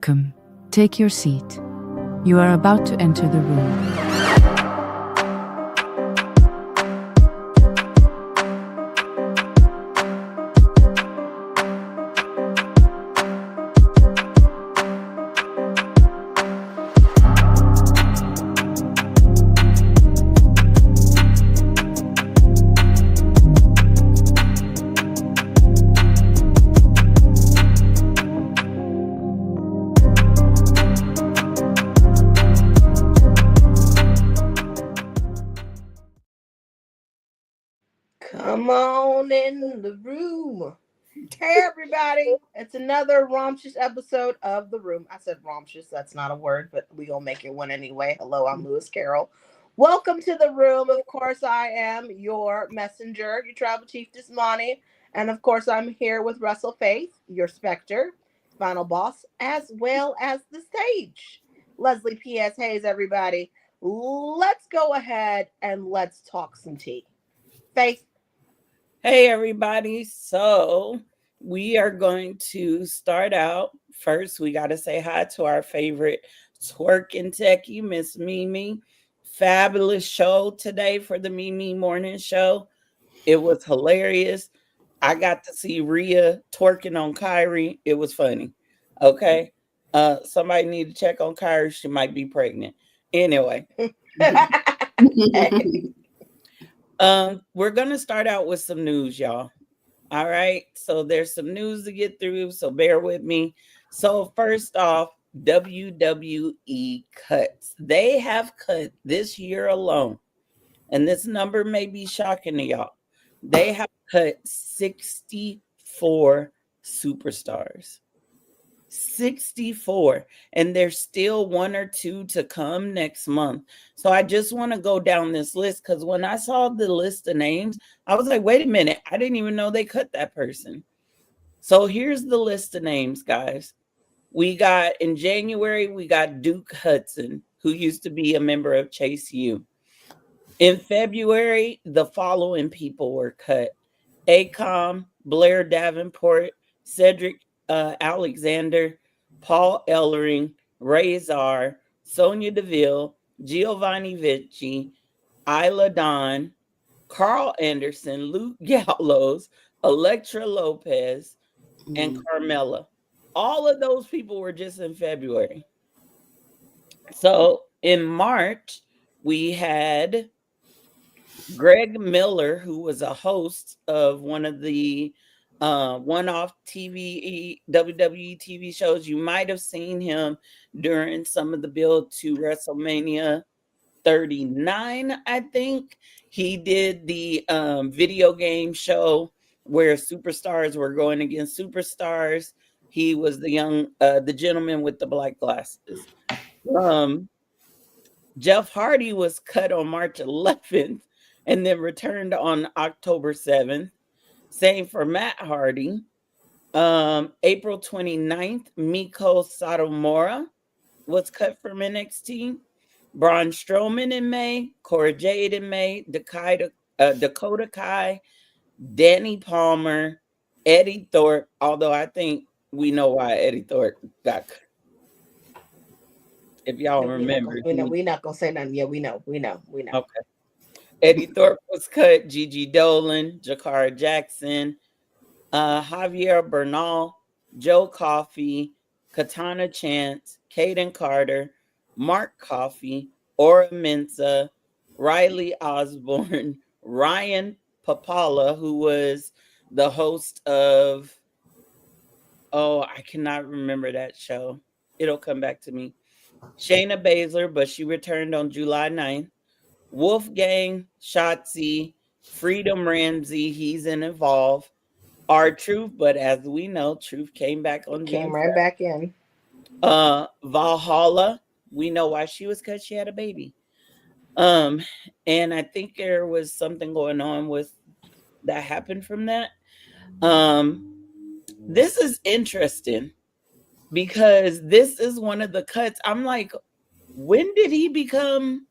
Welcome. Take your seat. You are about to enter the room. Come on in the room. Hey, everybody. It's another romshous episode of The Room. I said romshous. That's not a word, but we going to make it one anyway. Hello, I'm Lewis Carroll. Welcome to The Room. Of course, I am your messenger, your travel chief, Dismani. And of course, I'm here with Russell Faith, your specter, final boss, as well as the stage. Leslie P.S. Hayes, everybody. Let's go ahead and let's talk some tea. Faith. Hey, everybody. So we are going to start out. First, we got to say hi to our favorite twerking techie, Miss Mimi. Fabulous show today for the Mimi Morning Show. It was hilarious. I got to see Rhea twerking on Kyrie. It was funny. Okay. Somebody need to check on Kyrie. She might be pregnant. Anyway. We're gonna start out with some news, y'all. All right. So there's some news to get through, so bear with me. So first off, WWE cuts. They have cut this year alone, and this number may be shocking to y'all. They have cut 64 superstars. 64, and there's still one or two to come next month. So I just want to go down this list because when I saw the list of names, I was like, wait a minute, I didn't even know they cut that person. So here's the list of names, guys. We got in January, we got Duke Hudson, who used to be a member of Chase U. In February, the following people were cut: Acom, Blair Davenport, Cedric Alexander, Paul Ellering, Ray Czar, Sonia Deville, Giovanni Vici, Isla Don, Carl Anderson, Luke Gallows, Electra Lopez, and Carmella. All of those people were just in February. So in March, we had Greg Miller, who was a host of one of the one-off WWE TV shows. You might have seen him during some of the build to WrestleMania 39, I think. He did the video game show where superstars were going against superstars. He was the gentleman with the black glasses. Jeff Hardy was cut on March 11th and then returned on October 7th. Same for Matt Hardy. April 29th, Miko Satomura was cut from NXT. Braun Strowman in May, Cora Jade in May, Dakota Kai, Danny Palmer, Eddie Thorpe, although I think we know why Eddie Thorpe got cut. If y'all remember. We're not gonna say nothing. Yeah, we know. Okay. Eddie Thorpe was cut, Gigi Dolan, Jakara Jackson, Javier Bernal, Joe Coffey, Katana Chance, Caden Carter, Mark Coffey, Ora Mensa, Riley Osborne, Ryan Papala, who was the host of, I cannot remember that show. It'll come back to me. Shayna Baszler, but she returned on July 9th. Wolfgang, Shotzi, Freedom Ramsey, he's in Evolve. R-Truth, but as we know, Truth came back on Came right back in. Valhalla, we know why she was cut. She had a baby. And I think there was something going on with that happened from that. This is interesting because this is one of the cuts. I'm like, when did he become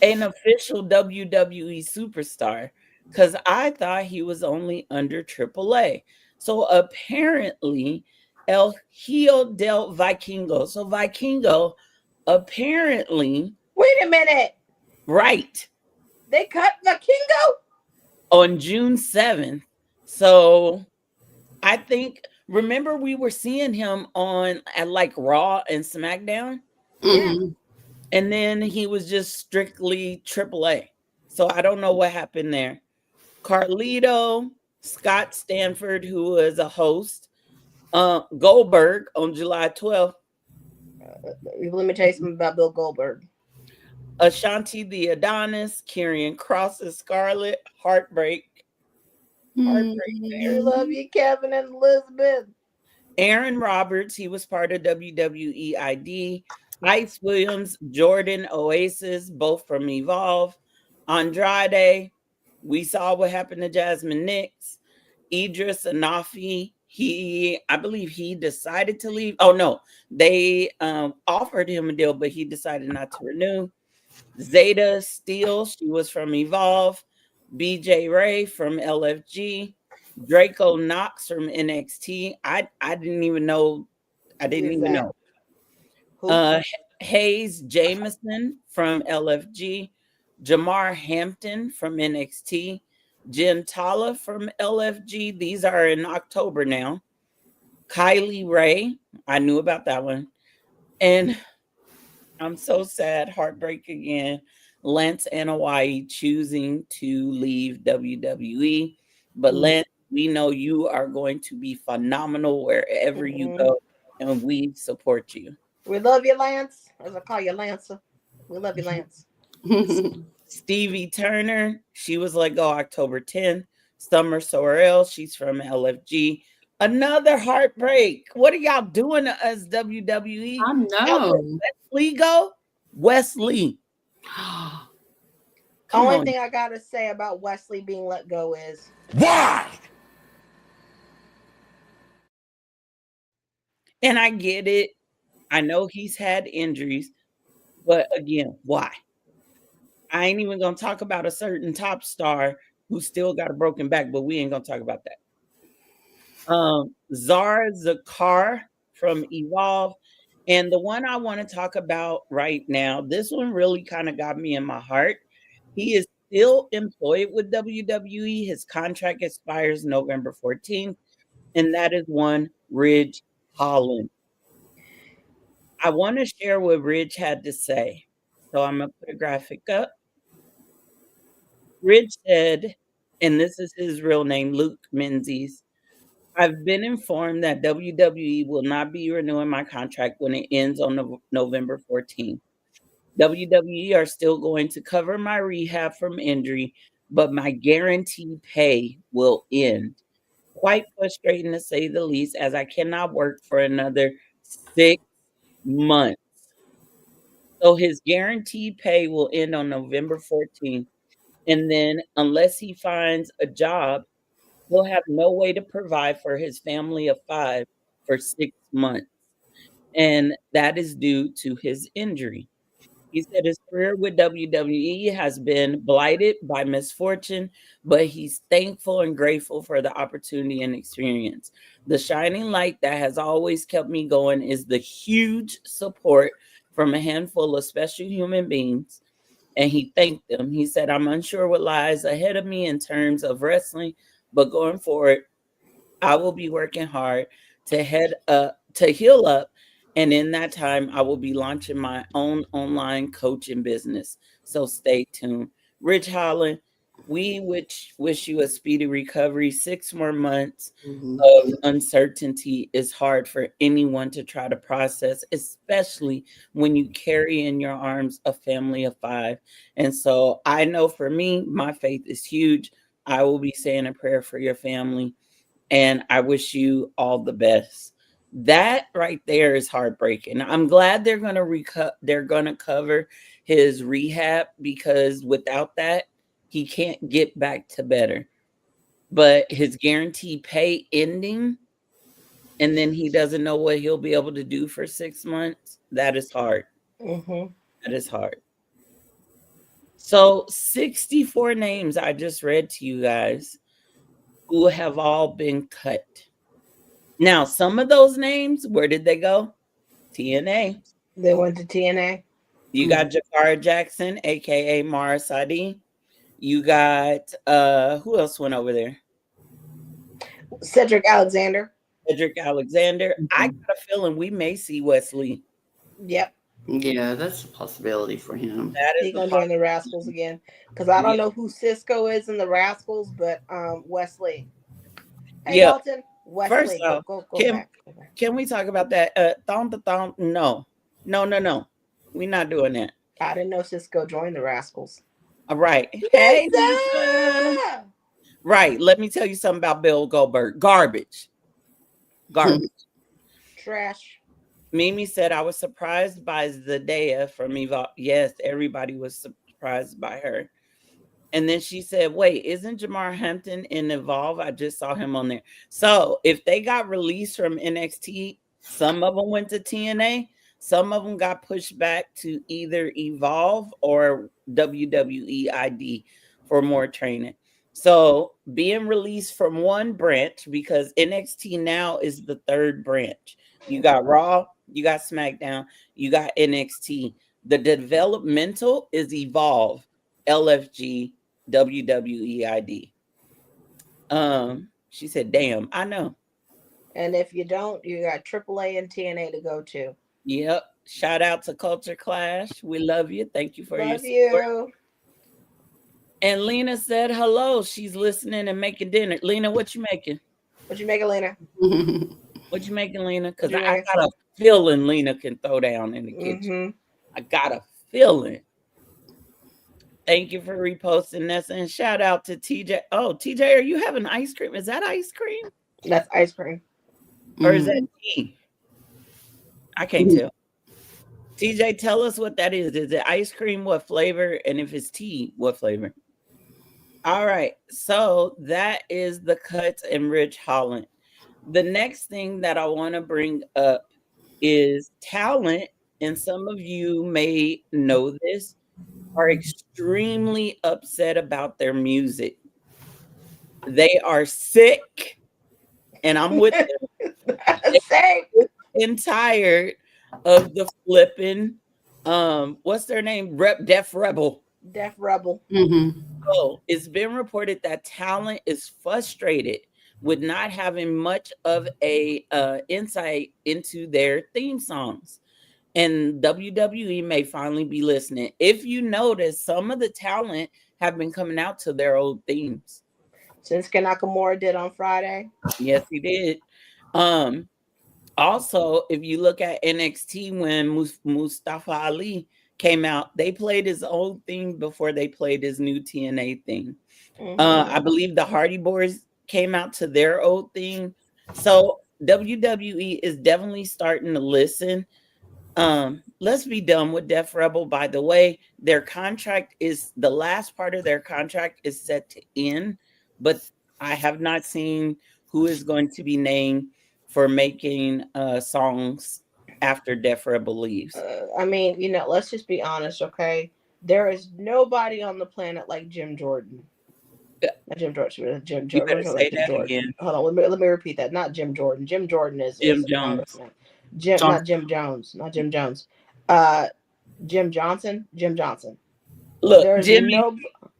an official WWE superstar? Because I thought he was only under AAA. So apparently El Hijo del Vikingo. So Vikingo apparently, Wait a minute. right, They cut Vikingo? on June 7th. So I think, remember we were seeing him on at like Raw and SmackDown, Yeah. and then he was just strictly AAA. So I don't know what happened there. Carlito, Scott Stanford, who was a host, Goldberg on July 12th, Let me tell you something about Bill Goldberg. Ashanti the Adonis, Karrion Cross's Scarlet, Heartbreak. We love you, Kevin and Elizabeth. Aaron Roberts, he was part of WWE ID. Ice Williams, Jordan Oasis, both from Evolve. Andrade, we saw what happened to Jasmine Nix. Idris Anafi, I believe he decided to leave. Oh no, they offered him a deal, but he decided not to renew. Zeta Steele, she was from Evolve. BJ Ray from LFG. Draco Knox from NXT. I didn't even know. I didn't Who's even that? know. Who? Hayes Jameson from LFG. Jamar Hampton from NXT. Jen Tala from LFG. These are in October now. Kylie Ray. I knew about that one. And I'm so sad. Heartbreak again. Lance Anoa'i choosing to leave WWE. But Lance, we know you are going to be phenomenal wherever you go, and we support you. We love you, Lance. As I call you, Lancer. We love you, Lance. Stevie Turner, she was let go October 10th. Summer Sorrell, she's from LFG. Another heartbreak. What are y'all doing to us, WWE? I know. Wesley go? Wesley. Only thing I gotta say about Wesley being let go is why? And I get it. I know he's had injuries, but again, why? I ain't even gonna talk about a certain top star who still got a broken back, but we ain't gonna talk about that. Zara Zakar from Evolve. And the one I want to talk about right now, this one really kind of got me in my heart. He is still employed with WWE. His contract expires November 14th, and that is one Ridge Holland. I want to share what Ridge had to say. So I'm going to put a graphic up. Ridge said, and this is his real name, Luke Menzies. I've been informed that WWE will not be renewing my contract when it ends on November 14th. WWE are still going to cover my rehab from injury, but my guaranteed pay will end. Quite frustrating to say the least, as I cannot work for another 6 months. So his guaranteed pay will end on November 14th. And then, unless he finds a job, he'll have no way to provide for his family of 5 for 6 months. And that is due to his injury. He said his career with WWE has been blighted by misfortune, but he's thankful and grateful for the opportunity and experience. The shining light that has always kept me going is the huge support from a handful of special human beings. And he thanked them. He said, I'm unsure what lies ahead of me in terms of wrestling, but going forward, I will be working hard to heal up. And in that time, I will be launching my own online coaching business. So stay tuned. Rich Holland, we wish you a speedy recovery. 6 more months of uncertainty is hard for anyone to try to process, especially when you carry in your arms a family of 5. And so I know for me, my faith is huge. I will be saying a prayer for your family, and I wish you all the best. That right there is heartbreaking. I'm glad they're going to cover his rehab, because without that, he can't get back to better. But his guaranteed pay ending, and then he doesn't know what he'll be able to do for 6 months, that is hard. That is hard. So 64 names I just read to you guys who have all been cut. Now, some of those names, where did they go? TNA. They went to TNA. You got Jakara Jackson, aka Mara Sadi. You got who else went over there? Cedric Alexander. Cedric Alexander. I got a feeling we may see Wesley. Yep. Yeah, that's a possibility for him. That is He's gonna join the Rascals again. Because I don't know who Cisco is in the Rascals, but Wesley. Hey Dalton. Wesley. First off, go can, back. Can we talk about that? No. We're not doing that. I didn't know Cisco joined the Rascals. All right. Hey, Lisa. Right. Let me tell you something about Bill Goldberg. Garbage. Trash. Mimi said, I was surprised by Zendaya from Evolve. Yes, everybody was surprised by her. And then she said, wait, isn't Jamar Hampton in Evolve? I just saw him on there. So if they got released from NXT, some of them went to TNA. Some of them got pushed back to either Evolve or WWE ID for more training. So being released from one branch, because NXT now is the third branch. You got Raw, you got SmackDown, you got NXT. The developmental is Evolve, LFG, WWE ID. She said, damn, I know. And if you don't, you got AAA and TNA to go to. Yep. Shout out to Culture Clash. We love you. Thank you for your support. You. And Lena said hello. She's listening and making dinner. Lena, what you making? What you making, Lena? What you making, Lena? Because I got a feeling Lena can throw down in the kitchen. I got a feeling. Thank you for reposting this. And shout out to TJ. Oh, TJ, are you having ice cream? Is that ice cream? That's ice cream. Or is that tea? I can't tell. TJ, tell us what that is. Is it ice cream? What flavor? And if it's tea, what flavor? All right. So that is the Cuts and Rich Holland. The next thing that I want to bring up is talent. And some of you may know this, are extremely upset about their music. They are sick. And I'm with them. Sick and tired of the flipping what's their name? Def Rebel. So it's been reported that talent is frustrated with not having much of a insight into their theme songs. And WWE may finally be listening. If you notice, some of the talent have been coming out to their old themes. Shinsuke Nakamura did on Friday. Yes, he did. Also, if you look at NXT, when Mustafa Ali came out, they played his old theme before they played his new TNA theme. I believe the Hardy Boys came out to their old theme. So WWE is definitely starting to listen. Let's be done with Def Rebel. By the way, their contract is, the last part of their contract is set to end, but I have not seen who is going to be named for making songs after Def Rebel leaves. I mean, let's just be honest, okay? There is nobody on the planet like Jim Jordan. Not Jim Jordan. Jim Jordan. You better say that Jordan. again. Hold on, let me repeat that. Not Jim Jordan. Jim Jordan is Jim Jones. Not Jim Jones. Not Jim Jones. Jim Johnson. Jim Johnson. Look, there's Jimmy.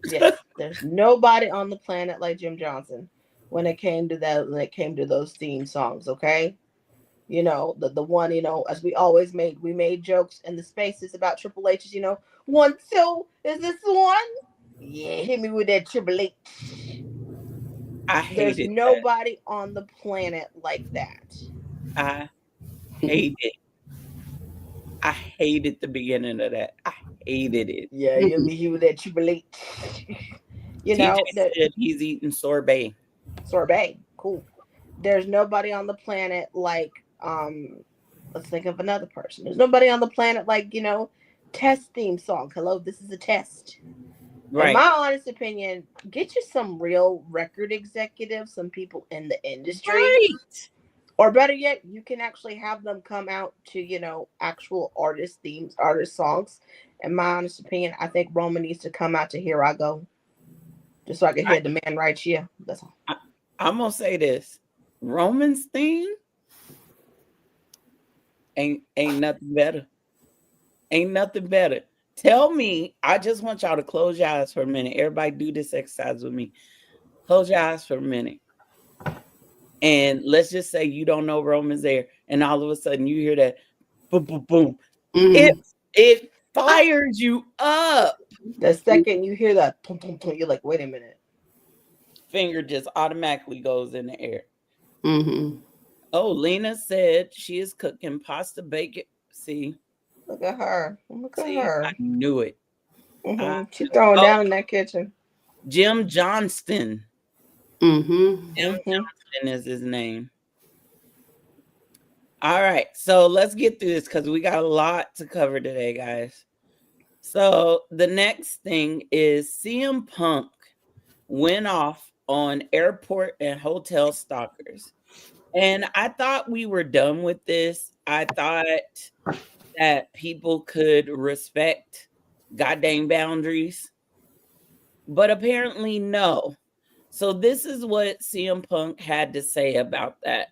There's nobody on the planet like Jim Johnson when it came to that. When it came to those theme songs, okay. The one, as we always made jokes in the spaces about Triple H's, 1, 2, is this one? Yeah, hit me with that Triple H. There's nobody on the planet like that. I hate it. I hated the beginning of that. I hated it. Yeah, hit me with that Triple H. Said he's eating sorbet. Sorbet, cool. There's nobody on the planet like let's think of another person. There's nobody on the planet like, test theme song. Hello, this is a test. Right. In my honest opinion, get you some real record executives, some people in the industry. Right. Or better yet, you can actually have them come out to, actual artist themes, artist songs. In my honest opinion, I think Roman needs to come out to Here I Go. Just so I can hear the man right here. That's all. I'm going to say this. Roman's theme Ain't nothing better. Ain't nothing better. Tell me, I just want y'all to close your eyes for a minute. Everybody do this exercise with me. Close your eyes for a minute. And let's just say you don't know Roman's there, and all of a sudden you hear that boom, boom, boom. Mm-hmm. It fires you up. The second you hear that, you're like, wait a minute. Finger just automatically goes in the air. Mm-hmm. Oh, Lena said she is cooking pasta bacon. See, Look at her. Look at see, her. I knew it. She's throwing down in that kitchen. Jim Johnston. Mm-hmm. Jim Johnston is his name. All right, so let's get through this because we got a lot to cover today, guys. So the next thing is CM Punk went off on airport and hotel stalkers. And I thought we were done with this. I thought that people could respect goddamn boundaries, but apparently no. So this is what CM Punk had to say about that.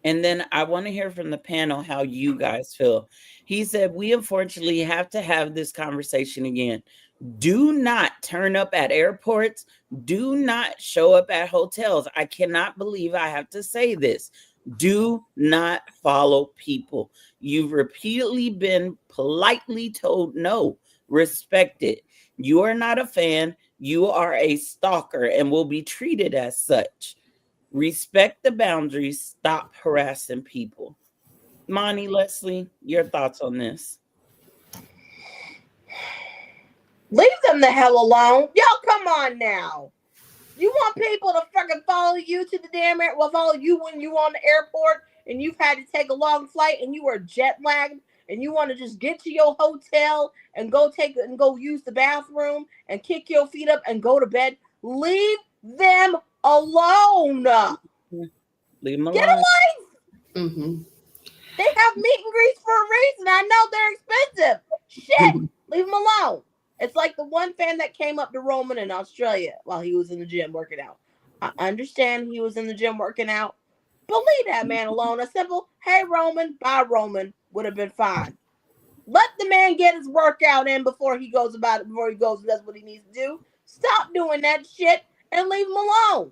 And then I want to hear from the panel how you guys feel. He said, we unfortunately have to have this conversation again. Do not turn up at airports. Do not show up at hotels. I cannot believe I have to say this. Do not follow people. You've repeatedly been politely told no. Respect it. You are not a fan. You are a stalker and will be treated as such. Respect the boundaries. Stop harassing people. Monty, Leslie, your thoughts on this? Leave them the hell alone. Y'all, come on now. You want people to fucking follow you to the damn air? Well, follow you when you on the airport and you've had to take a long flight and you are jet lagged and you want to just get to your hotel and go use the bathroom and kick your feet up and go to bed. Leave them alone. Leave them alone. Get away. Mm-hmm. They have meet and greets for a reason. I know they're expensive. Shit. Leave them alone. It's like the one fan that came up to Roman in Australia while he was in the gym working out. I understand he was in the gym working out, but leave that man alone. A simple, hey, Roman, bye, Roman, would have been fine. Let the man get his workout in before he goes and does what he needs to do. Stop doing that shit and leave him alone.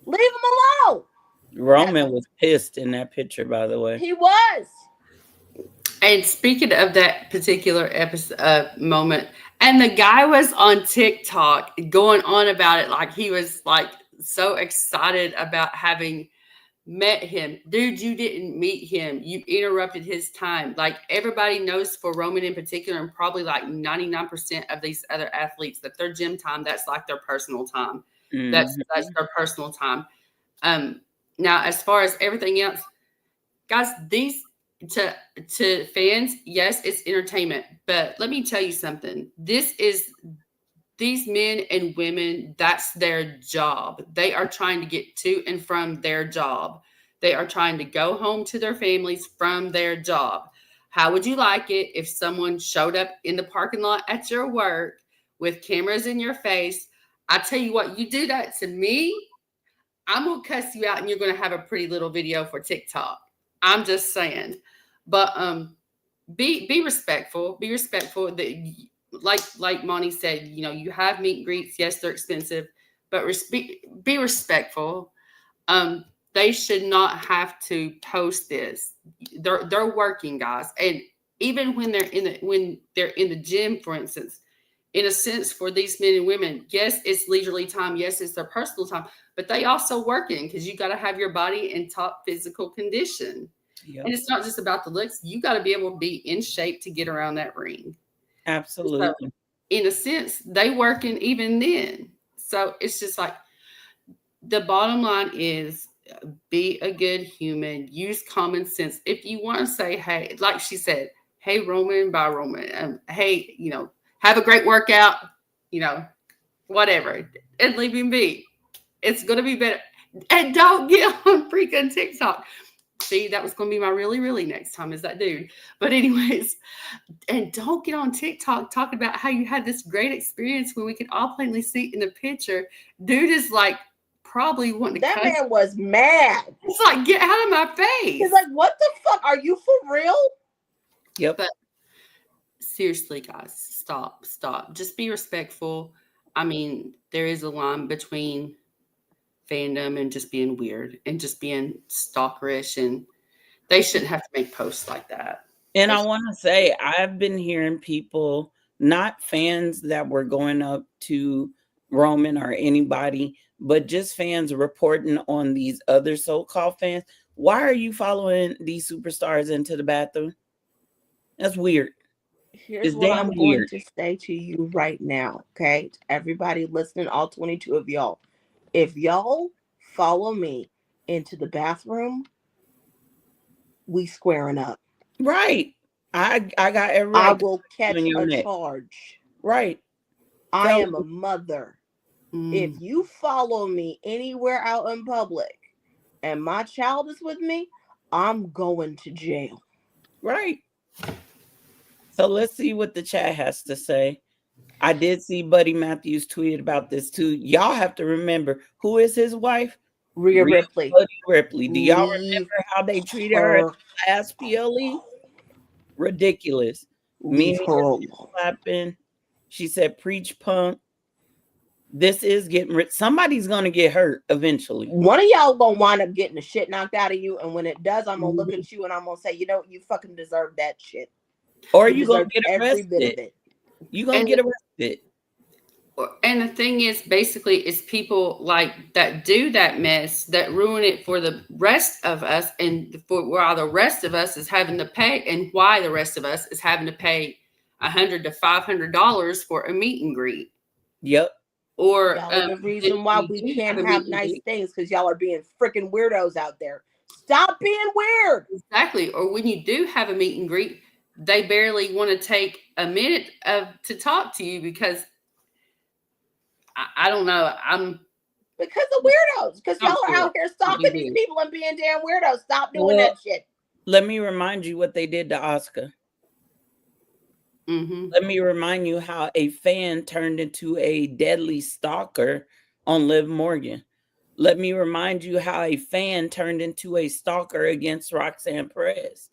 Leave him alone. Roman was pissed in that picture, by the way. He was. And speaking of that particular episode moment, and the guy was on TikTok going on about it like he was like so excited about having met him. Dude, you didn't meet him. You interrupted his time. Like everybody knows for Roman in particular, and probably like 99% of these other athletes, that their gym time, that's like their personal time. Mm-hmm. That's their personal time. Now, as far as everything else, guys, these to fans, yes, it's entertainment. But let me tell you something. These men and women, that's their job. They are trying to get to and from their job. They are trying to go home to their families from their job. How would you like it if someone showed up in the parking lot at your work with cameras in your face? I tell you what, you do that to me, I'm going to cuss you out and you're going to have a pretty little video for TikTok. I'm just saying. But be respectful. Be respectful. That, like Monty said, you know, you have meet and greets. Yes, they're expensive, but be respectful. They should not have to post this. They're working, guys, and even when they're in the gym, for instance, in a sense, for these men and women, yes, it's leisurely time. Yes, it's their personal time, but they also working because you got to have your body in top physical condition. Yep. And it's not just about the looks. You got to be able to be in shape to get around that ring. Absolutely. So, in a sense, they working even then. So it's just like the bottom line is be a good human. Use common sense. If you want to say, hey, like she said, hey, Roman, bye, Roman. Hey, you know, have a great workout, you know, whatever. And leave him be. It's going to be better. And don't get on freaking TikTok. See, that was going to be my really, really next time is that dude. But anyways, and don't get on TikTok talking about how you had this great experience when we could all plainly see in the picture. Dude is like probably wanting to That cuss. man was mad. It's like, get out of my face. He's like, what the fuck? Are you for real? Yep. But seriously, guys, stop. Just be respectful. I mean, there is a line between fandom and just being weird and just being stalkerish, and they shouldn't have to make posts like that. And I want to say, I've been hearing people, not fans that were going up to Roman or anybody, but just fans reporting on these other so-called fans. Why are you following these superstars into the bathroom? That's weird. Here's It's what damn I'm weird. going to say to you right now, okay? To everybody listening, all 22 of y'all. If y'all follow me into the bathroom, we squaring up. Right. I got every I right to will catch on your a neck. charge. Right. I So- am a mother. If you follow me anywhere out in public and my child is with me, I'm going to jail. Right. So let's see what the chat has to say. I did see Buddy Matthews tweet about this too. Y'all have to remember, who is his wife? Rhea Ripley. Buddy Ripley. Do y'all Leave remember how they treated her her. at the last PLE? Ridiculous. Leave Mimi her is alone. clapping. She said, preach punk. This is getting rich. Somebody's going to get hurt eventually. One of y'all gonna wind up getting the shit knocked out of you, and when it does, I'm gonna look at you and I'm gonna say, you know, you fucking deserve that shit. Or you going deserve to get every bit of arrested. it. You're going And- to get arrested. And the thing is, basically, it's people like that do that mess that ruin it for the rest of us, and for while the rest of us is having to pay, and why the rest of us is having to pay $100 to $500 for a meet and greet. Yep. Or Y'all are the reason why we can't have nice things, because y'all are being freaking weirdos out there. Stop being weird. Exactly. Or when you do have a meet and greet, they barely want to take a minute to talk to you because I don't know. Because of weirdos. Because y'all are out here stalking these weird. people and being damn weirdos. Stop doing Well, that shit. Let me remind you what they did to Oscar. Mm-hmm. Let me remind you how a fan turned into a deadly stalker on Liv Morgan. Let me remind you how a fan turned into a stalker against Roxanne Perez.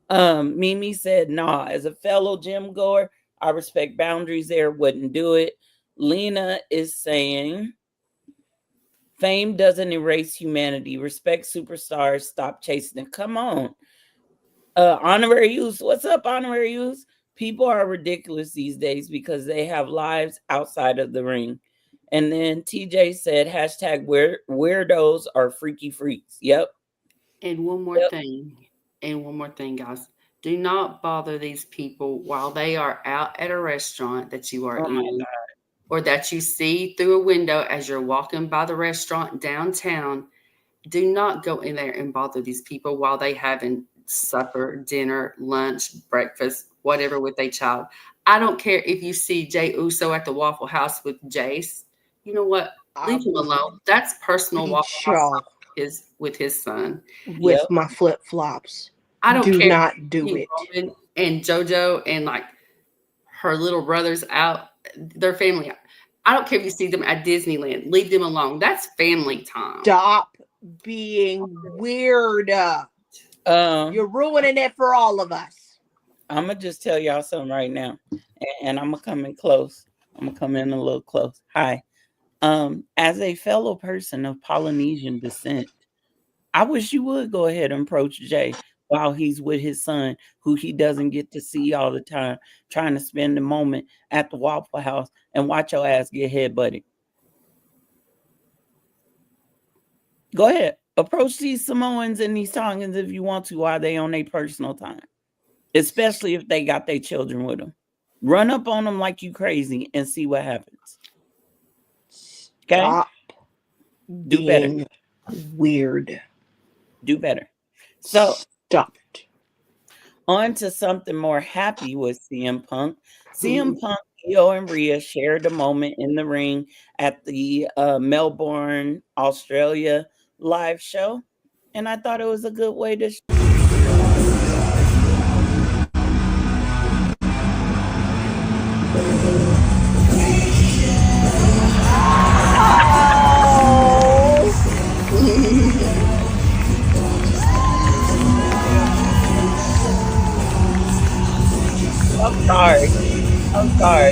Mimi said, nah, as a fellow gym goer, I respect boundaries there, wouldn't do it. Lena is saying, fame doesn't erase humanity. Respect superstars. Stop chasing it. Come on. Honorary Use. What's up, Honorary Use? People are ridiculous these days because they have lives outside of the ring. And then TJ said, hashtag weirdos are freaky freaks. Yep. And one more thing. And one more thing, guys. Do not bother these people while they are out at a restaurant that you are in, or that you see through a window as you're walking by the restaurant downtown. Do not go in there and bother these people while they having supper, dinner, lunch, breakfast, whatever with their child. I don't care if you see Jay Uso at the Waffle House with Jace. You know what? Leave him alone. That's personal Waffle House with his son. With my flip flops. I don't care. Do not do it. Roman and JoJo and like her little brothers out, their family. I don't care if you see them at Disneyland. Leave them alone. That's family time. Stop being weird. You're ruining it for all of us. I'm going to just tell y'all something right now. And I'm going to come in close. I'm going to come in a little close. Hi. As a fellow person of Polynesian descent, I wish you would go ahead and approach Jay while he's with his son, who he doesn't get to see all the time, trying to spend the moment at the Waffle House and watch your ass get headbutted. Go ahead. Approach these Samoans and these Tongans if you want to while they on their personal time, especially if they got their children with them. Run up on them like you crazy and see what happens. Okay? Stop Do better. Weird. Do better. So stop it. On to something more happy with CM Punk. CM Punk, Io, and Rhea shared a moment in the ring at the Melbourne, Australia live show. And I thought it was a good way to I'm sorry. I'm sorry.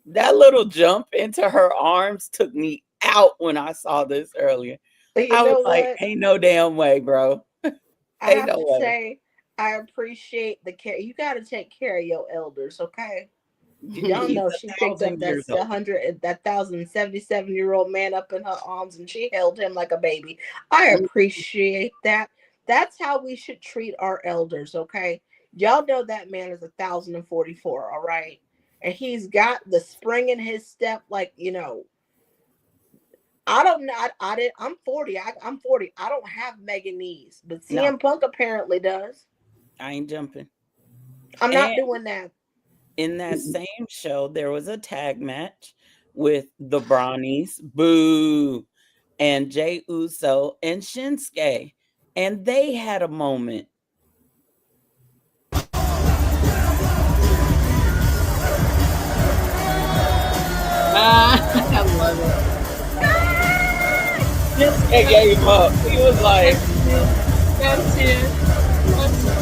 That little jump into her arms took me out when I saw this earlier. But you I was know like, what? ain't no damn way, bro. I Ain't have no to way. say, I appreciate the care. You got to take care of your elders, okay? Y'all He's know she picked up 1,000 that years old. 1,077-year-old man up in her arms and she held him like a baby. I appreciate that. That's how we should treat our elders, okay? Y'all know that man is 1,044, all right? And he's got the spring in his step, like, I don't know. I did. I'm 40. I'm 40. I don't have mega knees, but No, CM Punk apparently does. I ain't jumping. I'm And not doing that. in that same show, there was a tag match with the Brownies, Boo, and Jay Uso and Shinsuke. And they had a moment. I love it. Shinsuke gave up. He was like, That's it. That's it.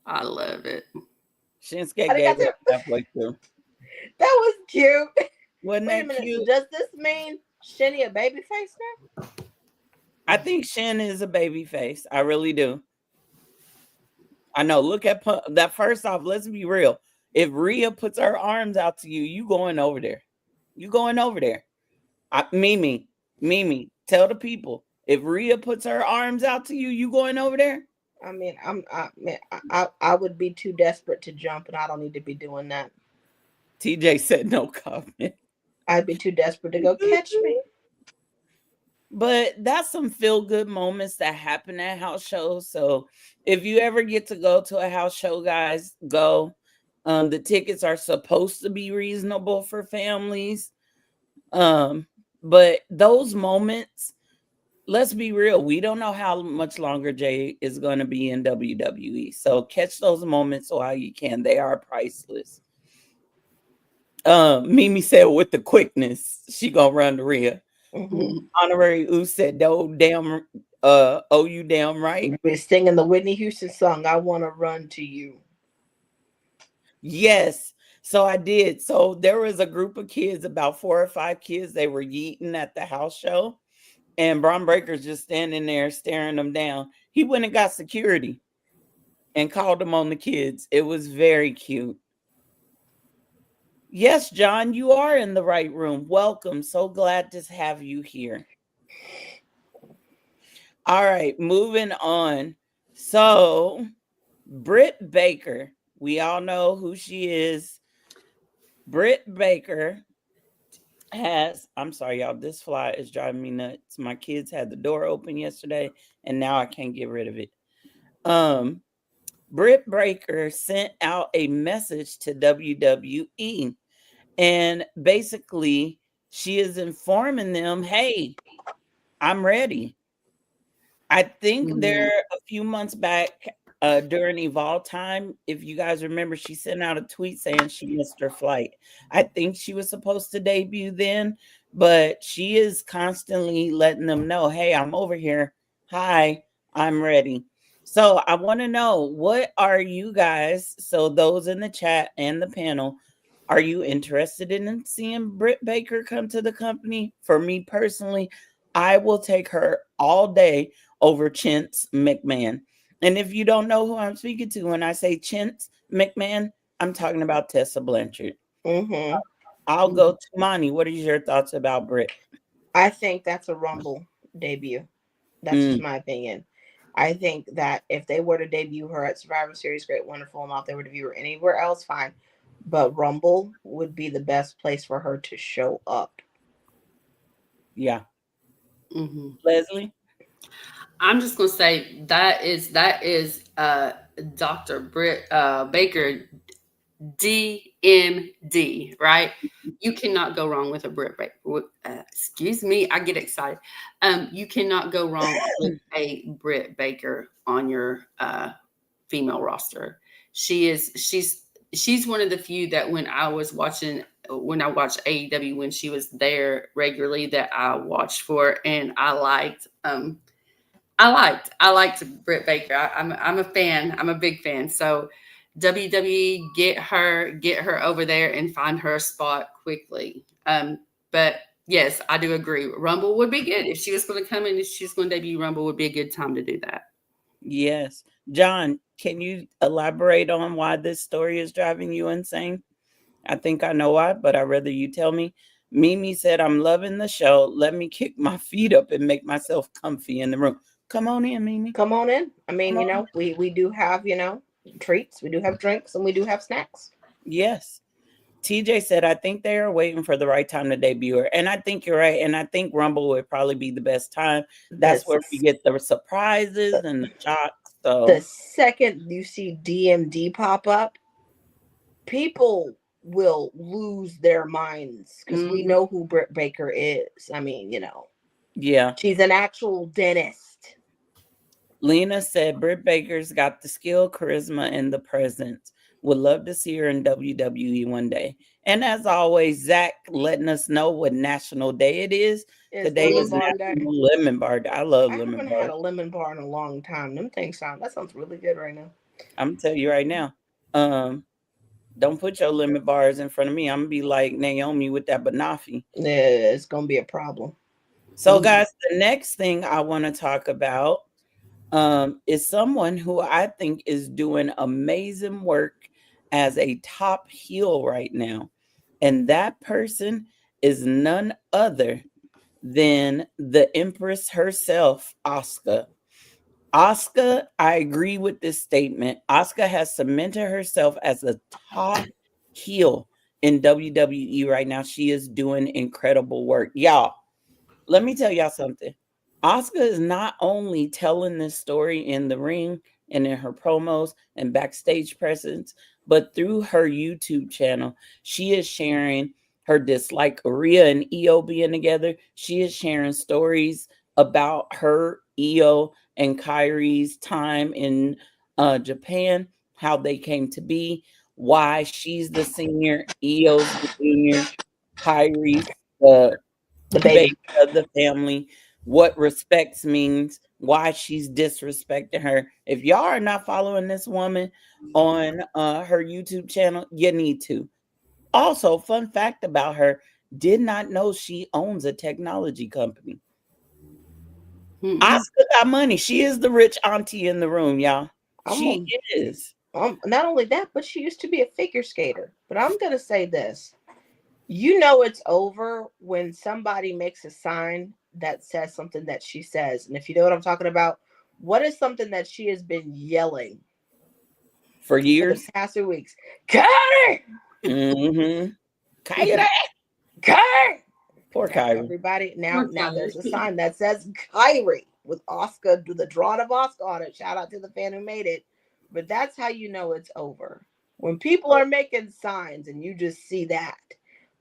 I love it. Shinsuke gave up halfway through. That was cute. Wasn't Wait a that minute. So cute? does this mean Shinny a baby face now? I think Shin is a baby face. I really do. I know. Look at that. First off, let's be real. If Rhea puts her arms out to you, you going over there. You going over there. Mimi, tell the people. If Rhea puts her arms out to you, you going over there? I mean, I would be too desperate to jump, and I don't need to be doing that. TJ said no comment. I'd be too desperate to go catch me. But that's some feel good moments that happen at house shows. So if you ever get to go to a house show, guys, go. The tickets are supposed to be reasonable for families. But those moments, let's be real, we don't know how much longer Jay is going to be in WWE. So catch those moments while you can. They are priceless. Mimi said with the quickness, she gonna run to Rhea. Mm-hmm. Honorary Ooh said, "Oh damn, you damn right." We're singing the Whitney Houston song. I want to run to you. Yes. So I did. So there was a group of kids, about 4 or 5 kids. They were yeeting at the house show, and Braun Breaker's just standing there staring them down. He went and got security and called them on the kids. It was very cute. Yes, John, you are in the right room. Welcome. So glad to have you here. All right, moving on. So, Britt Baker, we all know who she is. Britt Baker I'm sorry, y'all, this fly is driving me nuts. My kids had the door open yesterday, and now I can't get rid of it. Britt Baker sent out a message to WWE, and basically, she is informing them, hey, I'm ready. I think there a few months back during Evolve time, if you guys remember, she sent out a tweet saying she missed her flight. I think she was supposed to debut then, but she is constantly letting them know, hey, I'm over here. Hi, I'm ready. So I want to know, what are you guys, so those in the chat and the panel, are you interested in seeing Britt Baker come to the company? For me personally, I will take her all day over Chintz McMahon. And if you don't know who I'm speaking to when I say Chintz McMahon, I'm talking about Tessa Blanchard. Mm-hmm. I'll go to Monty. What are your thoughts about Britt? I think that's a Rumble debut. That's just my opinion. I think that if they were to debut her at Survivor Series, Great Wonderful, and if they were to debut her anywhere else, fine. But Rumble would be the best place for her to show up. Yeah. Mm-hmm. Leslie? I'm just gonna say that is Dr. Britt Baker, DMD, right? You cannot go wrong with a Britt Baker. Excuse me, I get excited. You cannot go wrong with a Britt Baker on your female roster. She's she's one of the few that when I watched AEW when she was there regularly that I watched for, and I liked Britt Baker. I'm a fan. I'm a big fan. So WWE, get her over there and find her a spot quickly. But yes, I do agree. Rumble would be good if she was going to come in. If she's going to debut, Rumble would be a good time to do that. Yes. John, can you elaborate on why this story is driving you insane? I think I know why, but I'd rather you tell me. Mimi said, I'm loving the show. Let me kick my feet up and make myself comfy in the room. Come on in, Mimi. Come on in. I mean, we do have, treats. We do have drinks and we do have snacks. Yes. TJ said, I think they are waiting for the right time to debut her. And I think you're right. And I think Rumble would probably be the best time. That's where we get the surprises and the shocks. So the second you see DMD pop up, people will lose their minds because we know who Britt Baker is. I mean, yeah, she's an actual dentist. Lena said Britt Baker's got the skill, charisma, and the presence. Would love to see her in WWE one day. And as always, Zach letting us know what national day it is. Today is National Lemon Bar Day. I love lemon bar. I haven't had a lemon bar in a long time. That sounds really good right now. I'm gonna tell you right now. Don't put your lemon bars in front of me. I'm gonna be like Naomi with that banoffee. Yeah, it's gonna be a problem. So, guys, the next thing I want to talk about is someone who I think is doing amazing work as a top heel right now. And that person is none other than the Empress herself, Asuka. Asuka, I agree with this statement. Asuka has cemented herself as a top heel in WWE right now. She is doing incredible work. Y'all, let me tell y'all something. Asuka is not only telling this story in the ring and in her promos and backstage presence, but through her YouTube channel, she is sharing her dislike of Rhea and Io being together. She is sharing stories about her, Io, and Kairi's time in Japan, how they came to be, why she's the senior, Io's the junior, Kairi's the baby of the family, what respects means, why she's disrespecting her. If y'all are not following this woman on her YouTube channel, you need to. Also, fun fact about her, did not know she owns a technology company. Asuka got money. She is the rich auntie in the room, y'all. She is. Not only that, but she used to be a figure skater. But I'm going to say this. It's over when somebody makes a sign that says something that she says. And if you know what I'm talking about, what is something that she has been yelling for years? For the past 2 weeks. Kairi! Mm-hmm. Kairi! Kairi! Poor Kairi. Everybody, now there's a sign that says Kairi with Asuka, the drawing of Asuka on it. Shout out to the fan who made it. But that's how you know it's over. When people are making signs and you just see that.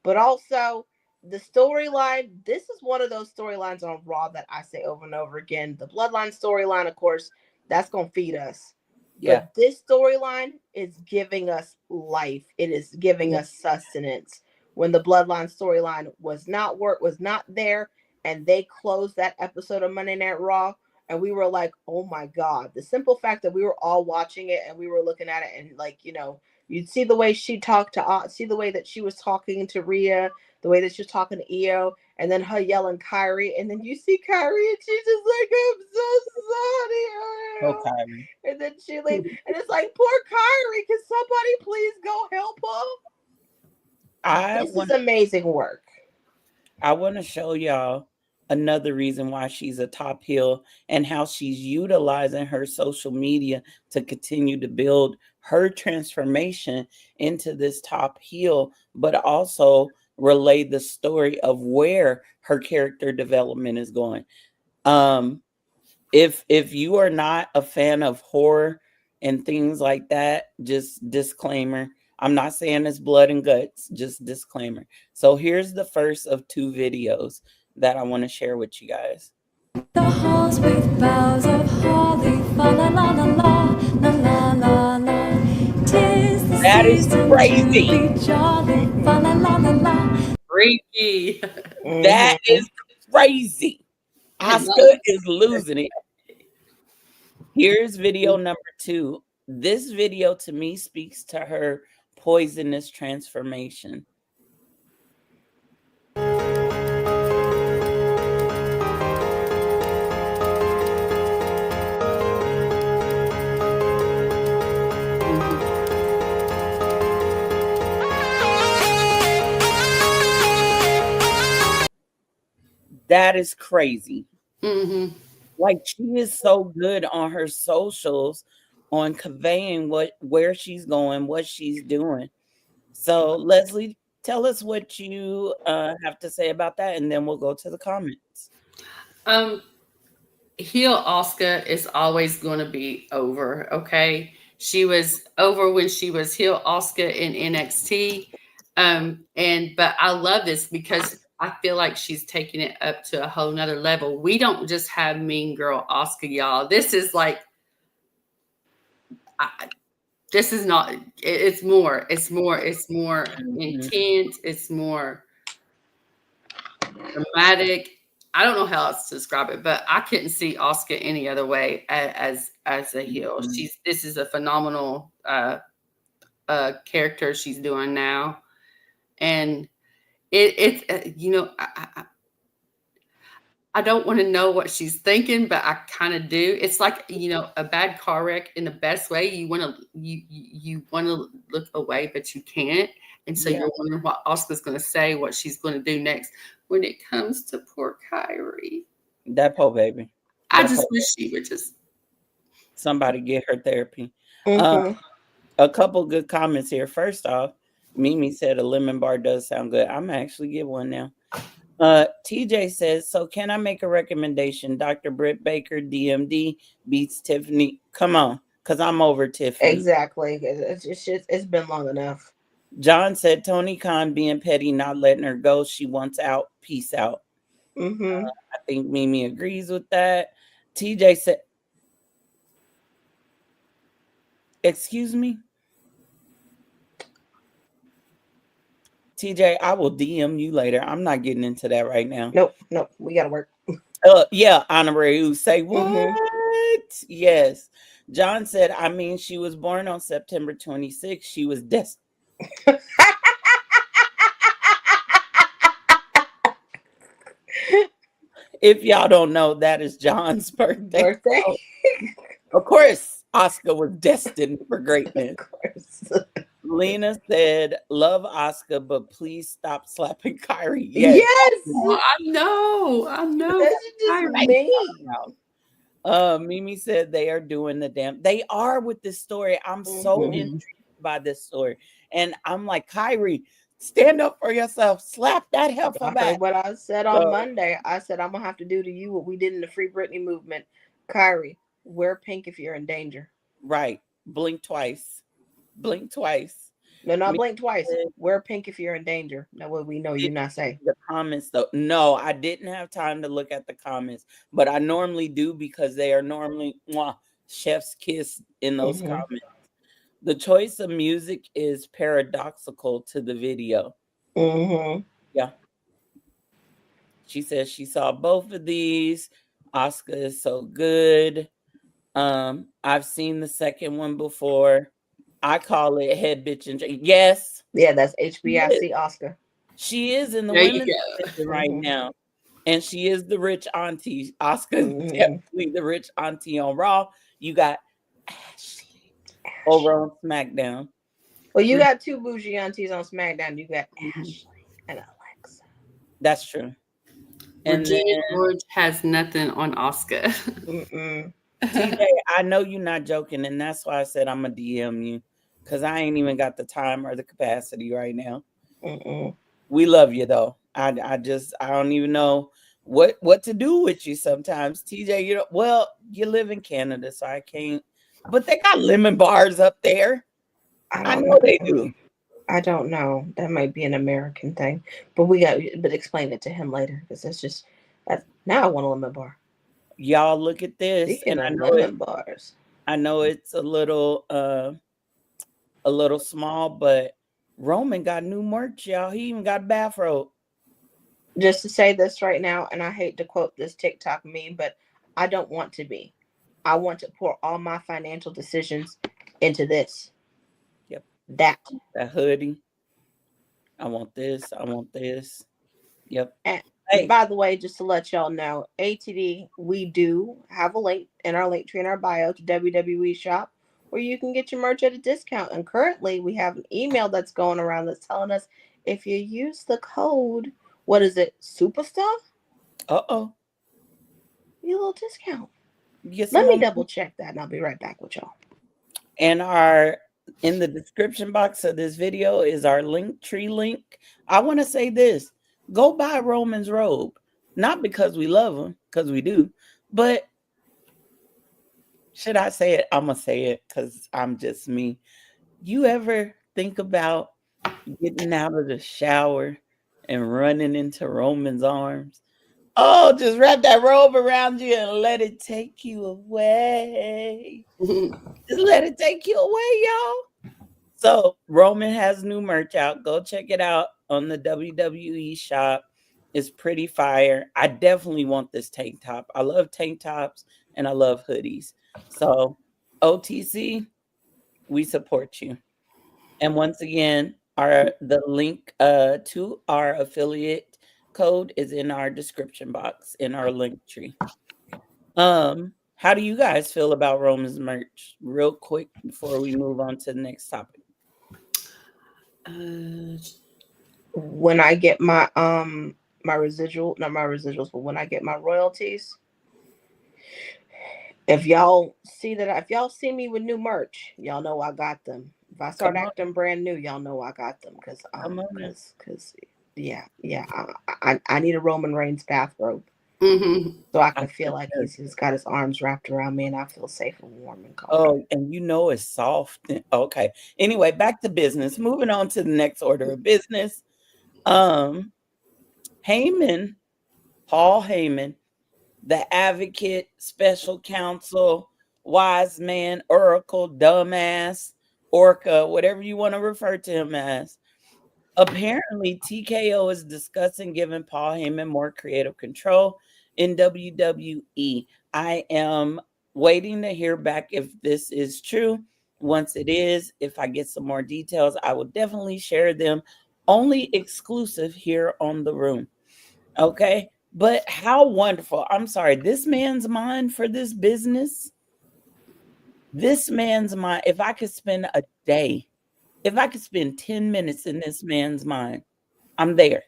But also, the storyline, this is one of those storylines on Raw that I say over and over again. The Bloodline storyline, of course, that's going to feed us. Yeah. But this storyline is giving us life. It is giving us sustenance. When the Bloodline storyline was not there, and they closed that episode of Monday Night Raw, and we were like, oh my God. The simple fact that we were all watching it and we were looking at it and you'd see the way she talked see the way that she was talking to Rhea, the way that she was talking to Io, and then her yelling Kairi, and then you see Kairi and she's just like, I'm so sorry. Oh, Kairi. And then she leaves, and it's like, poor Kairi, can somebody please go help her? This is amazing work. I want to show y'all another reason why she's a top heel and how she's utilizing her social media to continue to build her transformation into this top heel, but also relay the story of where her character development is going. If you are not a fan of horror and things like that, just disclaimer. I'm not saying it's blood and guts, just disclaimer. So here's the first of 2 videos that I want to share with you guys. The halls with boughs of holly, fa la la la la, la la la la. 'Tis the That is season crazy. to be jolly. Fa la la la la. Freaky. That is crazy. Oscar is losing it. Here's video number 2. This video to me speaks to her poisonous transformation. That is crazy. Mm-hmm. Like, she is so good on her socials on conveying where she's going, what she's doing. So, Leslie, tell us what you have to say about that, and then we'll go to the comments. Heel Oscar is always going to be over. Okay, she was over when she was heel Oscar in NXT, but I love this because I feel like she's taking it up to a whole nother level. We don't just have Mean Girl Oscar, y'all. This is like, this is not. It's more. It's more. It's more intense. It's more dramatic. I don't know how else to describe it, but I couldn't see Oscar any other way as a heel. This is a phenomenal character she's doing now, and it's I don't want to know what she's thinking, but I kind of do. It's like, a bad car wreck in the best way. You want to you want to look away, but you can't, and so you're wondering what Oscar's going to say, what she's going to do next when it comes to poor Kyrie. That poor baby. I just wish she would just somebody get her therapy. A couple good comments here. First off, Mimi said a lemon bar does sound good. I'm gonna actually get one now. TJ says, so can I make a recommendation? Dr. Britt Baker, DMD, beats Tiffany. Come on, because I'm over Tiffany. Exactly. It's been long enough. John said, Tony Khan being petty, not letting her go. She wants out. Peace out. I think Mimi agrees with that. TJ said, excuse me? TJ, I will DM you later. I'm not getting into that right now. Nope. We gotta work. Yeah, Honorary who say what? Yes. John said, I mean, she was born on September 26th. She was destined. If y'all don't know, that is John's birthday. Of course, Oscar was destined for greatness. Of course. Lena said, love Oscar, but please stop slapping Kyrie. Yes. Well, I know. That's just mean. Mimi said they are doing the damn. They are with this story. I'm so intrigued by this story. And I'm like, Kyrie, stand up for yourself. Slap that heifer back. What I said on Monday, I said, I'm going to have to do to you what we did in the Free Britney movement. Kyrie, wear pink if you're in danger. Right. Blink twice. Blink twice. No, not blink twice. Wear pink if you're in danger. Now, what we know you not say. The comments, though. No, I didn't have time to look at the comments, but I normally do because they are normally chef's kiss in those comments. The choice of music is paradoxical to the video. Yeah. She says she saw both of these. Oscar is so good. I've seen the second one before. I call it head bitch and yes. Yeah, that's HBIC Oscar. She is in the women's division right now. And she is the rich auntie. Oscar is definitely the rich auntie on Raw. You got Ashley over on SmackDown. Well, you got two bougie aunties on SmackDown. You got Ashley and Alexa. That's true. And Virginia George has nothing on Oscar. TJ, I know you're not joking, and that's why I said I'm gonna DM you, because I ain't even got the time or the capacity right now. We love you though. I don't even know what to do with you sometimes. TJ, you live in Canada, so I can't. But they got lemon bars up there. I know they do. I don't know. That might be an American thing, but explain it to him later, because now I want a lemon bar. Y'all look at this, Speaking and of lemon bars. I know it's a little a little small, but Roman got new merch, y'all. He even got a bathrobe. Just to say this right now, and I hate to quote this TikTok meme, but I don't want to be. I want to pour all my financial decisions into this. Yep. That hoodie. I want this. I want this. Yep. And Hey. by the way, just to let y'all know, ATD, we do have a link in our link tree in our bio to WWE Shop where you can get your merch at a discount. And currently, we have an email that's going around that's telling us if you use the code, what is it, Superstar? Uh-oh. You get a little discount. Get Let me some double check that, and I'll be right back with y'all. And in the description box of this video is our link tree link. I want to say this. Go buy Roman's robe. Not because we love him, because we do. But should I say it? I'm going to say it because I'm just me. You ever think about getting out of the shower and running into Roman's arms? Oh, just wrap that robe around you and let it take you away. Just let it take you away, y'all. So Roman has new merch out. Go check it out on the WWE shop. It's pretty fire. I definitely want this tank top. I love tank tops and I love hoodies. So OTC, we support you. And once again, the link to our affiliate code is in our description box in our link tree. How do you guys feel about Roman's merch? Real quick before we move on to the next topic. When I get my not my residuals, but when I get my royalties, if y'all see me with new merch, y'all know I got them. If I start acting brand new, y'all know I got them because I need a Roman Reigns bathrobe. Mm-hmm. So I can feel like he's got his arms wrapped around me and I feel safe and warm and comfortable. Oh, and it's soft. Okay. Anyway, back to business. Moving on to the next order of business. Paul Heyman, the advocate, special counsel, wise man, oracle, dumbass, orca, whatever you want to refer to him as. Apparently, TKO is discussing giving Paul Heyman more creative control in WWE. I am waiting to hear back if this is true. Once it is, if I get some more details, I will definitely share them. Only exclusive here on The Room. Okay? But how wonderful. I'm sorry, this man's mind for this business. This man's mind. If I could spend a day, if I could spend 10 minutes in this man's mind, I'm there.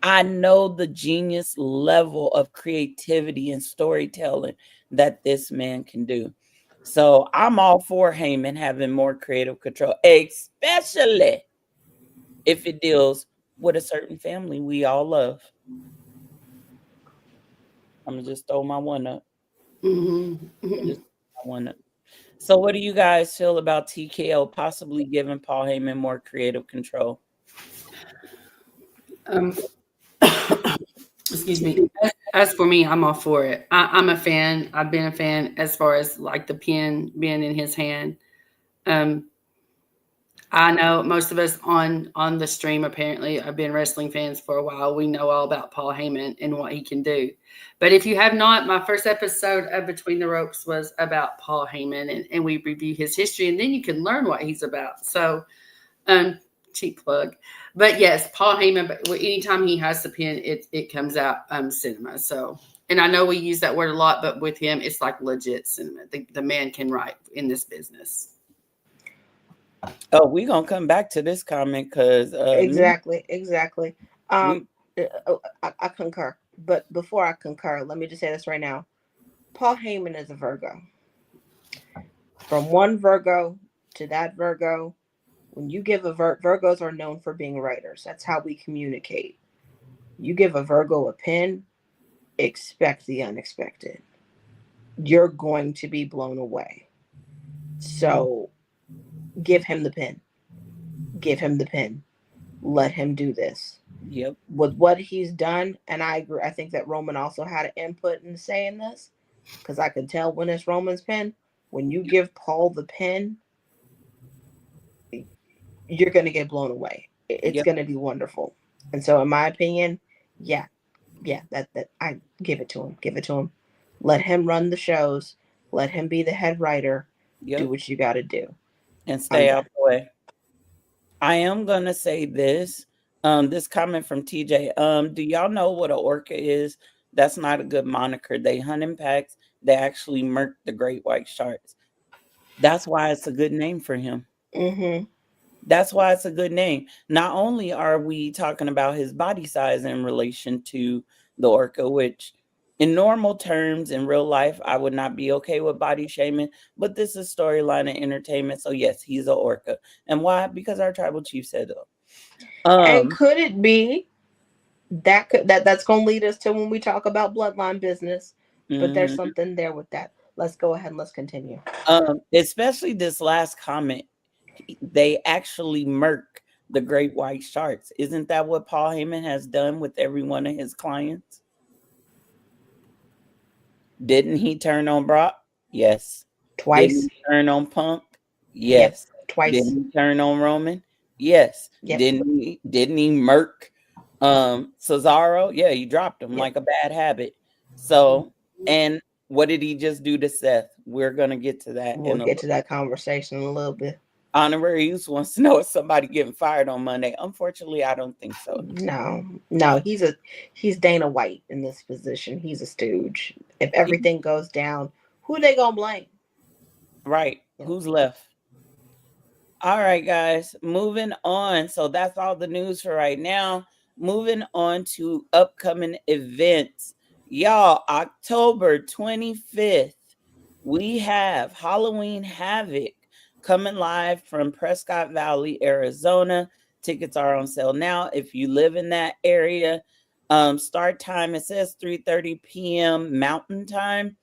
I know the genius level of creativity and storytelling that this man can do. So I'm all for Heyman having more creative control, especially if it deals with a certain family we all love. I'm going to just throw my one up. So what do you guys feel about TKO possibly giving Paul Heyman more creative control? Excuse me. As for me, I'm all for it. I'm a fan. I've been a fan as far as like the pen being in his hand. I know most of us on the stream apparently have been wrestling fans for a while. We know all about Paul Heyman and what he can do. But if you have not, my first episode of Between the Ropes was about Paul Heyman, and we review his history, and then you can learn what he's about. So, cheap plug. But yes, Paul Heyman, but anytime he has the pen, it comes out cinema. So, and I know we use that word a lot, but with him, it's like legit cinema. The man can write in this business. Oh, we're going to come back to this comment because... Exactly. I concur. But before I concur, let me just say this right now. Paul Heyman is a Virgo. From one Virgo to that Virgo, when you give Virgos are known for being writers. That's how we communicate. You give a Virgo a pen, expect the unexpected. You're going to be blown away. So give him the pen. Let him do this. Yep. With what he's done, and I agree. I think that Roman also had an input in saying this, because I can tell when it's Roman's pen. When you give Paul the pen, you're going to get blown away. It's Yep. going to be wonderful. And so, in my opinion, yeah, that I give it to him. Give it to him. Let him run the shows. Let him be the head writer. Do Yep. what you got to do. And I'm stay done. out the way. I am gonna say this. This comment from TJ. Do y'all know what an orca is? That's not a good moniker. They hunt in packs. They actually murk the great white sharks. That's why it's a good name for him. Mm-hmm. That's why it's a good name. Not only are we talking about his body size in relation to the orca, which in normal terms in real life, I would not be okay with body shaming, but this is storyline and entertainment. So yes, he's an orca. And why? Because our tribal chief said so. And could it be that's going to lead us to when we talk about bloodline business? But there's something there with that. Let's go ahead and let's continue. Especially this last comment. They actually murk the great white sharks. Isn't that what Paul Heyman has done with every one of his clients? Didn't he turn on Brock? Yes. Twice. Didn't he turn on Punk? Yes. Yep. Twice. Didn't he turn on Roman? Yes. Yep. Didn't he murk Cesaro? Yeah, he dropped him like a bad habit. So, and what did he just do to Seth? We're gonna get to that. We'll get to that conversation in a little bit. Honorary Use wants to know if somebody getting fired on Monday. Unfortunately, I don't think so. No, he's Dana White in this position. He's a stooge. If everything goes down, who are they gonna blame? Right. Who's left? All right, guys. Moving on. So that's all the news for right now. Moving on to upcoming events. Y'all, October 25th, we have Halloween Havoc coming live from Prescott Valley, Arizona. Tickets are on sale now. If you live in that area, start time, it says 3:30 p.m. Mountain Time.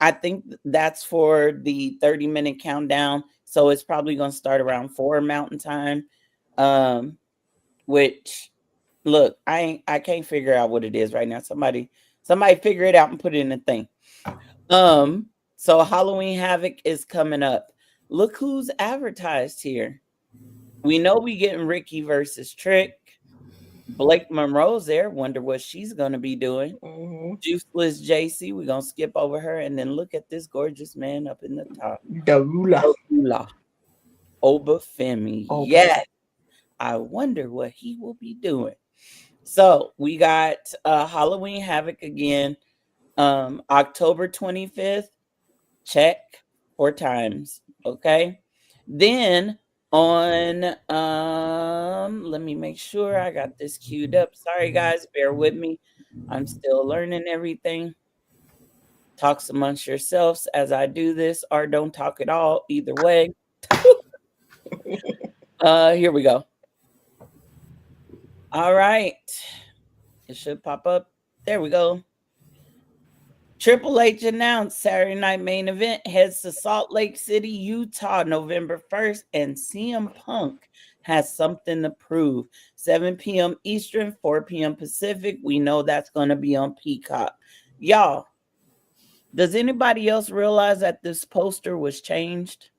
I think that's for the 30-minute countdown. So it's probably going to start around 4 Mountain Time. Which, look, I can't figure out what it is right now. Somebody figure it out and put it in the thing. So Halloween Havoc is coming up. Look who's advertised here. We know we getting Ricky versus Trick. Blake Monroe's there. Wonder what she's going to be doing. Mm-hmm. Juiceless JC. We're going to skip over her. And then look at this gorgeous man up in the top. Darula. Obafemi. Yes. I wonder what he will be doing. So we got Halloween Havoc again. October 25th. Check 4 times. Okay. Then on let me make sure I got this queued up. Sorry guys, bear with me. I'm still learning everything. Talks amongst yourselves as I do this, or don't talk at all. Either way. Here we go. All right. It should pop up. There we go. Triple H announced Saturday Night Main Event heads to Salt Lake City, Utah, November 1st, and CM Punk has something to prove. 7 p.m. Eastern, 4 p.m. Pacific. We know that's going to be on Peacock. Y'all, does anybody else realize that this poster was changed?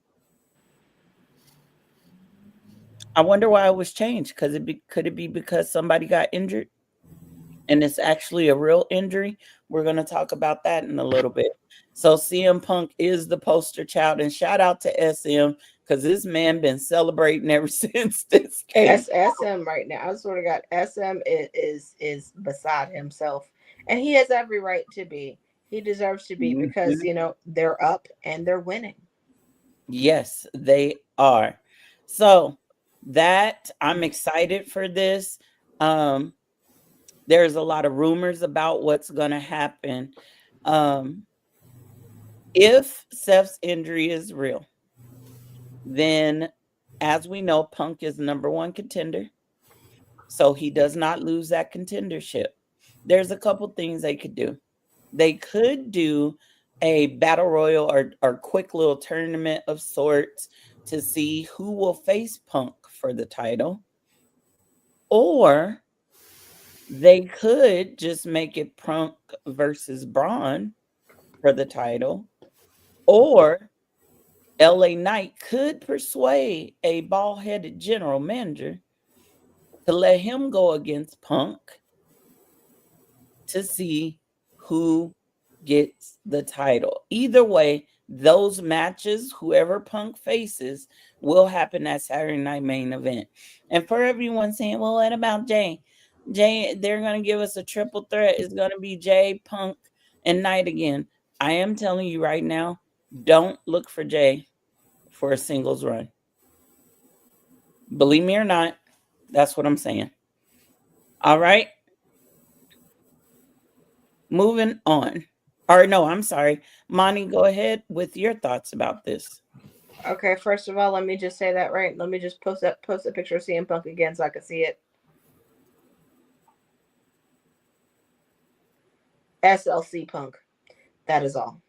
I wonder why it was changed. Could it be because somebody got injured? And it's actually a real injury. We're going to talk about that in a little bit. So CM Punk is the poster child. And shout out to SM, because this man been celebrating ever since this came. SM right now. I sort of got SM is beside himself. And he has every right to be. He deserves to be because, they're up and they're winning. Yes, they are. So that I'm excited for this. There's a lot of rumors about what's going to happen. If Seth's injury is real, then as we know, Punk is number 1 contender. So he does not lose that contendership. There's a couple things they could do. They could do a battle royal or quick little tournament of sorts to see who will face Punk for the title. Or they could just make it Punk versus Braun for the title. Or LA Knight could persuade a bald-headed general manager to let him go against Punk to see who gets the title. Either way, those matches, whoever Punk faces, will happen at Saturday Night Main Event. And for everyone saying, well, what about Jay? Jay, they're going to give us a triple threat. It's going to be Jay, Punk, and Knight again. I am telling you right now, don't look for Jay for a singles run. Believe me or not, that's what I'm saying. All right. Moving on. Or no, I'm sorry. Monty, go ahead with your thoughts about this. Okay, first of all, let me just say that right. Let me just post a picture of CM Punk again so I can see it. SLC Punk. That is all.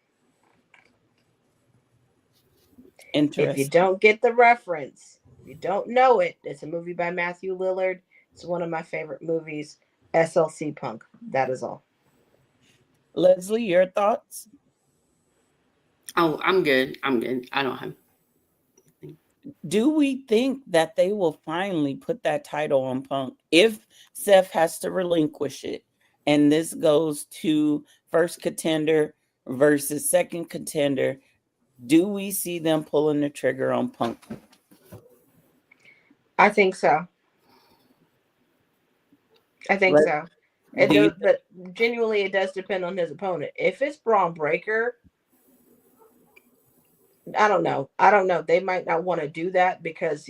Interesting. If you don't get the reference, if you don't know it, it's a movie by Matthew Lillard. It's one of my favorite movies. SLC Punk. That is all. Leslie, your thoughts? Oh, I'm good. I'm good. I don't have. Do we think that they will finally put that title on Punk if Seth has to relinquish it and this goes to first contender versus second contender? Do we see them pulling the trigger on Punk? I think so. So. But genuinely, it does depend on his opponent. If it's Braun Breaker, I don't know. They might not want to do that because,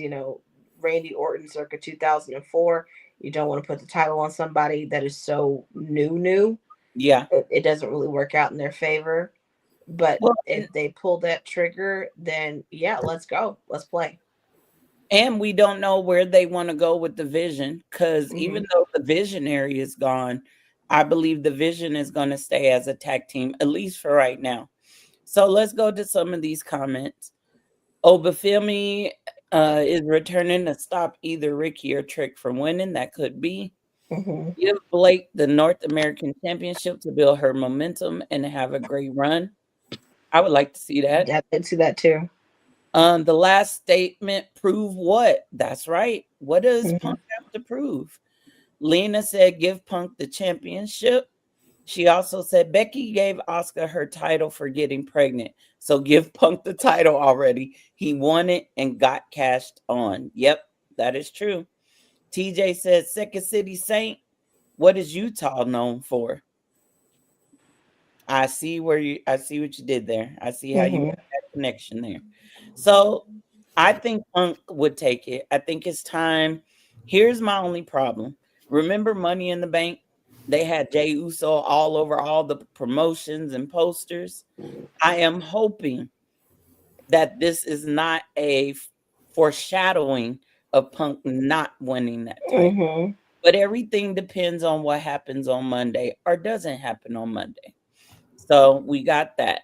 Randy Orton circa 2004, you don't want to put the title on somebody that is so new. Yeah. It doesn't really work out in their favor. But if they pull that trigger, then yeah, let's go. Let's play. And we don't know where they want to go with the Vision because even though the Visionary is gone, I believe the Vision is going to stay as a tag team, at least for right now. So let's go to some of these comments. Obafemi is returning to stop either Ricky or Trick from winning. That could be. Give Blake the North American Championship to build her momentum and have a great run. I would like to see that. Yeah, I'd see that too. The last statement, prove what? That's right. What does Punk have to prove? Lena said, give Punk the championship. She also said, Becky gave Asuka her title for getting pregnant. So give Punk the title already. He won it and got cashed on. Yep, that is true. TJ said, Second City Saint, what is Utah known for? I see what you did there. I see how you made that connection there. So I think Punk would take it. I think it's time. Here's my only problem. Remember Money in the Bank? They had Jey Uso all over all the promotions and posters. I am hoping that this is not a foreshadowing of Punk not winning that title. But everything depends on what happens on Monday or doesn't happen on Monday. So we got that.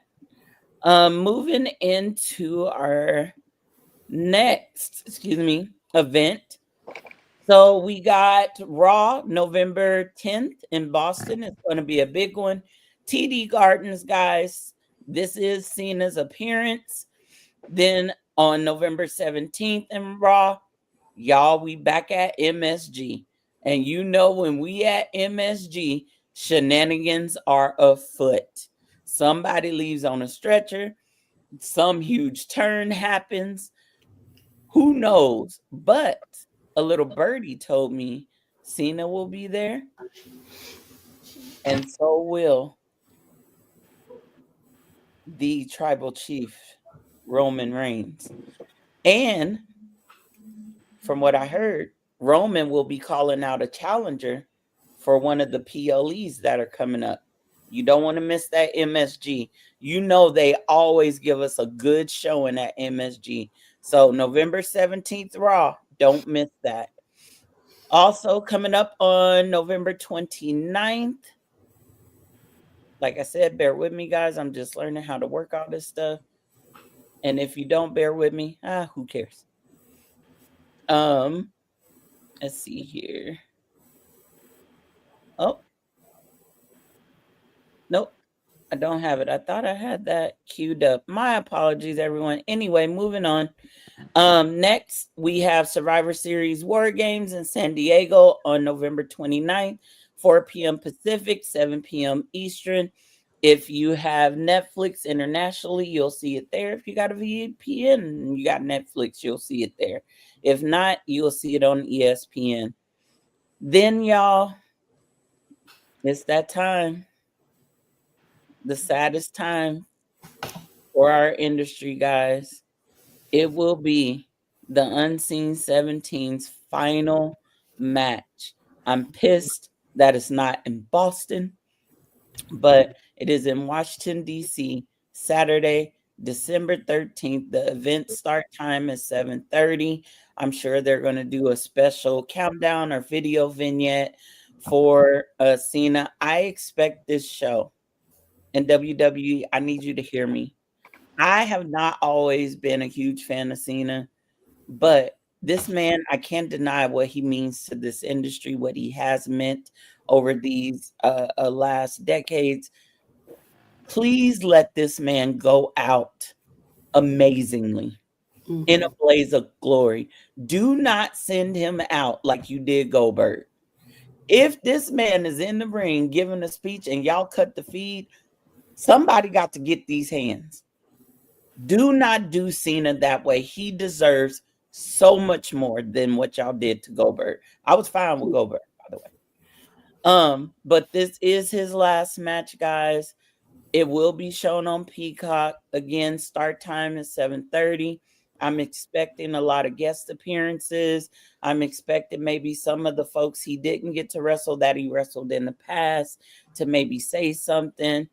Moving into our next, event. So we got Raw November 10th in Boston. It's going to be a big one. TD Gardens, guys. This is Cena's appearance. Then on November 17th in Raw, y'all, we back at MSG. And when we at MSG, shenanigans are afoot. Somebody leaves on a stretcher. Some huge turn happens. Who knows? But a little birdie told me Cena will be there. And so will the tribal chief, Roman Reigns. And from what I heard, Roman will be calling out a challenger for one of the PLEs that are coming up. You don't want to miss that MSG. They always give us a good showing at MSG. So November 17th Raw, don't miss that. Also coming up on November 29th. Like I said, bear with me, guys. I'm just learning how to work all this stuff. And if you don't bear with me, who cares? Let's see here. Oh. Nope. I don't have it. I thought I had that queued up. My apologies, everyone. Anyway, moving on. Next, we have Survivor Series War Games in San Diego on November 29th, 4 p.m. Pacific, 7 p.m. Eastern. If you have Netflix internationally, you'll see it there. If you got a VPN and you got Netflix, you'll see it there. If not, you'll see it on ESPN. Then, y'all, it's that time. The saddest time for our industry, guys. It will be the Unseen 17's final match. I'm pissed that it's not in Boston, but it is in Washington, D.C., Saturday, December 13th. The event start time is 7:30. I'm sure they're going to do a special countdown or video vignette for Cena. I expect this show, and WWE, I need you to hear me. I have not always been a huge fan of Cena, but this man, I can't deny what he means to this industry, what he has meant over these last decades. Please let this man go out amazingly in a blaze of glory. Do not send him out like you did Goldberg. If this man is in the ring giving a speech and y'all cut the feed, somebody got to get these hands. Do not do Cena that way. He deserves so much more than what y'all did to Goldberg. I was fine with Goldberg, by the way. But this is his last match, guys. It will be shown on Peacock. Again, start time is 7:30. I'm expecting a lot of guest appearances. I'm expecting maybe some of the folks he didn't get to wrestle that he wrestled in the past to maybe say something.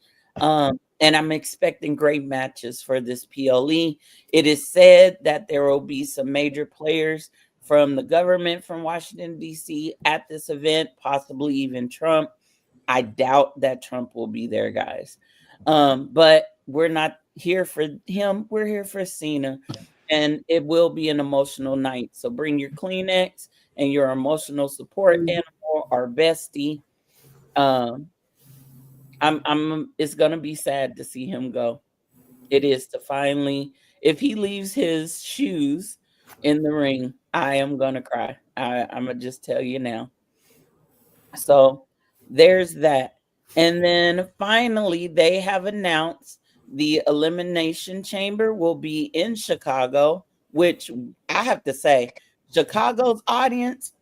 And I'm expecting great matches for this PLE. It is said that there will be some major players from the government from Washington, D.C. at this event, possibly even Trump. I doubt that Trump will be there, guys. But we're not here for him. We're here for Cena. And it will be an emotional night. So bring your Kleenex and your emotional support animal, our bestie. It's gonna be sad to see him go. It is to finally, if he leaves his shoes in the ring, I am gonna cry. I'm gonna just tell you now. So there's that. And then finally, they have announced the Elimination Chamber will be in Chicago, which I have to say, Chicago's audience,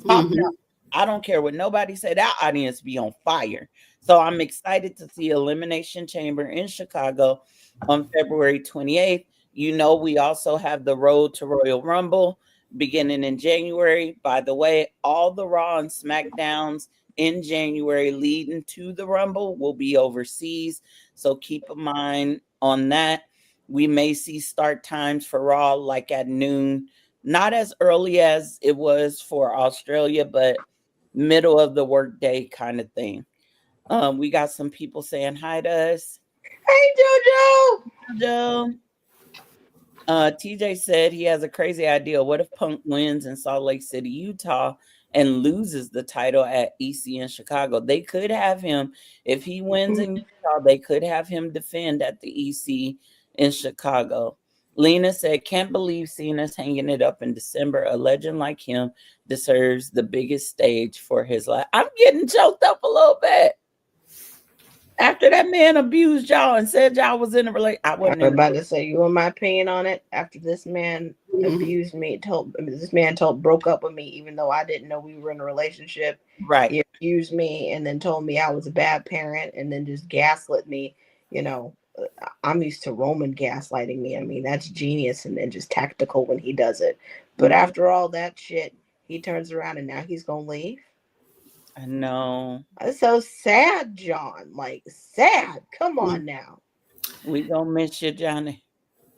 top notch. I don't care what nobody say, that audience be on fire. So I'm excited to see Elimination Chamber in Chicago on February 28th. You know, we also have the Road to Royal Rumble beginning in January. By the way, all the Raw and SmackDowns in January leading to the Rumble will be overseas. So keep in mind on that. We may see start times for Raw like at noon, not as early as it was for Australia, but middle of the workday kind of thing. We got some people saying hi to us. Hey, Jojo. TJ said he has a crazy idea. What if Punk wins in Salt Lake City, Utah, and loses the title at EC in Chicago? They could have him, if he wins in Utah, they could have him defend at the EC in Chicago. Lena said, can't believe Cena's hanging it up in December. A legend like him deserves the biggest stage for his life. I'm getting choked up a little bit. After that man abused y'all and said y'all was in a relationship, I wasn't about to say, you want my opinion on it? After this man abused me, broke up with me, even though I didn't know we were in a relationship. Right. He abused me and then told me I was a bad parent and then just gaslit me. You know, I'm used to Roman gaslighting me. I mean, that's genius and then just tactical when he does it. But after all that shit, he turns around and now he's gonna leave. I know. That's so sad, John. Like, sad. Come on now. We gonna miss you, Johnny.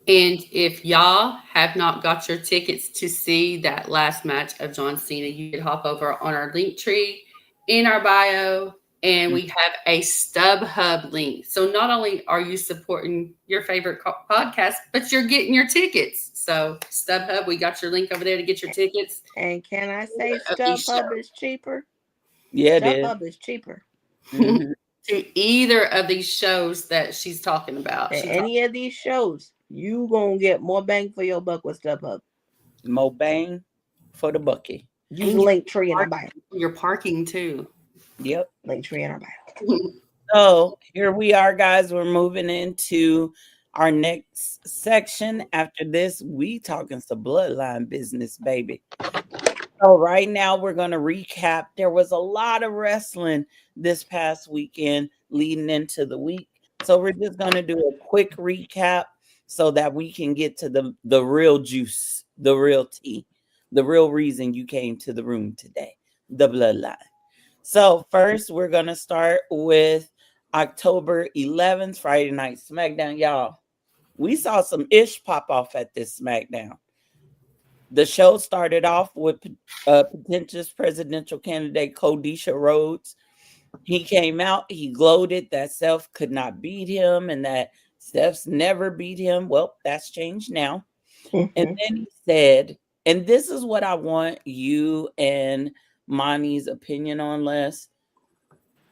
And if y'all have not got your tickets to see that last match of John Cena, you could hop over on our link tree in our bio, and we have a StubHub link. So not only are you supporting your favorite podcast, but you're getting your tickets. So StubHub, we got your link over there to get your tickets. And can I say StubHub is cheaper? Yeah, StubHub is cheaper. Mm-hmm. to either of these shows that she's talking about. And any of these shows, you gonna get more bang for your buck with StubHub. Mo bang for the bucky. Use the link tree in our bio. You're parking too. Yep. Link tree in our bio. So here we are, guys. We're moving into our next section. After this, we talking some bloodline business, baby. So right now we're going to recap. There was a lot of wrestling this past weekend leading into the week. So we're just going to do a quick recap so that we can get to the real juice, the real tea, the real reason you came to the room today, the bloodline. So first we're going to start with October 11th, Friday Night SmackDown. Y'all, we saw some ish pop off at this SmackDown. The show started off with potential presidential candidate Codisha Rhodes. He came out, he gloated that Seth could not beat him and that Steph's never beat him. Well, that's changed now. And then he said, and this is what I want you and Monty's opinion on, Les.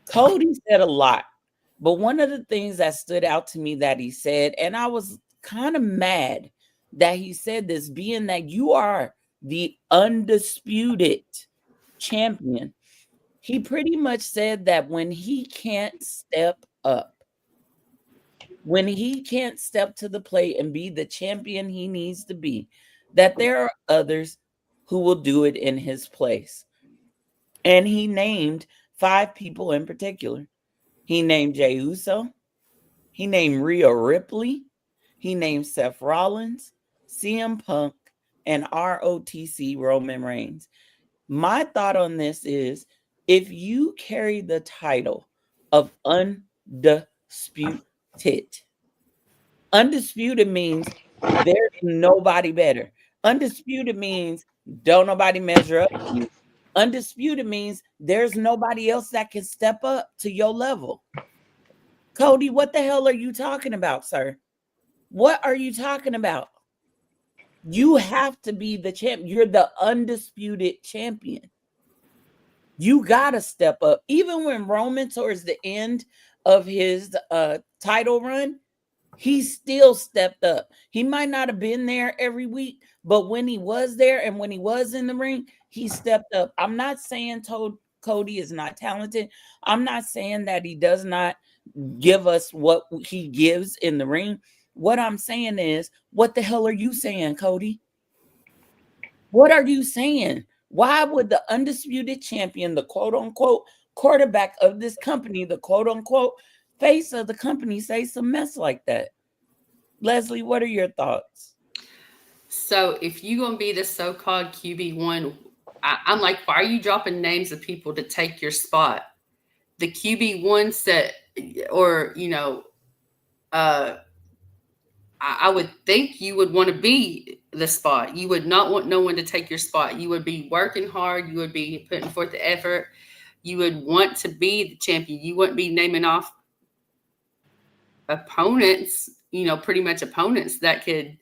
Cody said a lot, but one of the things that stood out to me that he said, and I was kind of mad that he said this, being that you are the undisputed champion. He pretty much said that when he can't step up, when he can't step to the plate and be the champion he needs to be, that there are others who will do it in his place. And he named 5 people in particular. He named Jey Uso. He named Rhea Ripley. He named Seth Rollins, CM Punk, and ROTC Roman Reigns. My thought on this is, if you carry the title of undisputed means there's nobody better. Undisputed means don't nobody measure up to you. Undisputed means there's nobody else that can step up to your level. Cody, what the hell are you talking about, sir? What are you talking about? You have to be the champion. You're the undisputed champion. You got to step up. Even when Roman, towards the end of his title run, he still stepped up. He might not have been there every week, but when he was there and when he was in the ring, he stepped up. I'm not saying Cody is not talented. I'm not saying that he does not give us what he gives in the ring. What I'm saying is, what the hell are you saying, Cody? What are you saying? Why would the undisputed champion, the quote-unquote quarterback of this company, the quote-unquote face of the company, say some mess like that? Leslie, what are your thoughts? So if you're going to be the so-called QB1, I'm like, why are you dropping names of people to take your spot? The QB1 set, or, I would think you would want to be the spot. You would not want no one to take your spot. You would be working hard. You would be putting forth the effort. You would want to be the champion. You wouldn't be naming off opponents, pretty much opponents that could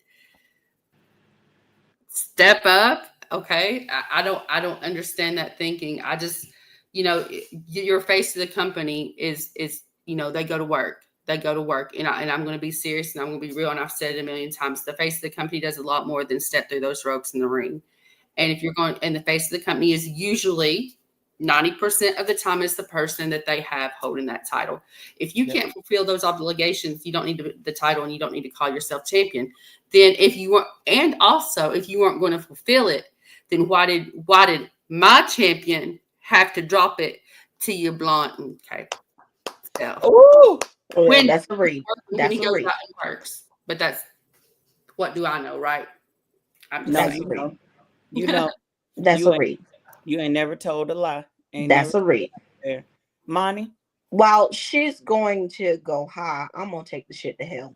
step up. Okay. I don't understand that thinking. I just, your face of the company is, they go to work. They go to work, and I'm going to be serious, and I'm going to be real, and I've said it a million times. The face of the company does a lot more than step through those ropes in the ring. And if you're going, and the face of the company is usually 90% of the time is the person that they have holding that title. If you can't fulfill those obligations, you don't need the title, and you don't need to call yourself champion. Then if you weren't, and also if you weren't going to fulfill it, then why did my champion have to drop it to your blonde? Okay. So. Ooh. When that's a read. That's a read. Works, but that's what do I know, right? That's a read. That's a read. You ain't never told a lie. That's a read. Monty? While she's going to go high, I'm gonna take the shit to hell.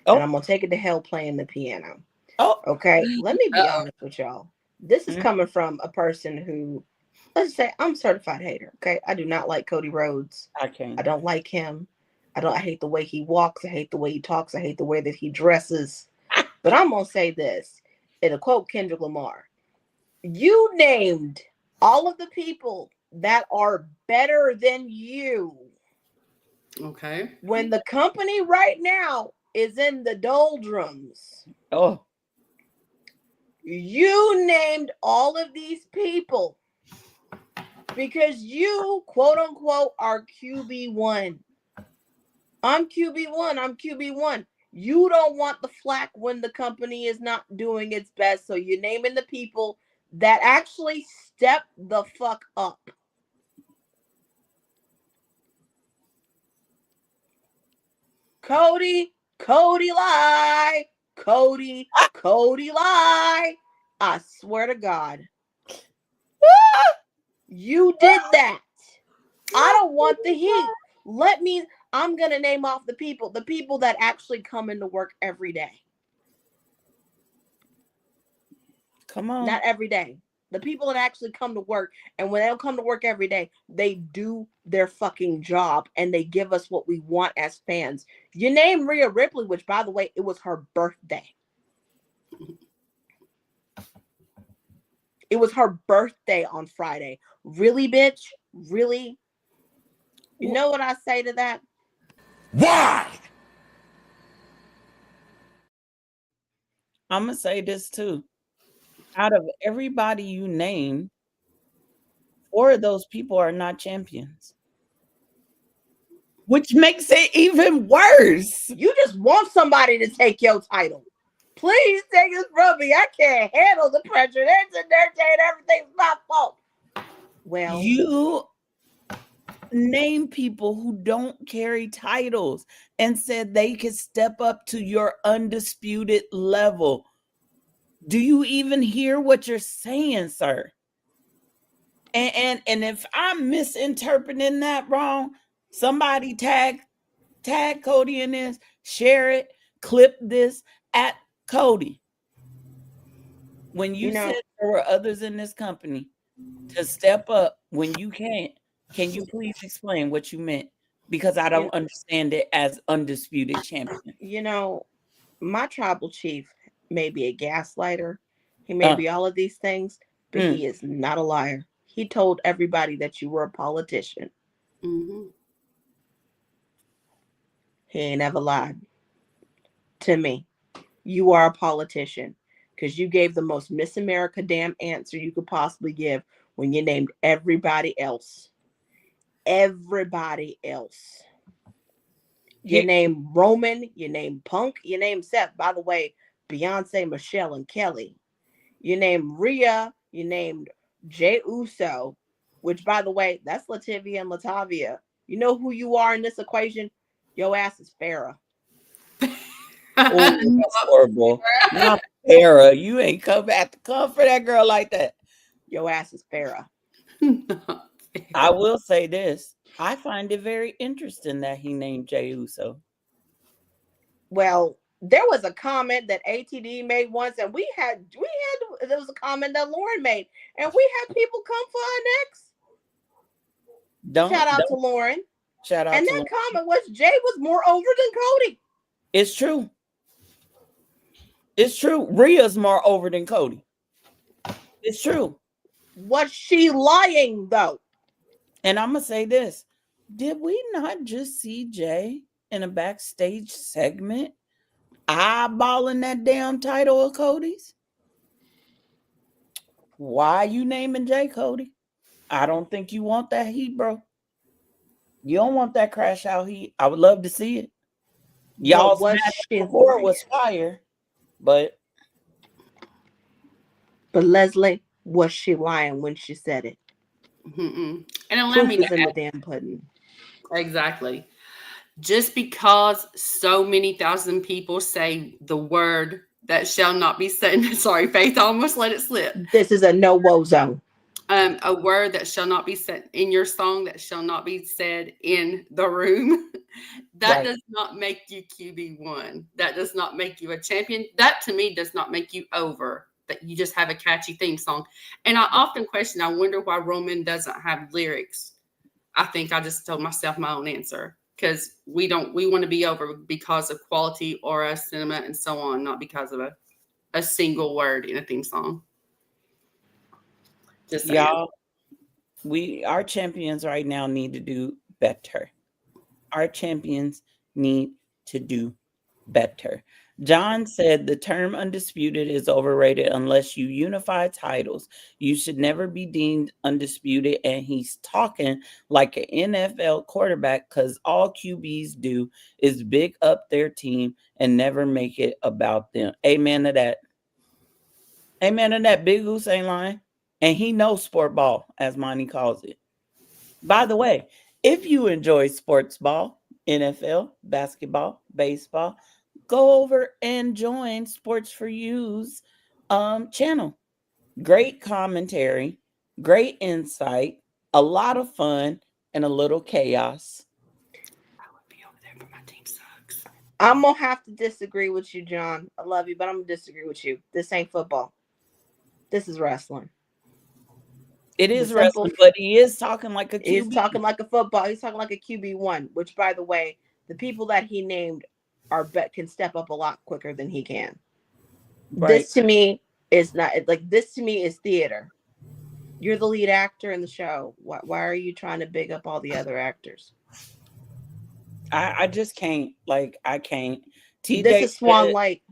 And I'm gonna take it to hell playing the piano. Okay. Let me be honest with y'all. This is coming from a person who, let's say, I'm a certified hater. Okay. I do not like Cody Rhodes. I don't like him. I hate the way he walks. I hate the way he talks. I hate the way that he dresses. But I'm going to say this, and to quote Kendrick Lamar, you named all of the people that are better than you. Okay. When the company right now is in the doldrums, Oh, you named all of these people because you, quote unquote, are QB1. I'm QB1. I'm QB1. You don't want the flack when the company is not doing its best. So you're naming the people that actually step the fuck up. Cody lie. Cody lie. I swear to God. You did that. I don't want the heat. I'm going to name off the people that actually come into work every day. come on. Not every day. The people that actually come to work, and when they don't come to work every day, they do their fucking job and they give us what we want as fans. You name Rhea Ripley, which, by the way, it was her birthday. It was her birthday on Friday. Really, bitch? Really? You know what I say to that? Why? I'm going to say this too. Out of everybody you name, 4 of those people are not champions, which makes it even worse. You just want somebody to take your title. Please take this from me. I can't handle the pressure. They're saying everything's my fault. Well, you name people who don't carry titles and said they could step up to your undisputed level. Do you even hear what you're saying, sir? And if I'm misinterpreting that wrong, somebody tag Cody in this, share it, clip this at Cody. When you said there were others in this company to step up when you can't, can you please explain what you meant? Because I don't understand it as undisputed champion. You know, my tribal chief may be a gaslighter. He may be all of these things, but he is not a liar. He told everybody that you were a politician. Mm-hmm. He ain't ever lied to me. You are a politician because you gave the most Miss America damn answer you could possibly give when you named everybody else. Everybody else. You named Roman, you named Punk, you named Seth. By the way, Beyonce, Michelle, and Kelly. You named Rhea, you named Jey Uso, which, by the way, that's Lativia and Latavia. You know who you are in this equation? Your ass is Farrah. Oh, that's horrible. Not Farrah. You ain't come for that girl like that. Your ass is Farrah. I will say this. I find it very interesting that he named Jey Uso. Well, there was a comment that ATD made once, and there was a comment that Lauren made, and we had people come for our necks. Shout out to Lauren. Shout out and to that Lauren. comment was Jay was more over than Cody. It's true. It's true. Rhea's more over than Cody. It's true. Was she lying though? And I'm gonna say this: did we not just see Jay in a backstage segment eyeballing that damn title of Cody's? Why are you naming Jay, Cody? I don't think you want that heat, bro. You don't want that crash out heat. I would love to see it. Y'all's match before was fire, but Leslie, was she lying when she said it? Mm-mm. And allow me to in the damn pudding. Exactly. Just because so many thousand people say the word that shall not be said. Sorry, Faith, I almost let it slip. This is a no-woe zone. A word that shall not be said in your song that shall not be said in the room. That does not make you QB1. That does not make you a champion. That to me does not make you over. That you just have a catchy theme song. And I often question, I wonder why Roman doesn't have lyrics. I think I just told myself my own answer. Because we want to be over because of quality or a cinema and so on, not because of a single word in a theme song. Just saying. Y'all, our champions right now need to do better. Our champions need to do better. John said the term undisputed is overrated unless you unify titles. You should never be deemed undisputed. And he's talking like an NFL quarterback because all QBs do is big up their team and never make it about them. Amen to that. Amen to that. Big Goose ain't lying. And he knows sport ball, as Monty calls it. By the way, if you enjoy sports ball, NFL, basketball, baseball, go over and join Sports for You's channel. Great commentary, great insight, a lot of fun, and a little chaos. I would be over there, but my team sucks. I'm gonna have to disagree with you, John. I love you, but I'm gonna disagree with you. This ain't football. This is wrestling. It is wrestling, but he is talking like a QB. He's talking like a football. He's talking like a QB1, which, by the way, the people that he named can step up a lot quicker than he can. Right. This to me is not like this. To me is theater. You're the lead actor in the show. Why are you trying to big up all the other actors? I just can't. Like I can't. TJ this is Swan Light.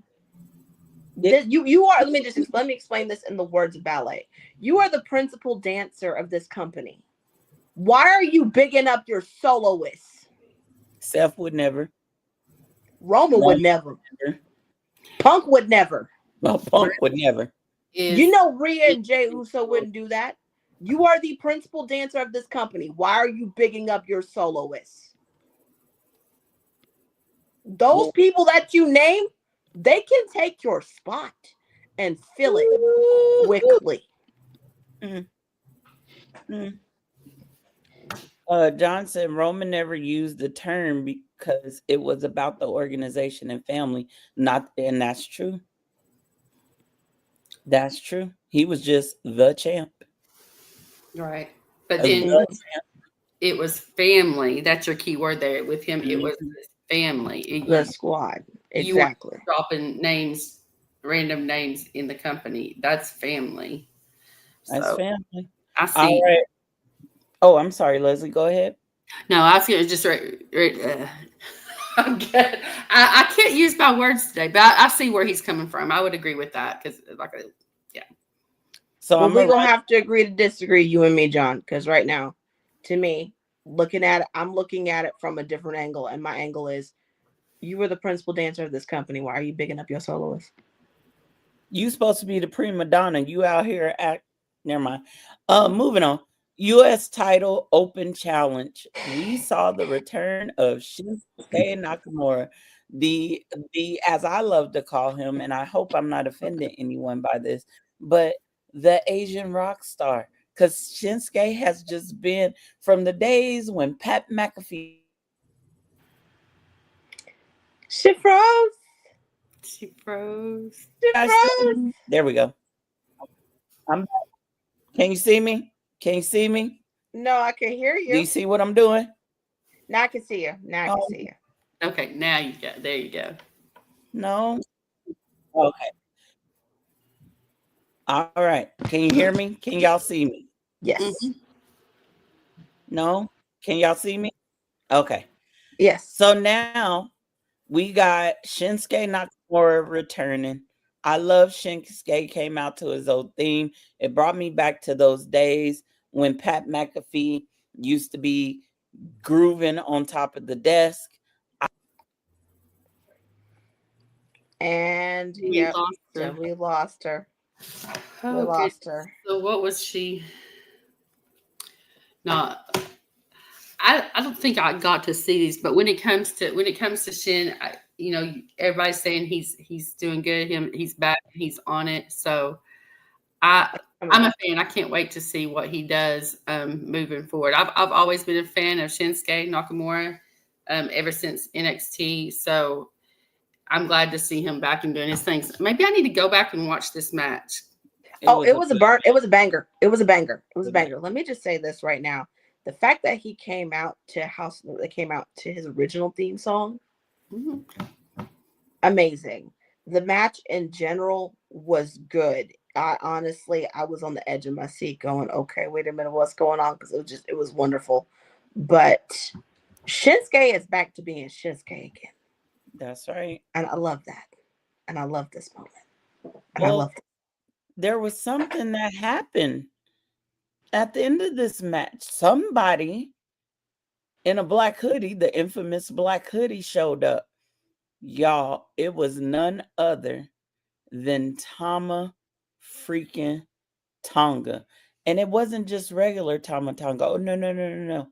You are. Let me explain this in the words of ballet. You are the principal dancer of this company. Why are you bigging up your soloists? Seth would never. Roman would never. Punk would never. Well, Punk would never. You know Rhea and Jey Uso wouldn't do that. You are the principal dancer of this company. Why are you bigging up your soloists? Those people that you name, they can take your spot and fill it quickly. John said Roman never used the term because it was about the organization and family. And that's true. That's true. He was just the champ. Right. But then it was family. That's your key word there. With him, it was family. The squad. Exactly. You dropping names, random names in the company. That's family. That's family. I see. All right. Oh, I'm sorry, Leslie. Go ahead. No, I feel just right. I'm good. I can't use my words today, but I see where he's coming from. I would agree with that because, yeah. So we're gonna have to agree to disagree, you and me, John, because right now, to me, I'm looking at it from a different angle, and my angle is, you were the principal dancer of this company. Why are you bigging up your soloist? You supposed to be the prima donna. You out here never mind. Moving on. U.S. title open challenge. We saw the return of Shinsuke Nakamura, the as I love to call him, and I hope I'm not offending anyone by this, but the Asian rock star. Because Shinsuke has just been from the days when Pat McAfee. She froze. She froze. There we go. I'm back. Can you see me? Can you see me? No, I can hear you. Do you see what I'm doing? Now I can see you. Now I can see you. Okay, now you go. There you go. No. Okay. All right. Can you hear me? Can y'all see me? Yes. Mm-hmm. No? Can y'all see me? Okay. Yes. So now we got Shinsuke Nakamura returning. I love Shinsuke came out to his old theme. It brought me back to those days when Pat McAfee used to be grooving on top of the desk. And we lost her. Okay. We lost her. So what was she? No, I don't think I got to see these, but when it comes to Shin, everybody's saying he's doing good. He's back. He's on it. So I'm a fan. I can't wait to see what he does moving forward. I've always been a fan of Shinsuke Nakamura ever since NXT. So I'm glad to see him back and doing his things. Maybe I need to go back and watch this match. It was a banger. It was a banger. It was a banger. Let me just say this right now. The fact that he came out to his original theme song, amazing. The match in general was good. I was on the edge of my seat going, okay, wait a minute, what's going on? Because it was wonderful. But Shinsuke is back to being Shinsuke again. That's right. And I love that. And I love this moment. And Well, I love there was something that happened at the end of this match. Somebody in a black hoodie, the infamous black hoodie, showed up. Y'all, it was none other than Tama freaking Tonga. And it wasn't just regular Tama Tonga. Oh, no, no, no, no, no.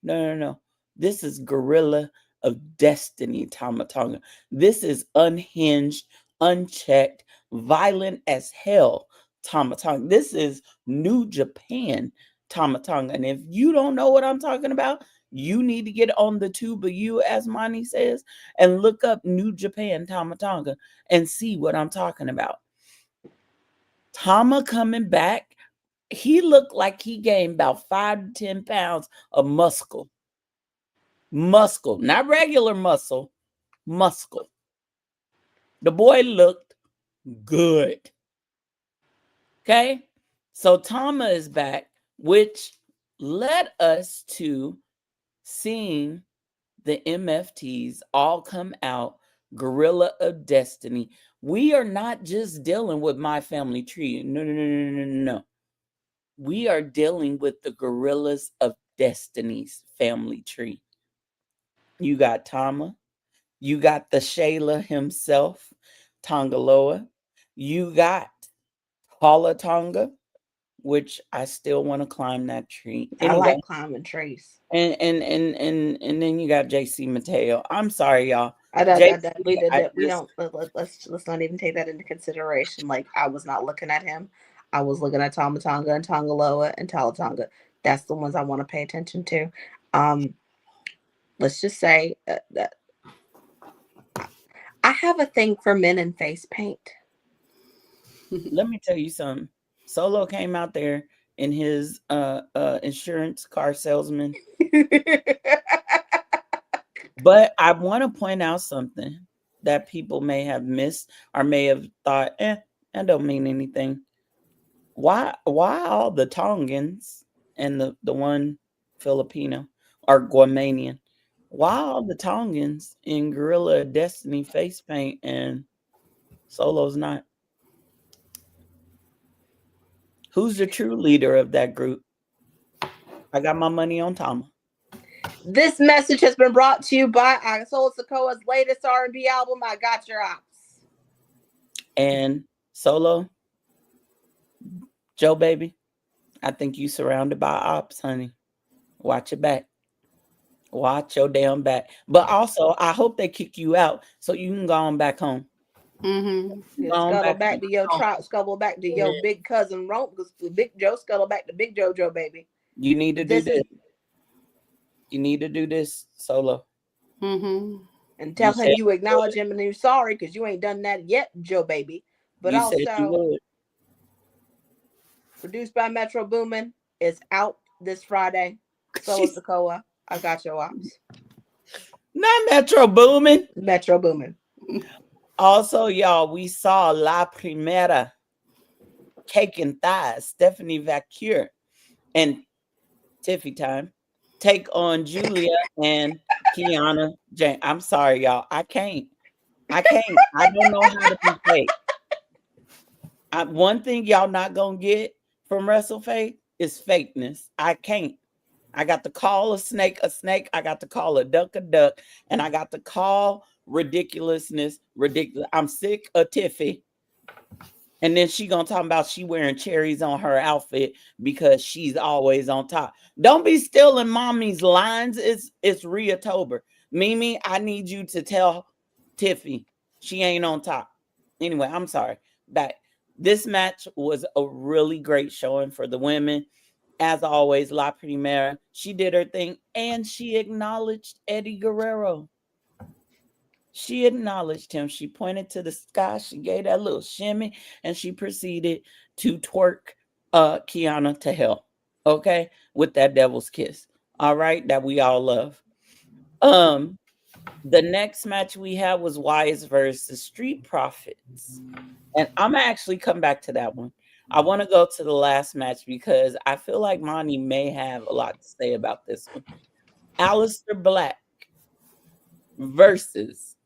No, no, no. This is Gorilla of Destiny Tama Tonga. This is unhinged, unchecked, violent as hell Tama Tonga. This is New Japan Tama Tonga. And if you don't know what I'm talking about, you need to get on the tube of you, as Monty says, and look up New Japan Tama Tonga and see what I'm talking about. Tama coming back, he looked like he gained about 5 to 10 pounds of muscle. Muscle, not regular muscle, muscle. The boy looked good. Okay, so Tama is back, which led us to seeing the MFTs all come out, Gorilla of Destiny. We are not just dealing with My Family Tree. No, no, no, no, no, no. We are dealing with the Gorillas of Destiny's family tree. You got Tama. You got the Shayla himself, Tongaloa. You got Paula Tonga, which I still want to climb that tree. I like climbing trees. And then you got JC Mateo. I'm sorry, y'all. We don't let's not even take that into consideration. Like, I was not looking at him. I was looking at Tama Tonga and Tongaloa and Tala Tonga. That's the ones I want to pay attention to. Let's just say that I have a thing for men in face paint. Let me tell you something. Solo came out there in his insurance car salesman. But I want to point out something that people may have missed or may have thought, that don't mean anything. Why all the Tongans and the one Filipino or Guamanian? Why all the Tongans in Gorilla Destiny face paint and Solo's not? Who's the true leader of that group? I got my money on Tama. This message has been brought to you by Soul Sokoa's latest R&B album, I Got Your Ops. And Solo, Joe baby, I think you surrounded by ops, honey. Watch your back. Watch your damn back. But also, I hope they kick you out so you can go on back home. Mm-hmm. Scuttle back to your trout, scuttle back to your big cousin Big Joe, scuttle back to Big Jojo, baby. You need to do this. You need to do this, Solo. Mm-hmm. And tell him you acknowledge him and you're sorry because you ain't done that yet, Joe baby. But you also, said you would. Produced by Metro Boomin, is out this Friday. Solo Sokoa, I Got Your Ops. Not Metro Boomin. Metro Boomin. Also, y'all, we saw La Primera, Cake and Thighs, Stephanie Vacure, and Tiffy Time take on Julia and Kiana Jane. I'm sorry, y'all. I can't. I don't know how to be fake. One thing y'all not gonna get from WrestleFaith is fakeness. I can't. I got to call a snake a snake. I got to call a duck, and I got to call ridiculousness ridiculous. I'm sick of Tiffy. And then she gonna talk about she wearing cherries on her outfit because she's always on top. Don't be stealing mommy's lines. It's Rhea-tober. Mimi, I need you to tell Tiffy she ain't on top. Anyway, I'm sorry. Back. This match was a really great showing for the women. As always, La Primera, she did her thing and she acknowledged Eddie Guerrero. She acknowledged him. She pointed to the sky. She gave that little shimmy and she proceeded to twerk Kiana to hell. Okay? With that devil's kiss. All right? That we all love. The next match we had was Wise versus Street Profits. And I'm going to actually come back to that one. I want to go to the last match because I feel like Monty may have a lot to say about this one. Aleister Black versus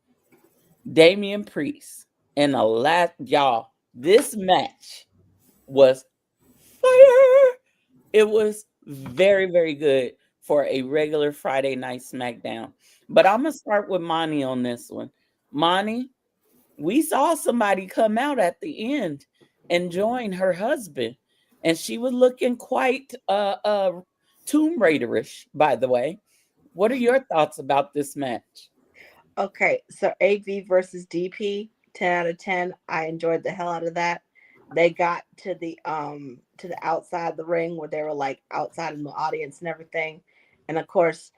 Damian Priest. And the last, y'all, this match was fire. It was very, very good for a regular Friday night SmackDown. But I'm going to start with Monty on this one. Monty, we saw somebody come out at the end and join her husband. And she was looking quite Tomb Raiderish, by the way. What are your thoughts about this match? Okay, so AV versus DP, 10 out of 10. I enjoyed the hell out of that. They got to the outside the ring where they were like outside in the audience and everything. And of course,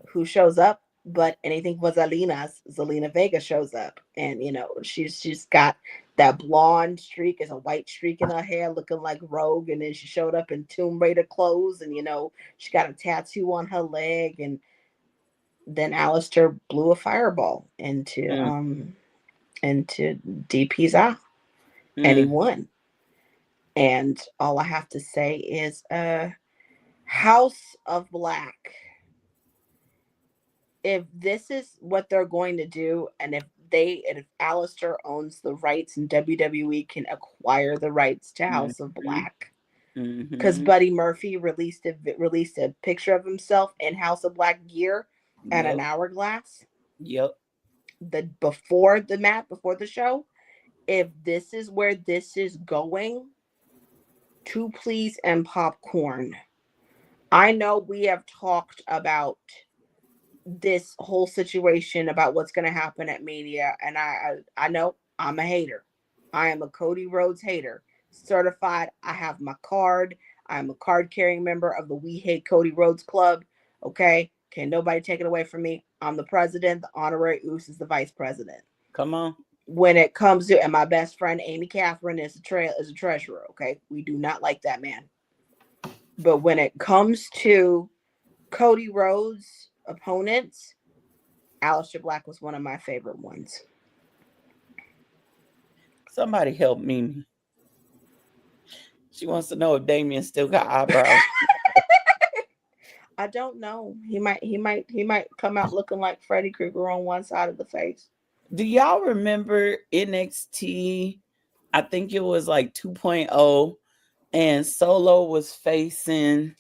who shows up? But anything for Zelina Vega shows up. And you know, she's got that blonde streak, is a white streak in her hair, looking like Rogue, and then she showed up in Tomb Raider clothes, and you know, she got a tattoo on her leg, and then Aleister blew a fireball into DP's eye, and he won. And all I have to say is House of Black. If this is what they're going to do, and if Aleister owns the rights and WWE can acquire the rights to House of Black, because Buddy Murphy released a picture of himself in House of Black gear and an hourglass. Yep. Before the show, if this is where this is going, to please and popcorn. I know we have talked about this whole situation about what's going to happen at Mania, and I know I'm a hater. I am a Cody Rhodes hater, certified. I have my card. I'm a card carrying member of the We Hate Cody Rhodes Club. Okay, can nobody take it away from me? I'm the president. The honorary Oos is the vice president. Come on. When it comes to, and my best friend Amy Catherine is a treasurer. Okay, we do not like that man. But when it comes to Cody Rhodes opponents, Aleister Black was one of my favorite ones. Somebody help Mimi. She wants to know if Damien still got eyebrows. I don't know. He might come out looking like Freddy Krueger on one side of the face. Do y'all remember NXT? I think it was like 2.0, and Solo was facing,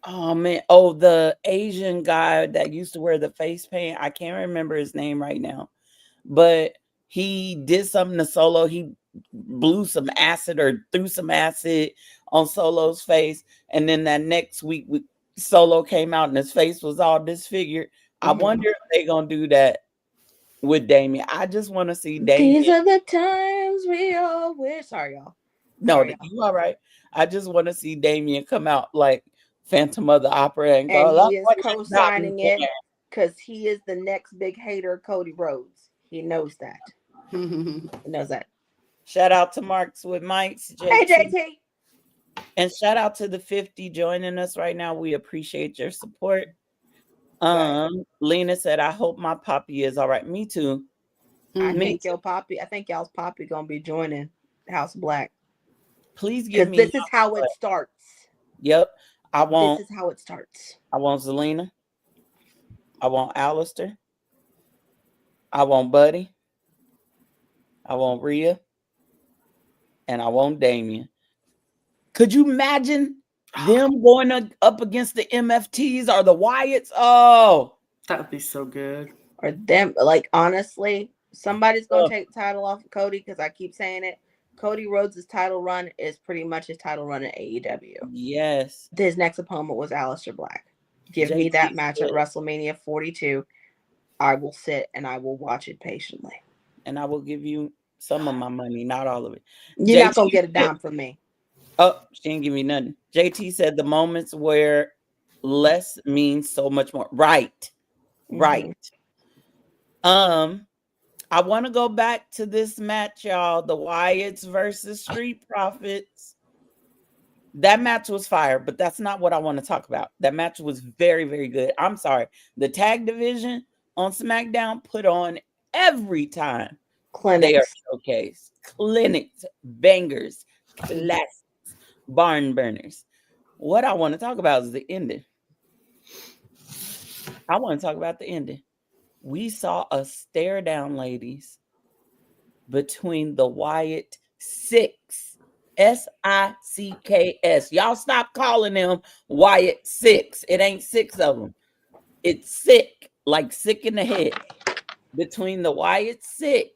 the Asian guy that used to wear the face paint. I can't remember his name right now, but he did something to Solo. He blew some acid or threw some acid on Solo's face, and then that next week Solo came out and his face was all disfigured. I wonder if they're gonna do that with Damien. I just want to see Damien. These are the times we all wish. Sorry, y'all. No, you all right. I just want to see Damien come out like Phantom of the Opera and go. And he is co-signing it because he is the next big hater of Cody Rhodes. He knows that. He knows that. Shout out to Marks with Mics. JT. Hey, JT. And shout out to the 50 joining us right now. We appreciate your support. Lena said, I hope my poppy is all right. Me too. I think y'all's poppy gonna be joining House Black. Please give me. This is how it starts. Yep. This is how it starts. I want Zelina. I want Aleister. I want Buddy. I want Rhea. And I want Damien. Could you imagine them going up against the MFTs or the Wyatts? Oh, that would be so good. Or them, like, honestly, somebody's gonna take the title off of Cody, because I keep saying it. Cody Rhodes' title run is pretty much his title run in AEW. Yes. His next opponent was Aleister Black. Give me that match at WrestleMania 42. I will sit and I will watch it patiently. And I will give you some of my money, not all of it. You're not gonna get a dime from me. Oh, she didn't give me nothing. JT said the moments where less means so much more. Right. Right. I want to go back to this match, y'all. The Wyatts versus Street Profits. That match was fire, but that's not what I want to talk about. That match was very, very good. I'm sorry. The tag division on SmackDown put on every time. They are showcased. Clinics, bangers, classics, barn burners. What I want to talk about is the ending. I want to talk about the ending. We saw a stare down, ladies, between the Wyatt Six, SICKS. Y'all stop calling them Wyatt Six. It ain't six of them. It's sick, like sick in the head. Between the Wyatt Six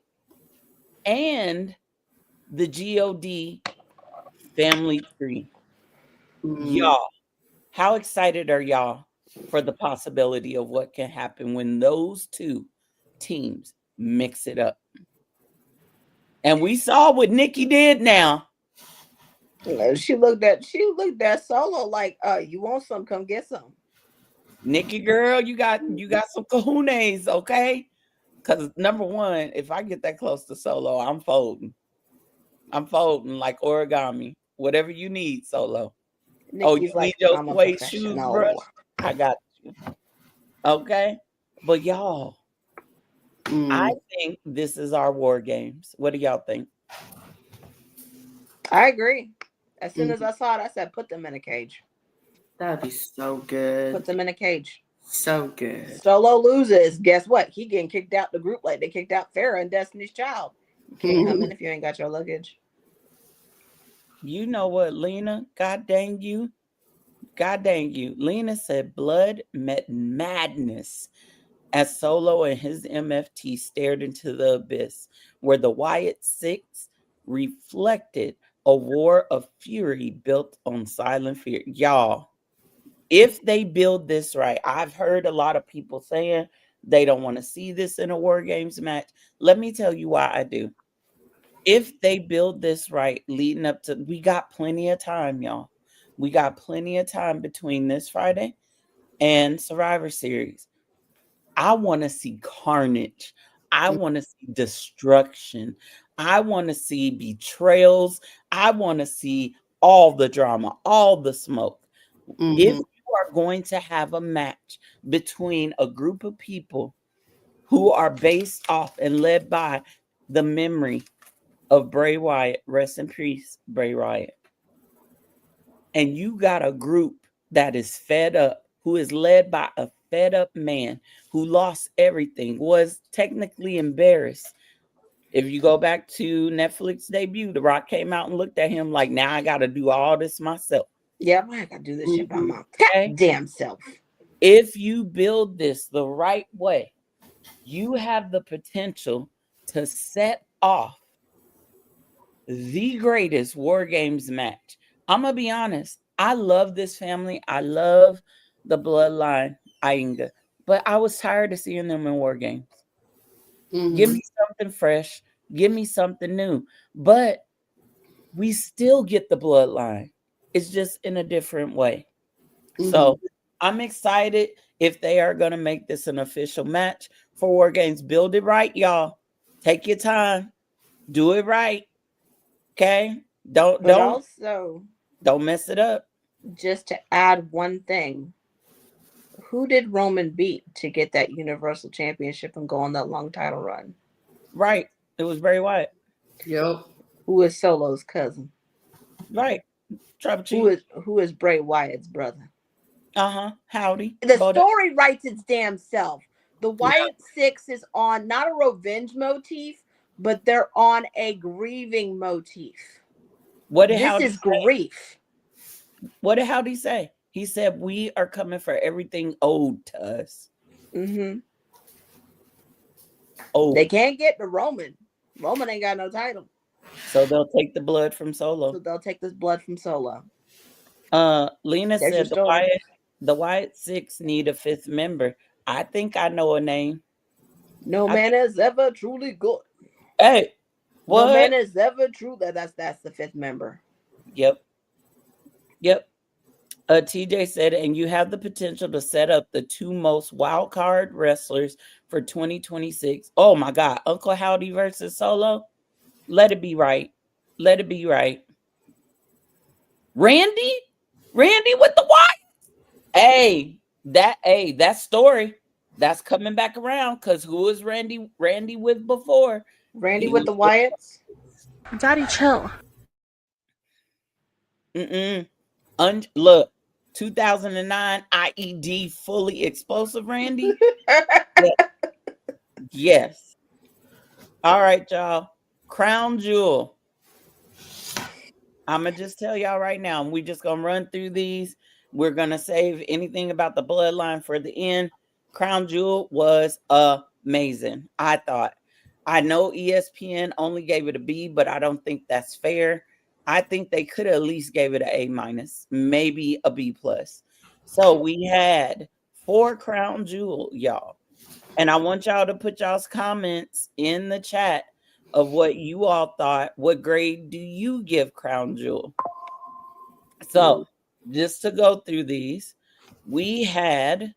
and the God family tree. Y'all, how excited are y'all for the possibility of what can happen when those two teams mix it up? And we saw what Nikki did now. She looked at Solo like, you want some, come get some. Nikki girl, you got some kahunas, okay? Because number one, if I get that close to Solo, I'm folding. I'm folding like origami. Whatever you need, Solo. Nikki's you like, need your I'm a suede shoes professional. brush? I got you. Okay? But y'all, I think this is our war games. What do y'all think? I agree. As soon as I saw it, I said, put them in a cage. That'd be so good. Put them in a cage. So good. Solo loses. Guess what? He getting kicked out the group like they kicked out Farrah and Destiny's Child. You can't come in if you ain't got your luggage. You know what, Lena? God dang you. God dang you. Lena said blood met madness as Solo and his MFT stared into the abyss, where the Wyatt Six reflected a war of fury built on silent fear. Y'all, if they build this right, I've heard a lot of people saying they don't want to see this in a War Games match. Let me tell you why I do. If they build this right, leading up to, we got plenty of time, y'all. We got plenty of time between this Friday and Survivor Series. I want to see carnage. I want to see destruction. I want to see betrayals. I want to see all the drama, all the smoke. If you are going to have a match between a group of people who are based off and led by the memory of Bray Wyatt, rest in peace, Bray Wyatt, and you got a group that is fed up, who is led by a fed up man who lost everything, was technically embarrassed. If you go back to Netflix debut, The Rock came out and looked at him like, now I got to do all this myself. Yeah, I gotta do this shit by my damn self. If you build this the right way, you have the potential to set off the greatest War Games match. I'm going to be honest. I love this family. I love the bloodline, Ainga. But I was tired of seeing them in War Games. Give me something fresh. Give me something new. But we still get the bloodline. It's just in a different way. So I'm excited if they are going to make this an official match for War Games. Build it right, y'all. Take your time. Do it right. Okay? Don't mess it up. Just to add one thing, who did Roman beat to get that Universal Championship and go on that long title run? Right. It was Bray Wyatt. Yep. Who is Solo's cousin? Right. Tribal Chief. Who is Bray Wyatt's brother? Howdy. The story writes its damn self. The Wyatt Six is on not a revenge motif, but they're on a grieving motif. This is grief. What did Howdy say? He said, we are coming for everything owed to us. Oh, they can't get the Roman. Roman ain't got no title. So they'll take the blood from Solo. Lena said the Wyatt Six need a fifth member. I think I know a name. No man is ever truly good. Hey, what? No man is ever true. That's the fifth member. Yep. TJ said, and you have the potential to set up the two most wild card wrestlers for 2026. Oh my God. Uncle Howdy versus Solo. Let it be right. Let it be right. Randy with the Wyatt. That story that's coming back around, because who was Randy with before? Randy with the Wyatts. Daddy, chill. Look, 2009 IED fully explosive Randy? Yes. All right, y'all. Crown Jewel. I'm going to just tell y'all right now, we just going to run through these. We're going to save anything about the bloodline for the end. Crown Jewel was amazing, I thought. I know ESPN only gave it a B, but I don't think that's fair. I think they could have at least gave it an A-, maybe a B+. So we had 4 Crown Jewel, y'all. And I want y'all to put y'all's comments in the chat of what you all thought. What grade do you give Crown Jewel? So just to go through these, we had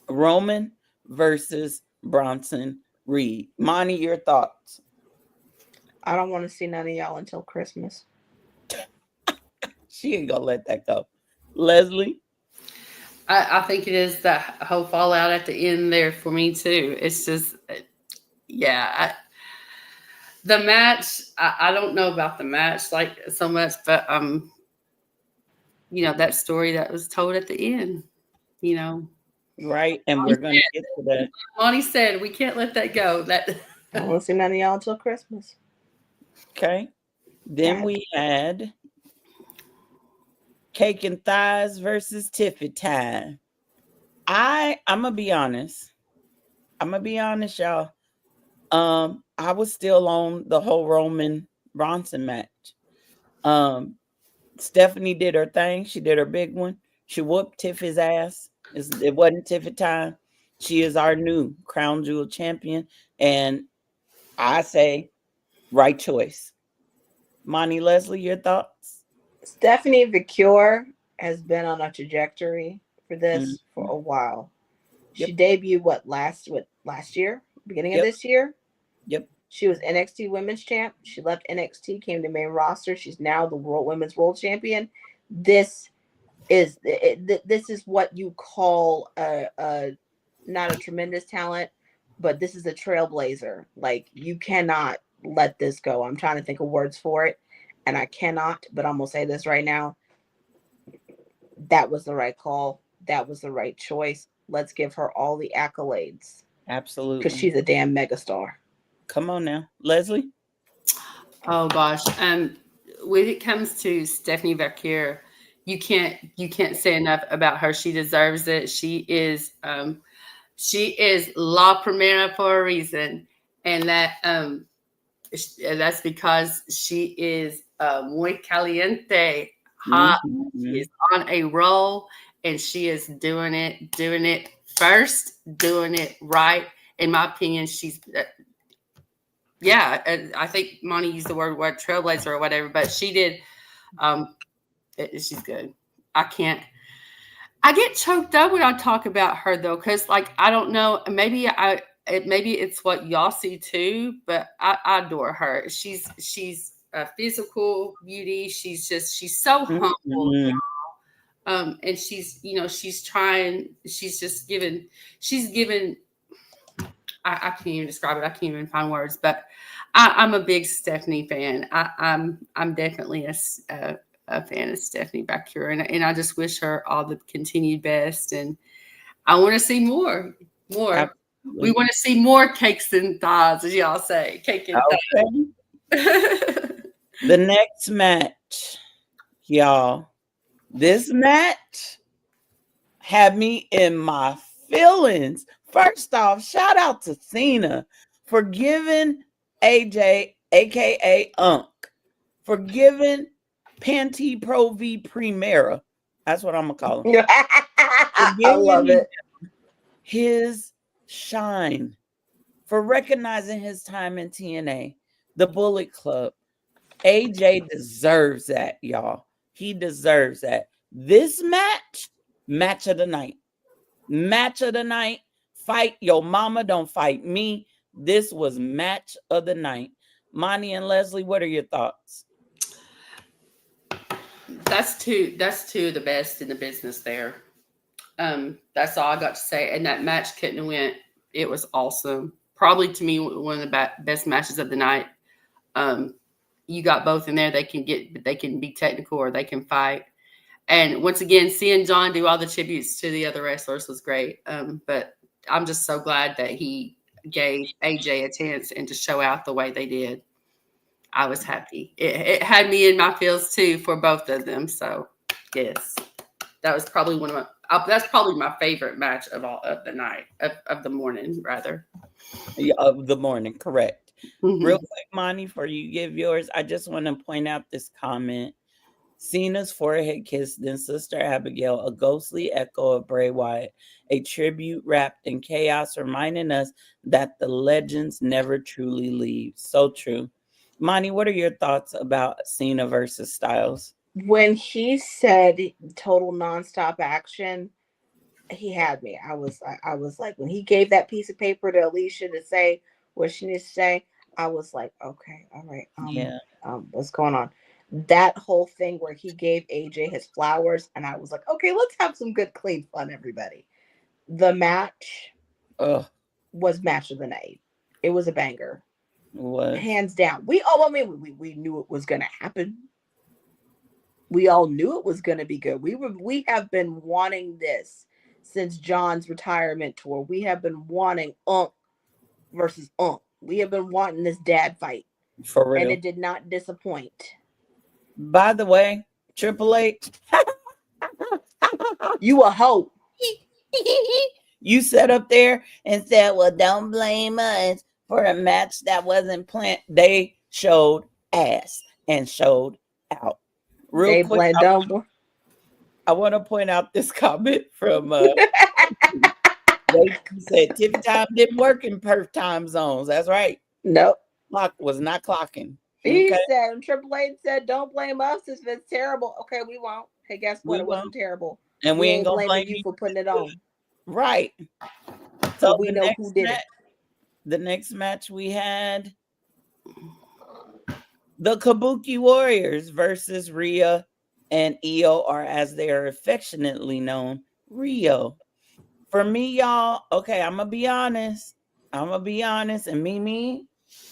Roman versus Bronson Reed. Monty, your thoughts? I don't want to see none of y'all until Christmas. She ain't gonna let that go. Leslie? I think it is that whole fallout at the end there for me too. It's just, yeah. The match, I don't know about the match like so much, but that story that was told at the end, Right, and we're gonna get to that. Monty said we can't let that go. I don't want to see none of y'all until Christmas. Okay. Then we had Cake and Thighs versus Tiffy Time. I'm gonna be honest. Y'all. I was still on the whole Roman Bronson match. Stephanie did her thing. She did her big one. She whooped Tiffy's ass. It wasn't Tiffy time. She is our new Crown Jewel champion. And I say, right choice. Monty, Leslie, your thoughts? Stephanie Vicure has been on a trajectory for this for a while. She debuted last year, beginning of this year. Yep. She was NXT Women's Champ. She left NXT, came to main roster. She's now the Women's World Champion. This is what you call not a tremendous talent, but this is a trailblazer. Like, you cannot let this go. I'm trying to think of words for it, and I cannot, but I'm gonna say this right now. That was the right call. That was the right choice. Let's give her all the accolades. Absolutely. Because she's a damn megastar. Come on now. Leslie? Oh gosh. When it comes to Stephanie Vicure, you can't say enough about her. She deserves it. She is La Primera for a reason. And that's because she is muy caliente, hot. Mm-hmm. She is on a roll, and she is doing it first, doing it right. In my opinion, she's I think Monty used the word trailblazer or whatever, but she did. She's good. I get choked up when I talk about her though, because I don't know, maybe it's what y'all see too, but I adore her. She's a physical beauty. She's so humble. Mm-hmm. And she's given. I can't even describe it. I can't even find words, but I'm a big Stephanie fan. I'm definitely a fan of Stephanie Vicure, and I just wish her all the continued best. And I want to see more. Absolutely. We want to see more cakes and thighs, as y'all say. Cake and thighs. The next match, y'all. This match had me in my feelings. First off, shout out to Cena for giving AJ, aka Unk, for giving Panty Pro V Primera. That's what I'm gonna call him. I love it. His shine, for recognizing his time in TNA, the Bullet Club. AJ deserves that, y'all. He deserves that. This match of the night. Match of the night. Fight your mama, don't fight me. This was match of the night. Monty and Leslie, what are your thoughts? That's two of the best in the business there. That's all I got to say. And that match couldn't have went. It was awesome. Probably to me one of the best matches of the night. You got both in there. They can be technical or they can fight. And once again, seeing John do all the tributes to the other wrestlers was great. But I'm just so glad that he gave AJ a chance and to show out the way they did. I was happy. It had me in my feels too for both of them. So yes, that was probably that's probably my favorite match of all of the night of the morning rather. Yeah, of the morning, correct. Mhm. Real quick, Monty, before you give yours, I just want to point out this comment. Cena's forehead kiss, then Sister Abigail, a ghostly echo of Bray Wyatt, a tribute wrapped in chaos, reminding us that the legends never truly leave. So true. Monty, what are your thoughts about Cena versus Styles? When he said total nonstop action, he had me. I was like, when he gave that piece of paper to Alicia to say what she needs to say, I was like, okay, all right, Yeah. what's going on? That whole thing where he gave AJ his flowers, and I was like, okay, let's have some good, clean fun, everybody. The match was match of the night. It was a banger, What? hands down. We knew it was gonna happen. We all knew it was gonna be good. We have been wanting this since John's retirement tour. We have been wanting versus We have been wanting this dad fight. For real. And it did not disappoint. By the way, Triple H. You a hoe. You sat up there and said, well, don't blame us for a match that wasn't planned. They showed ass and showed out. Real quick, I want to point out this comment from they said Tiffy time didn't work in Perth time zones. That's right. Nope. Clock was not clocking. He said, Triple H said, don't blame us if it's terrible. Okay, we won't. Hey, guess what? It wasn't terrible. And we ain't gonna blame you for putting it on. Right. So we know who did it. The next match we had the Kabuki Warriors versus Rhea and Io, or as they are affectionately known, Rio. For me, y'all, okay, I'm gonna be honest. And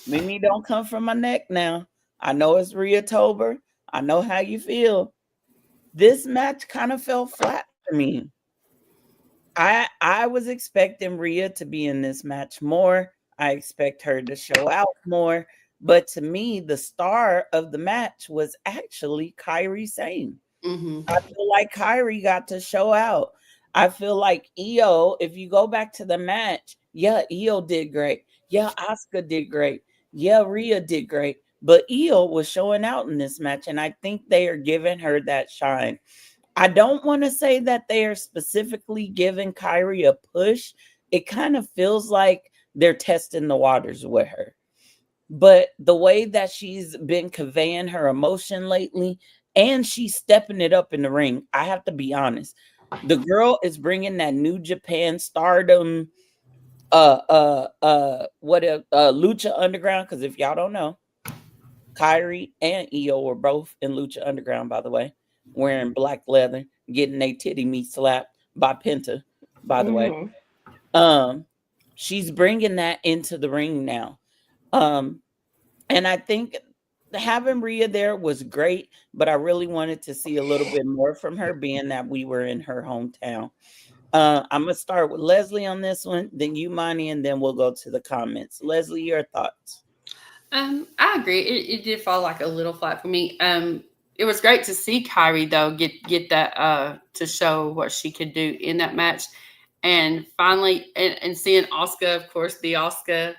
Mimi don't come from my neck now. I know it's Rhea Tober. I know how you feel. This match kind of fell flat for me. I was expecting Rhea to be in this match more. I expect her to show out more. But to me, the star of the match was actually Kairi Sane. Mm-hmm. I feel like Kairi got to show out. I feel like Io, if you go back to the match, yeah, Io did great. Yeah, Asuka did great. Yeah, Rhea did great. But Io was showing out in this match, and I think they are giving her that shine. I don't want to say that they are specifically giving Kairi a push. It kind of feels like they're testing the waters with her. But the way that she's been conveying her emotion lately, and she's stepping it up in the ring, I have to be honest. The girl is bringing that New Japan stardom, Lucha Underground. Because if y'all don't know, Kairi and Io were both in Lucha Underground, by the way, wearing black leather, getting a titty meat slapped by Penta, by the way. She's bringing that into the ring now. And I think having Rhea there was great, but I really wanted to see a little bit more from her, being that we were in her hometown. I'm going to start with Leslie on this one, then you, Monty, and then we'll go to the comments. Leslie, your thoughts? I agree. It did fall like a little flat for me. It was great to see Kairi though get that to show what she could do in that match, and finally and seeing Asuka, of course, the Asuka.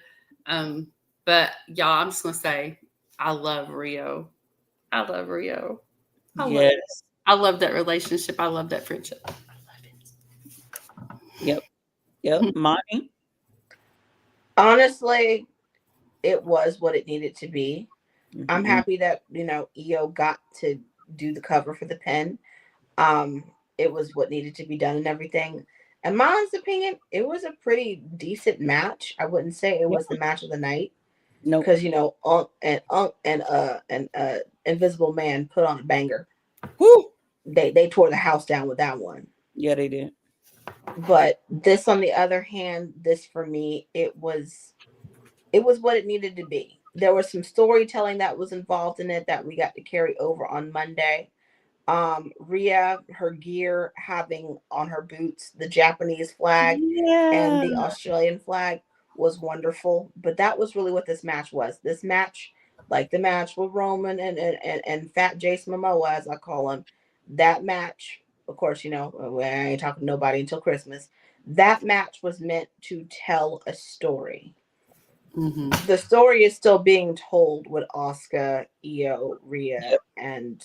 But y'all, I'm just gonna say I love Rio. I love Rio. I love that relationship. I love that friendship. I love it. Yep. Monty? Honestly, it was what it needed to be. Mm-hmm. I'm happy that, Io got to do the cover for the pin. It was what needed to be done and everything. In my honest opinion, it was a pretty decent match. I wouldn't say it was the match of the night. No, because and Invisible Man put on a banger. Woo! They tore the house down with that one. Yeah, they did. But this, on the other hand, this for me, it was what it needed to be. There was some storytelling that was involved in it that we got to carry over on Monday. Rhea, her gear having on her boots the Japanese flag and Yeah. the Australian flag was wonderful. But that was really what this match was. This match, like the match with Roman and Fat Jace Momoa, as I call him, that match, of course, you know, I ain't talking to nobody until Christmas. That match was meant to tell a story. Mm-hmm. The story is still being told with Asuka, Io, Rhea, Yep. and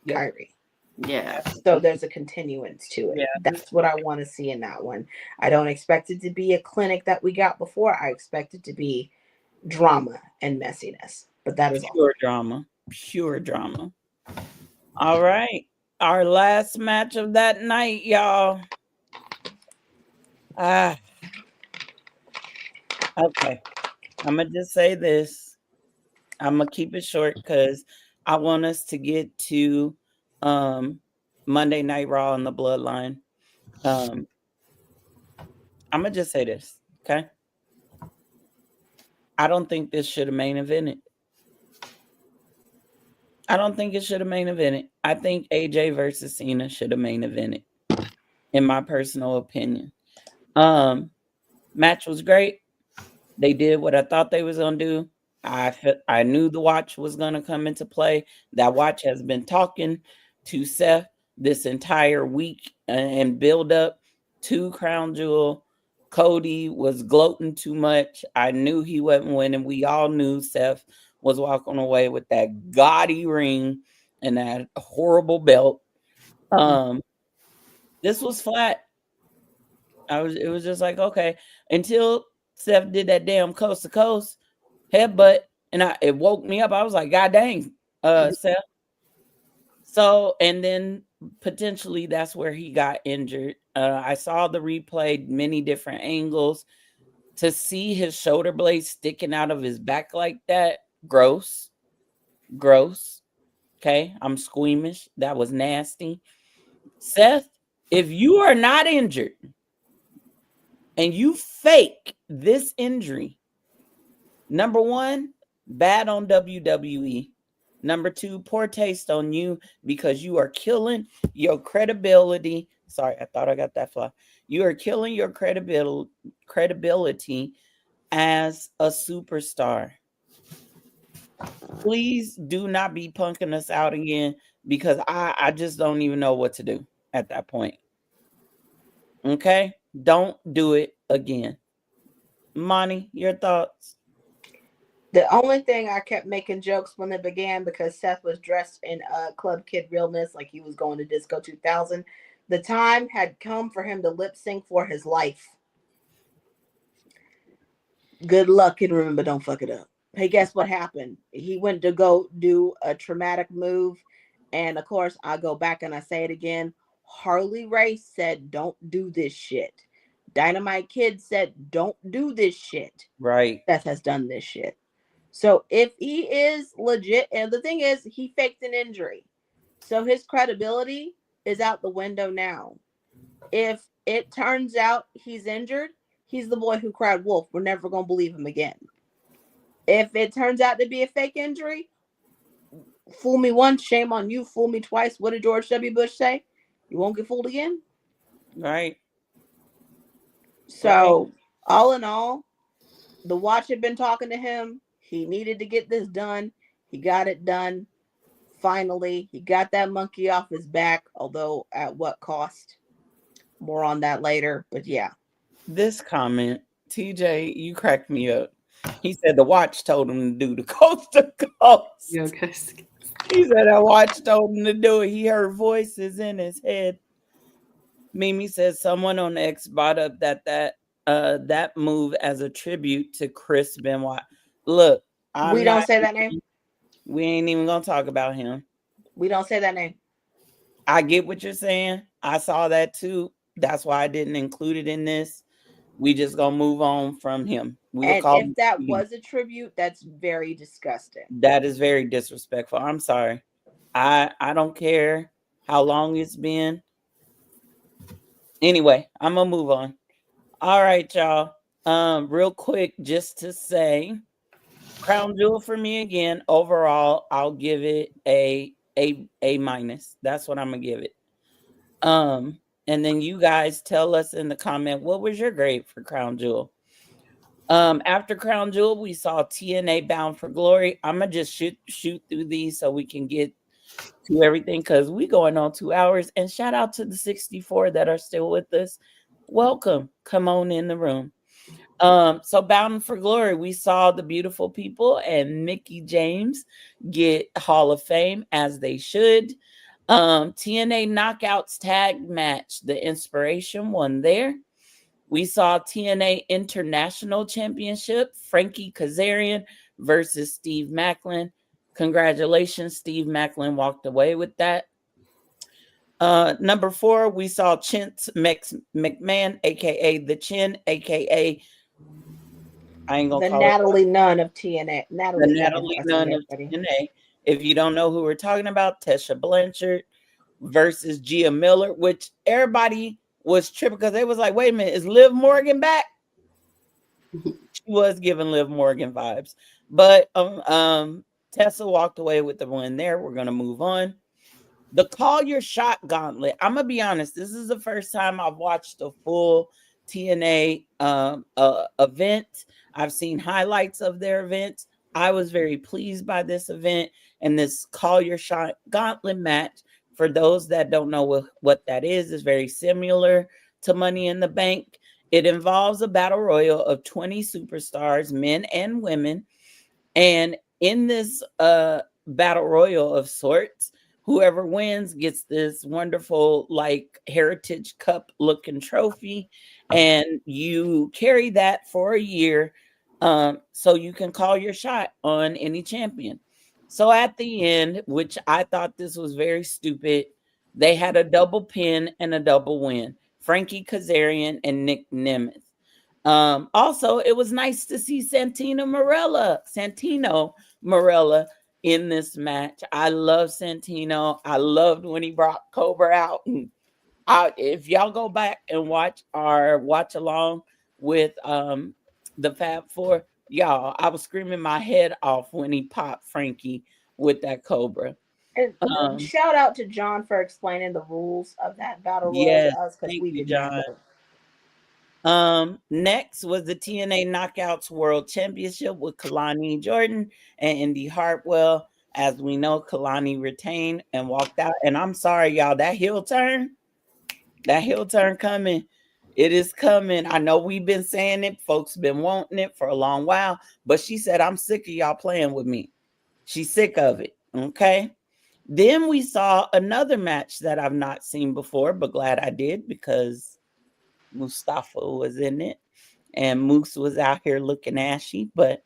Yep. Kyrie. Yeah. So there's a continuance to it. Yeah. That's what I want to see in that one. I don't expect it to be a clinic that we got before. I expect it to be drama and messiness. But that is all. Pure drama. Pure drama. All right. Our last match of that night, y'all. Okay. I'm going to just say this. I'm going to keep it short because I want us to get to Monday Night Raw and the Bloodline. I'm going to just say this, okay? I don't think this should have main evented. I don't think it should have main evented. I think AJ versus Cena should have main evented, in my personal opinion. Match was great. They did what I thought they was gonna do. I knew the watch was gonna come into play. That watch has been talking to Seth this entire week and build up to Crown Jewel. Cody was gloating too much. I knew he wasn't winning. We all knew Seth was walking away with that gaudy ring and that horrible belt. This was flat. It was just like, okay, until Seth did that damn coast to coast headbutt, and it woke me up. I was like, God dang, Seth. So, and then potentially that's where he got injured. I saw the replay, many different angles. To see his shoulder blade sticking out of his back like that, gross. Okay, I'm squeamish. That was nasty. Seth, if you are not injured and you fake this injury, number one, bad on WWE. Number two, poor taste on you because you are killing your credibility. Sorry, I thought I got that fly. You are killing your credibility as a superstar. Please do not be punking us out again because I just don't even know what to do at that point. Okay? Don't do it again. Monty, your thoughts? The only thing I kept making jokes when it began because Seth was dressed in Club Kid realness like he was going to Disco 2000. The time had come for him to lip sync for his life. Good luck and remember, don't fuck it up. Hey, guess what happened? He went to go do a traumatic move. And of course, I go back and I say it again. Harley Race said, don't do this shit. Dynamite Kid said, don't do this shit. Right. Seth has done this shit. So if he is legit, and the thing is, he faked an injury. So his credibility is out the window now. If it turns out he's injured, he's the boy who cried wolf. We're never going to believe him again. If it turns out to be a fake injury, fool me once, shame on you. Fool me twice. What did George W. Bush say? You won't get fooled again. Right. So, all in all, the watch had been talking to him. He needed to get this done. He got it done. Finally, he got that monkey off his back, although at what cost? More on that later. But yeah. This comment, TJ, you cracked me up. He said the watch told him to do the coast to coast. Yeah, okay. He said that watch told him to do it. He heard voices in his head. Mimi says someone on X brought up that move as a tribute to Chris Benoit. Look, We don't say that name. We ain't even gonna talk about him. We don't say that name. I get what you're saying. I saw that too. That's why I didn't include it in this. We just gonna move on from him. And if that was a tribute, that's very disgusting. That is very disrespectful. I'm sorry. I don't care how long it's been. Anyway, I'm gonna move on. All right, y'all. Real quick, just to say, Crown Jewel for me again. Overall, I'll give it a A minus. That's what I'm gonna give it. And then you guys tell us in the comment what was your grade for Crown Jewel. After Crown Jewel, we saw TNA Bound for Glory. I'm gonna just shoot through these so we can get to everything because we going on 2 hours. And shout out to the 64 that are still with us. Welcome. Come on in the room. So Bound for Glory, we saw the beautiful people and Mickey James get Hall of Fame as they should. TNA Knockouts tag match, the Inspiration won there. We saw TNA International Championship, Frankie Kazarian versus Steve Macklin. Congratulations, Steve Macklin walked away with that. Number 4, we saw Chintz McMahon, aka the Chin, aka I ain't gonna the call Natalie Nunn of TNA. the Natalie Nunn of TNA. If you don't know who we're talking about, Tesha Blanchard versus Gia Miller, which everybody was tripping because they was like, wait a minute, is Liv Morgan back? She was giving Liv Morgan vibes. But Tessa walked away with the win there. We're gonna move on. The Call Your Shot Gauntlet. I'm gonna be honest, this is the first time I've watched a full TNA event. I've seen highlights of their events. I was very pleased by this event and this Call Your Shot Gauntlet match. For those that don't know what that is very similar to Money in the Bank. It involves a battle royal of 20 superstars, men and women. And in this battle royal of sorts, whoever wins gets this wonderful like Heritage Cup looking trophy. And you carry that for a year so you can call your shot on any champion. So at the end, which I thought this was very stupid, they had a double pin and a double win. Frankie Kazarian and Nick Nemeth. Also, it was nice to see Santino Marella in this match. I love Santino. I loved when he brought Cobra out. And if y'all go back and watch our watch along with the Fab Four, y'all, I was screaming my head off when he popped Frankie with that Cobra. And shout out to John for explaining the rules of that battle royal Yes, to us because thank we you, did not John. know. Next was the TNA Knockouts World Championship with Kalani Jordan and Indy Hartwell. As we know, Kalani retained and walked out. And I'm sorry, y'all, that heel turn coming. It is coming. I know we've been saying it. Folks been wanting it for a long while. But she said, I'm sick of y'all playing with me. She's sick of it. Okay. Then we saw another match that I've not seen before, but glad I did because Mustafa was in it. And Moose was out here looking ashy, but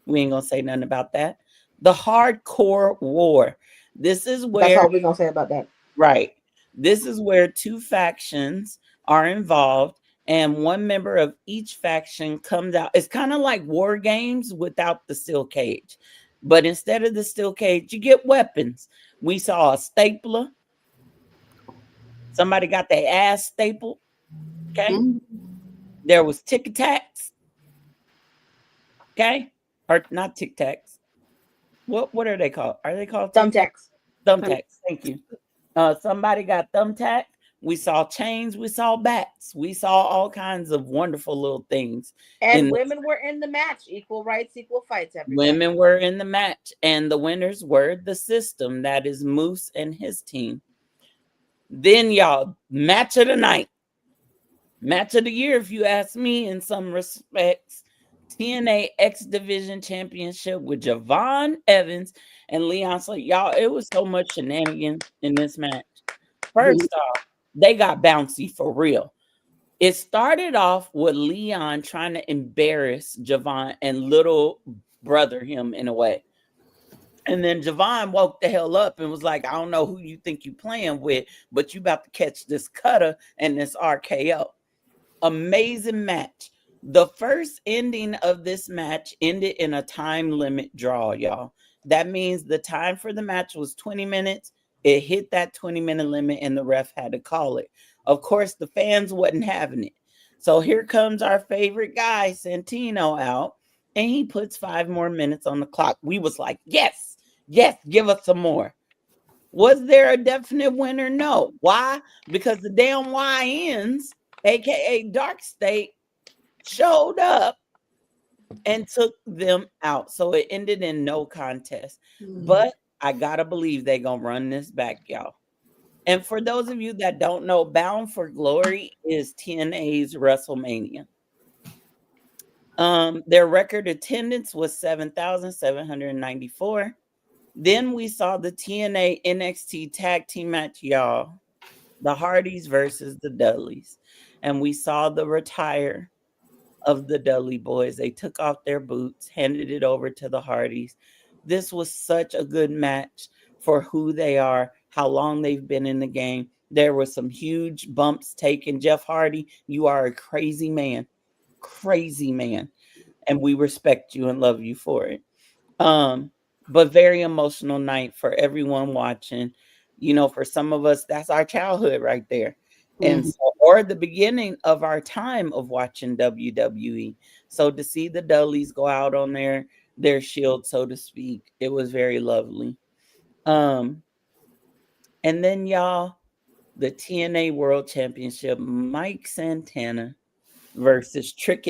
we ain't going to say nothing about that. The Hardcore War. This is where... That's all we're going to say about that. Right. This is where 2 factions are involved and one member of each faction comes out. It's kind of like War Games without the steel cage. But instead of the steel cage, you get weapons. We saw a stapler. Somebody got their ass stapled. Okay. There was Tic Tacs. Okay. Or not Tic Tacs. What are they called? Are they called thumbtacks? Thumbtacks. Thank you. Somebody got thumbtack. We saw chains. We saw bats. We saw all kinds of wonderful little things. And women were in the match. Equal rights, equal fights. Everybody. Women were in the match. And the winners were the System. That is Moose and his team. Then, y'all, match of the night. Match of the year, if you ask me, in some respects. TNA X Division Championship with Javon Evans and Leon Slate. Y'all, it was so much shenanigans in this match. First off, they got bouncy for real. It started off with Leon trying to embarrass Javon and little brother him in a way. And then Javon woke the hell up and was like, I don't know who you think you playing with, but you about to catch this cutter and this RKO. Amazing match. The first ending of this match ended in a time limit draw, y'all. That means the time for the match was 20 minutes. It hit that 20-minute limit and the ref had to call it. Of course, the fans wasn't having it. So here comes our favorite guy, Santino, out, and he puts 5 more minutes on the clock. We was like, yes, give us some more. Was there a definite winner? No. Why? Because the damn YNs, aka Dark State, showed up and took them out. So it ended in no contest. But I gotta believe they gonna run this back, y'all. And for those of you that don't know, Bound for Glory is TNA's WrestleMania. Their record attendance was 7,794. Then we saw the TNA NXT tag team match, y'all. The Hardys versus the Dudleys. And we saw the retire of the Dudley boys. They took off their boots, handed it over to the Hardys. This was such a good match for who they are, how long they've been in the game. There were some huge bumps taken. Jeff Hardy, you are a crazy man. Crazy man. And we respect you and love you for it. But very emotional night for everyone watching. You know, for some of us, that's our childhood right there. And so, or the beginning of our time of watching WWE. So to see the Dudleys go out on their shield, so to speak, it was very lovely. And then y'all, the TNA World Championship, Mike Santana versus Trick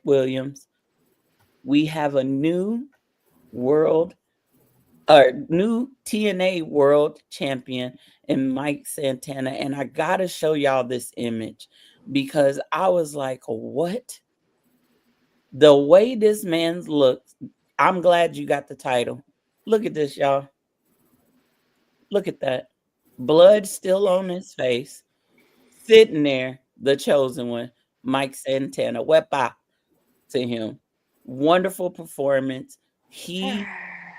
Williams. We have a new new TNA World Champion in Mike Santana. And I gotta show y'all this image because I was like, what? The way this man's looks, I'm glad you got the title. Look at this, y'all. Look at that. Blood still on his face. Sitting there, the chosen one, Mike Santana. Wepa to him. Wonderful performance. He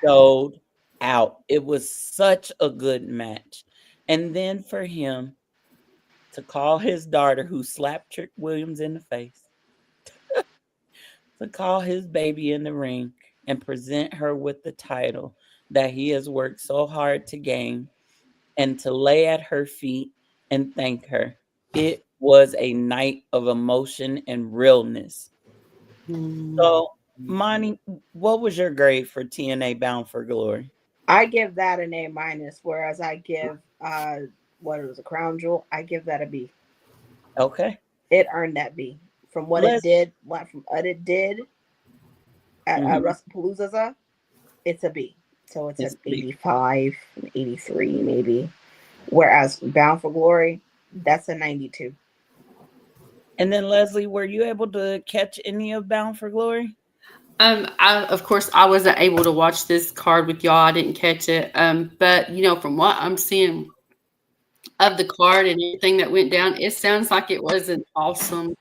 showed out. It was such a good match. And then for him to call his daughter, who slapped Trick Williams in the face, to call his baby in the ring and present her with the title that he has worked so hard to gain, and to lay at her feet and thank her. It was a night of emotion and realness. So, Monty, what was your grade for TNA Bound for Glory? I give that an A minus, whereas I give what it was, a crown jewel, I give that a B. Okay. It earned that B. From what it did at WrestlePalooza, it's a B. So it's an 85, 83 maybe. Whereas Bound for Glory, that's a 92. And then Leslie, were you able to catch any of Bound for Glory? Of course, I wasn't able to watch this card with y'all. I didn't catch it. But you know, from what I'm seeing of the card and everything that went down, it sounds like it was an awesome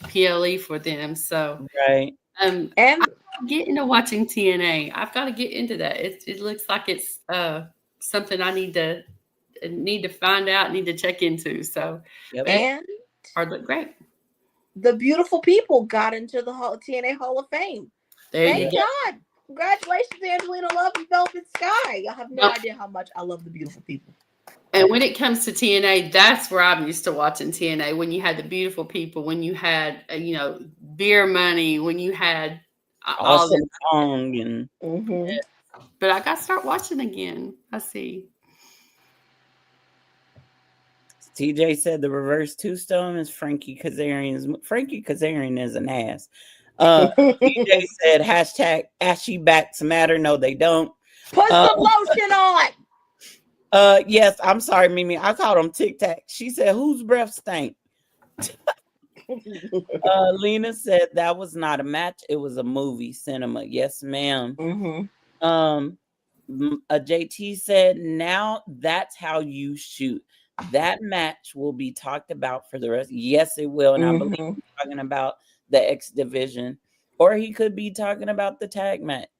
PLE for them. So, right. And I'm get into watching TNA. I've got to get into that. It looks like it's something I need to find out, need to check into. So, and card looked great. The beautiful people got into the TNA Hall of Fame. Thank God. Congratulations, Angelina Love and Velvet Sky. Y'all have no idea how much I love the beautiful people. And when it comes to TNA, that's where I'm used to watching TNA. When you had the beautiful people, when you had, beer money, when you had awesome song. And But I got to start watching again. I see. TJ said the reverse two-stone is Frankie Kazarian. Frankie Kazarian is an ass. TJ said hashtag ashy backs matter. No, they don't. Put some lotion on. Yes, I'm sorry, Mimi. I called him Tic Tac. She said, whose breath stank? Lena said that was not a match. It was a movie cinema. Yes, ma'am. JT said, now that's how you shoot. That match will be talked about for the rest. Yes, it will. And I believe he's talking about the X division, or he could be talking about the tag match.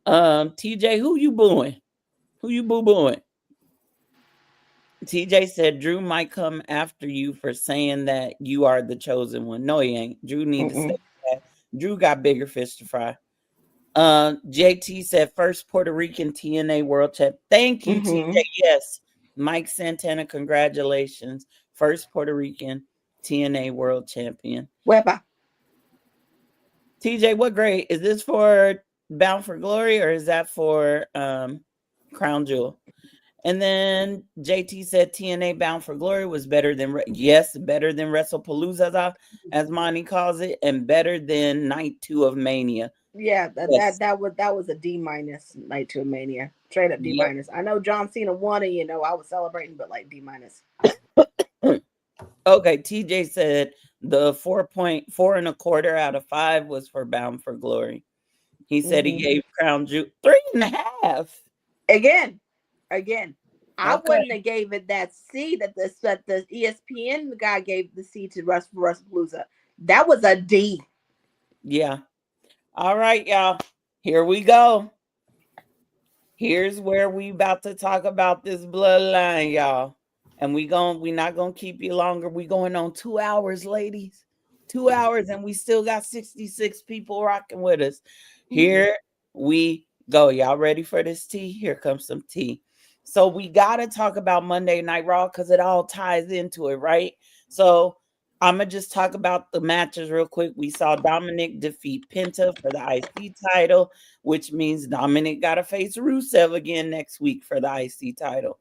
TJ, who you booing? Who you boo-booing? TJ said Drew might come after you for saying that you are the chosen one. No, he ain't. Drew need to say that. Drew got bigger fish to fry. JT said first Puerto Rican TNA World Champ. Thank you, TJ. Yes. Mike Santana, congratulations. First Puerto Rican TNA World Champion. Wepa. TJ, what grade? Is this for Bound for Glory or is that for Crown Jewel. And then JT said TNA Bound for Glory was better than, better than WrestlePalooza, as Monty calls it, and better than Night 2 of Mania. Yeah, that was a D- Night 2 of Mania. Straight up D-. Yep. I know John Cena won and I was celebrating, but like D-. Okay, TJ said the 4.4 out of 5 was for Bound for Glory. He said he gave Crown Jewel 3.5. Again. I Okay. wouldn't have gave it that C that the ESPN guy gave the C to WrestlePalooza. That was a D. Yeah. All right, y'all. Here we go. Here's where we about to talk about this bloodline, y'all. And we not gonna keep you longer. We going on 2 hours, ladies. 2 hours, and we still got 66 people rocking with us. Here we go. Y'all ready for this tea? Here comes some tea. So we gotta talk about Monday Night Raw because it all ties into it, right? So I'm gonna just talk about the matches real quick. We saw Dominic defeat Penta for the IC title, which means Dominic got to face Rusev again next week for the IC title.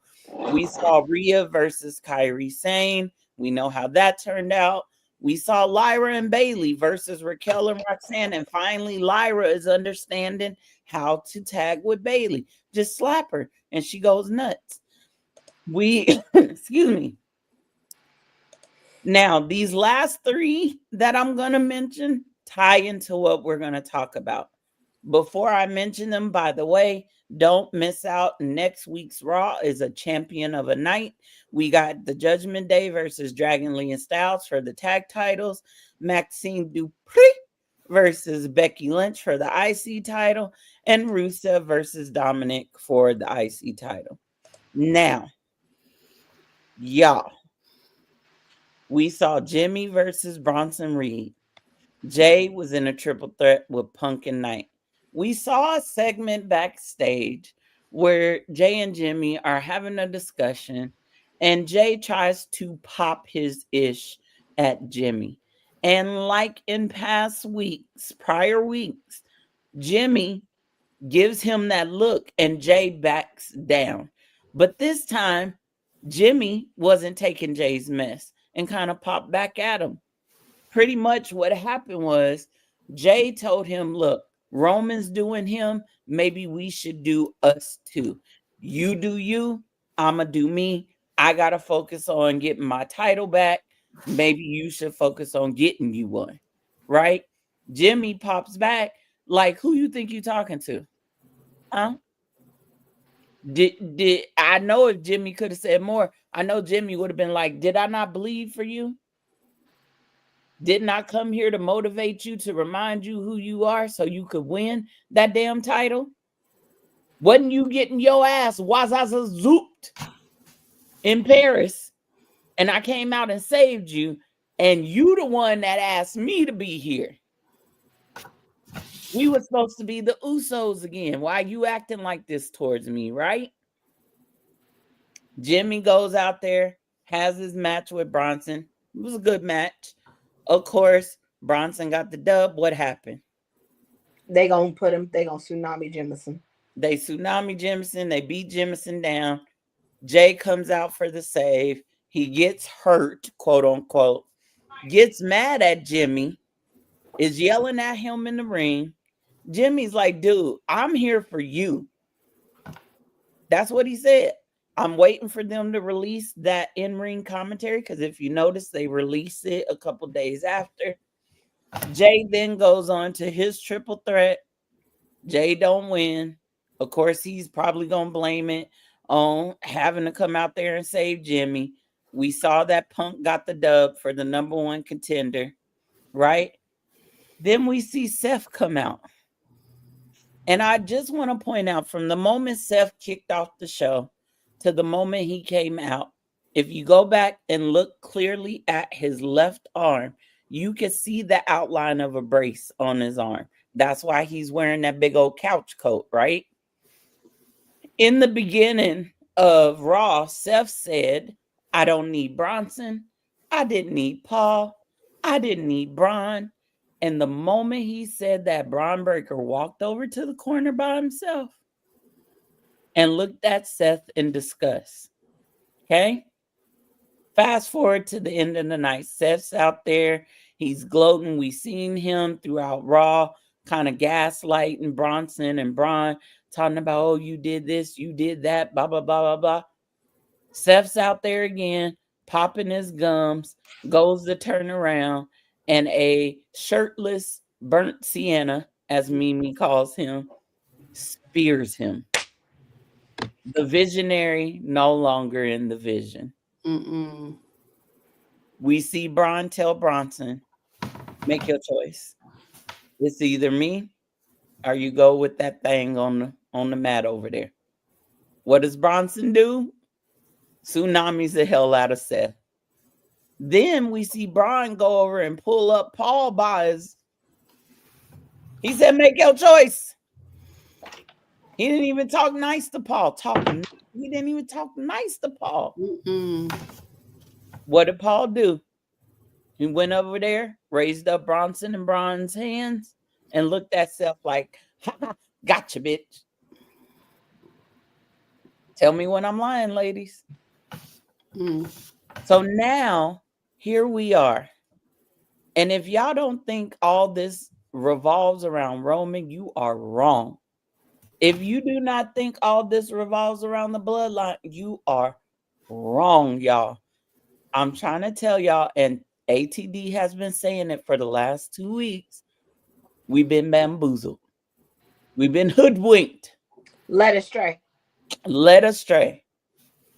We saw Rhea versus Kairi Sane. We know how that turned out. We saw Lyra and Bailey versus Raquel and Roxanne, and finally Lyra is understanding how to tag with Bailey. Just slap her, and she goes nuts. Excuse me. Now, these last 3 that I'm going to mention tie into what we're going to talk about. Before I mention them, by the way, don't miss out. Next week's Raw is a champion of a night. We got the Judgment Day versus Dragon Lee and Styles for the tag titles. Maxine Dupree versus Becky Lynch for the IC title. And Rusev versus Dominic for the IC title. Now, y'all, we saw Jimmy versus Bronson Reed. Jay was in a triple threat with Punk and Knight. We saw a segment backstage where Jay and Jimmy are having a discussion, and Jay tries to pop his ish at Jimmy. And like in prior weeks, Jimmy gives him that look and Jay backs down. But this time, Jimmy wasn't taking Jay's mess and kind of popped back at him. Pretty much what happened was Jay told him, look, Roman's doing him. Maybe we should do us too. You do you. I'ma do me. I got to focus on getting my title back. Maybe you should focus on getting you one. Right? Jimmy pops back like, who you think you talking to? Huh? Did I know if Jimmy could have said more? I know Jimmy would have been like, did I not bleed for you? Didn't I come here to motivate you, to remind you who you are so you could win that damn title? Wasn't you getting your ass wazaza zooped in Paris? And I came out and saved you, and you the one that asked me to be here. We were supposed to be the Usos again. Why are you acting like this towards me, right? Jimmy goes out there, has his match with Bronson. It was a good match. Of course, Bronson got the dub. What happened? They gonna tsunami Jemison. They tsunami Jemison. They beat Jemison down. Jay comes out for the save. He gets hurt, quote unquote. Gets mad at Jimmy. Is yelling at him in the ring. Jimmy's like, dude, I'm here for you. That's what he said. I'm waiting for them to release that in-ring commentary because if you notice, they released it a couple days after. Jay then goes on to his triple threat. Jay don't win. Of course, he's probably going to blame it on having to come out there and save Jimmy. We saw that Punk got the dub for the number 1 contender, right? Then we see Seth come out. And I just want to point out, from the moment Seth kicked off the show to the moment he came out, if you go back and look clearly at his left arm, you can see the outline of a brace on his arm. That's why he's wearing that big old couch coat, right? In the beginning of Raw, Seth said, I don't need Bronson. I didn't need Paul. I didn't need Braun. And the moment he said that, Braun Breaker walked over to the corner by himself. and looked at Seth in disgust. Okay? Fast forward to the end of the night. Seth's out there. He's gloating. We seen him throughout Raw, kind of gaslighting Bronson and Braun, talking about, oh, you did this, you did that, blah, blah, blah, blah, blah. Seth's out there again, popping his gums, goes to turn around, and a shirtless, burnt Sienna, as Mimi calls him, spears him. The visionary no longer in the vision. Mm-mm. We see Braun tell Bronson, make your choice. It's either me or you go with that thing on the mat over there. What does Bronson do? Tsunamis the hell out of Seth. Then we see Braun go over and pull up Paul by his. He said, make your choice. He didn't even talk nice to Paul. He didn't even talk nice to Paul. Mm-mm. What did Paul do? He went over there, raised up Bronson and Braun's hands, and looked at Seth like, ha, gotcha, bitch. Tell me when I'm lying, ladies. Mm. So now, here we are. And if y'all don't think all this revolves around Roman, you are wrong. If you do not think all this revolves around the bloodline, you are wrong, y'all. I'm trying to tell y'all, and ATD has been saying it for the last 2 weeks. We've been bamboozled. We've been hoodwinked. Led astray. Led astray.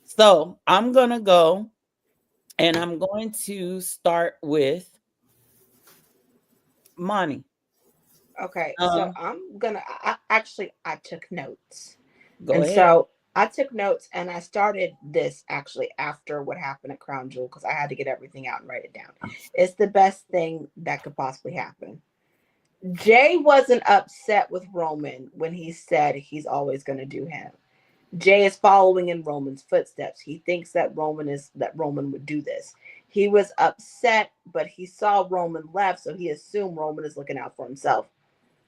So I'm going to go and I'm going to start with Monty. Okay, so I'm gonna. I took notes, Go and ahead. so I took notes, and I started this actually after what happened at Crown Jewel because I had to get everything out and write it down. It's the best thing that could possibly happen. Jay wasn't upset with Roman when he said he's always going to do him. Jay is following in Roman's footsteps. He thinks that Roman would do this. He was upset, but he saw Roman left, so he assumed Roman is looking out for himself.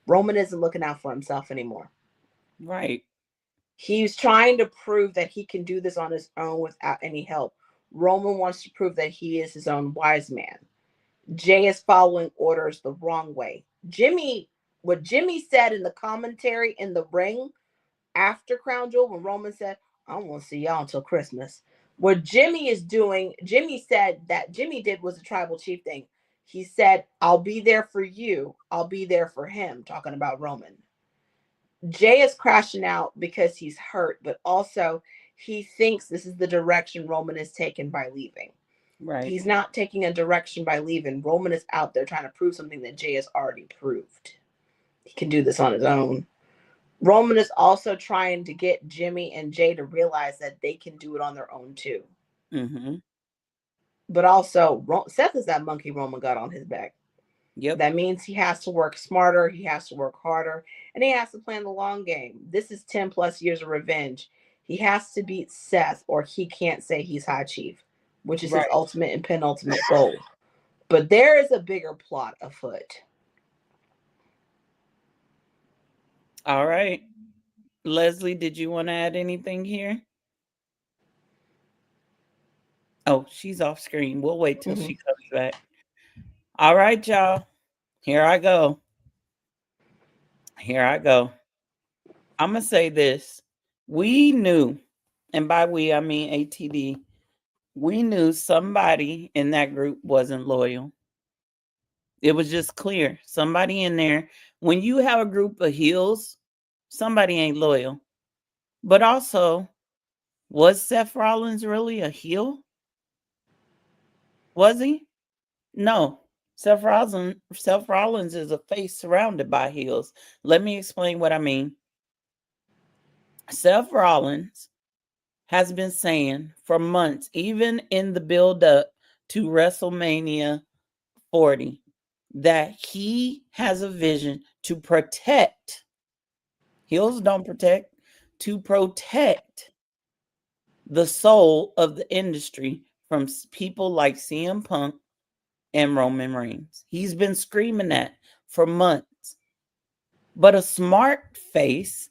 Roman isn't looking out for himself anymore. Right. He's trying to prove that he can do this on his own without any help. Roman wants to prove that he is his own wise man. Jay is following orders the wrong way. What Jimmy said in the commentary in the ring after Crown Jewel, when Roman said, I don't want to see y'all until Christmas. What Jimmy is doing, Jimmy said that Jimmy did was a tribal chief thing. He said, I'll be there for you. I'll be there for him, talking about Roman. Jay is crashing out because he's hurt, but also he thinks this is the direction Roman is taken by leaving. Right. He's not taking a direction by leaving. Roman is out there trying to prove something that Jay has already proved. He can do this on his own. Roman is also trying to get Jimmy and Jay to realize that they can do it on their own too. Mm-hmm. But also, Seth is that monkey Roman got on his back. Yep. That means he has to work smarter, he has to work harder, and he has to plan the long game. This is 10 plus years of revenge. He has to beat Seth or he can't say he's High Chief, which is his ultimate and penultimate goal. But there is a bigger plot afoot. All right. Leslie, did you want to add anything here? Oh, she's off screen. We'll wait till she comes back. All right, y'all. Here I go. I'm going to say this. We knew, and by we, I mean ATD, we knew somebody in that group wasn't loyal. It was just clear. Somebody in there, when you have a group of heels, somebody ain't loyal. But also, was Seth Rollins really a heel? Was he? No. Seth Rollins is a face surrounded by heels. Let me explain what I mean. Seth Rollins has been saying for months, even in the build up to WrestleMania 40, that he has a vision to protect. Heels don't protect. To protect the soul of the industry from people like CM Punk and Roman Reigns. He's been screaming that for months. But a smart face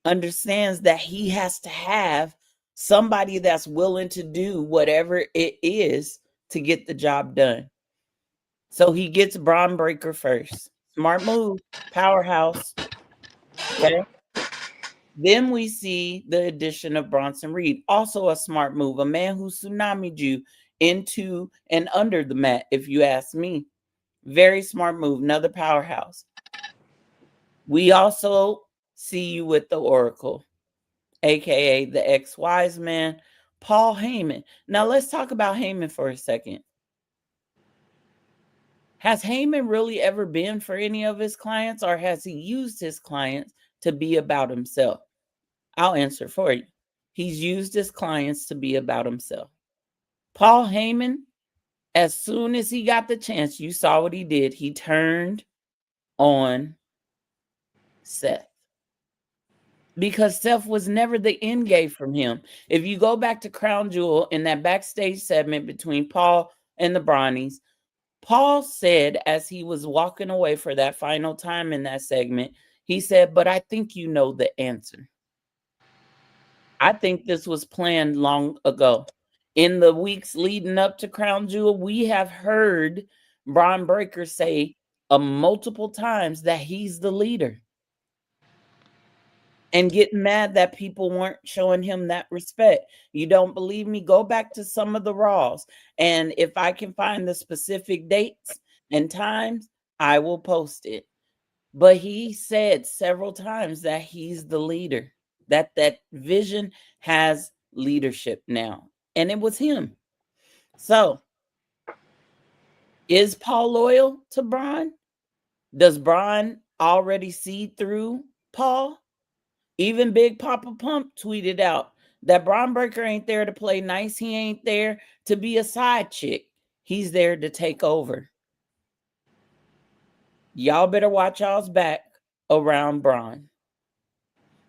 understands that he has to have somebody that's willing to do whatever it is to get the job done. So he gets Braun Breaker first. Smart move, powerhouse. Okay. Then we see the addition of Bronson Reed, also a smart move, a man who tsunamied you into and under the mat, if you ask me. Very smart move, another powerhouse. We also see you with the Oracle, aka the ex-wise man, Paul Heyman. Now let's talk about Heyman for a second. Has Heyman really ever been for any of his clients, or has he used his clients to be about himself? I'll answer for you. He's used his clients to be about himself. Paul Heyman, as soon as he got the chance, you saw what he did. He turned on Seth, because Seth was never the end game from him. If you go back to Crown Jewel in that backstage segment between Paul and the Brownies, Paul said, as he was walking away for that final time in that segment, he said, "But I think you know the answer." I think this was planned long ago. In the weeks leading up to Crown Jewel, we have heard Braun Breaker say multiple times that he's the leader, and getting mad that people weren't showing him that respect. You don't believe me? Go back to some of the Raws, and if I can find the specific dates and times, I will post it. But he said several times that he's the leader, that vision has leadership now, and it was him. So, is Paul loyal to Braun? Does Braun already see through Paul? Even Big Papa Pump tweeted out that Braun Breaker ain't there to play nice. He ain't there to be a side chick. He's there to take over. Y'all better watch y'all's back around Braun.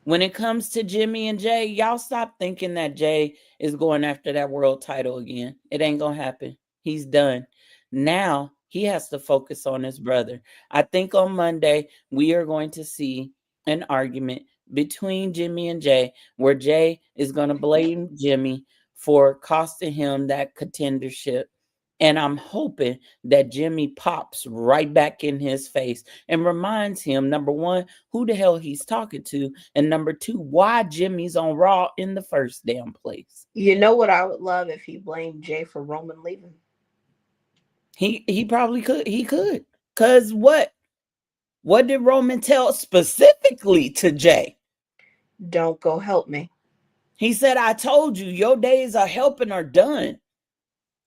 When it comes to Jimmy and Jay, y'all stop thinking that Jay is going after that world title again. It ain't gonna happen. He's done. Now he has to focus on his brother. I think on Monday we are going to see an argument between Jimmy and Jay, where Jay is going to blame Jimmy for costing him that contendership. And I'm hoping that Jimmy pops right back in his face and reminds him, number one, who the hell he's talking to, and number two, why Jimmy's on Raw in the first damn place. You know what I would love if he blamed Jay for Roman leaving? He probably could. He could. Because what? What did Roman tell specifically to Jay? Don't go help me. He said, I told you, your days of helping are done.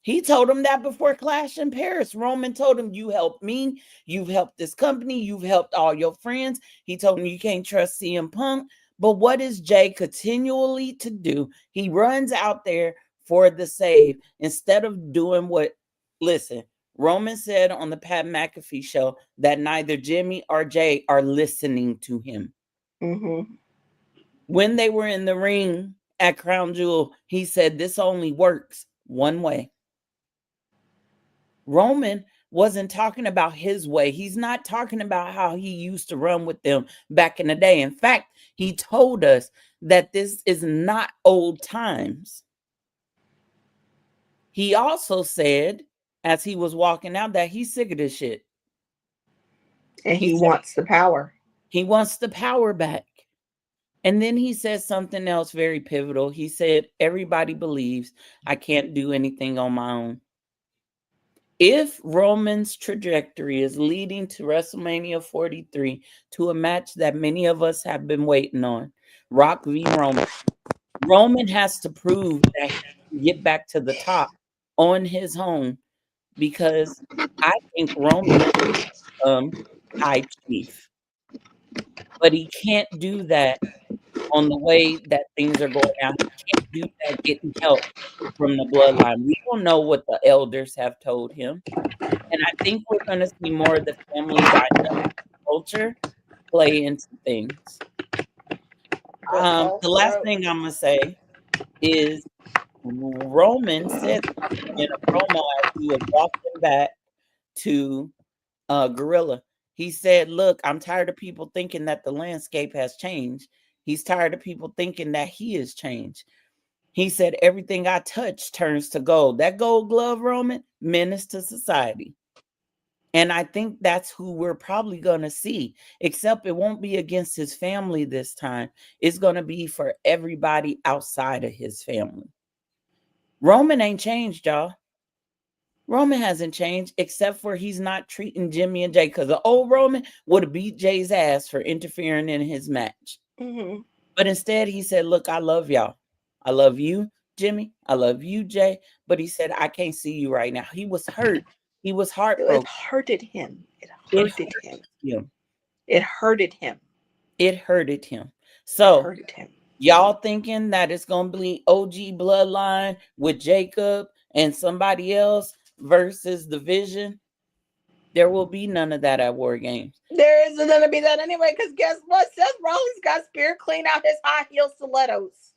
He told him that before Clash in Paris. Roman told him, you helped me. You've helped this company. You've helped all your friends. He told him you can't trust CM Punk. But what is Jay continually to do? He runs out there for the save instead of doing what, listen, Roman said on the Pat McAfee show that neither Jimmy or Jay are listening to him. Mm-hmm. When they were in the ring at Crown Jewel, he said this only works one way. Roman wasn't talking about his way. He's not talking about how he used to run with them back in the day. In fact, he told us that this is not old times. He also said, as he was walking out, that he's sick of this shit. And he wants the power. He wants the power back. And then he said something else very pivotal. He said, everybody believes I can't do anything on my own. If Roman's trajectory is leading to WrestleMania 43, to a match that many of us have been waiting on, Rock v. Roman, Roman has to prove that he can get back to the top on his own, because I think Roman can high chief. But he can't do that on the way that things are going out. He can't do that getting help from the bloodline. We don't know what the elders have told him. And I think we're going to see more of the family dynamic culture play into things. The last thing I'm going to say is Roman said something in a promo as he was walking back to Gorilla. He said, look, I'm tired of people thinking that the landscape has changed. He's tired of people thinking that he has changed. He said, everything I touch turns to gold. That gold glove, Roman, menace to society. And I think that's who we're probably going to see, except it won't be against his family this time. It's going to be for everybody outside of his family. Roman ain't changed, y'all. Roman hasn't changed, except for he's not treating Jimmy and Jay, because the old Roman would have beat Jay's ass for interfering in his match. Mm-hmm. But instead, he said, look, I love y'all. I love you, Jimmy. I love you, Jay. But he said, I can't see you right now. He was hurt. He was heartbroken. It hurted him. It It hurted him. him. It hurted him. It hurted him. It So hurted him. y'all thinking that it's going to be OG bloodline with Jacob and somebody else versus the Vision? There will be none of that at War Games. There isn't going to be that anyway, because guess what? Seth Rollins got Spirit clean out his high heel stilettos.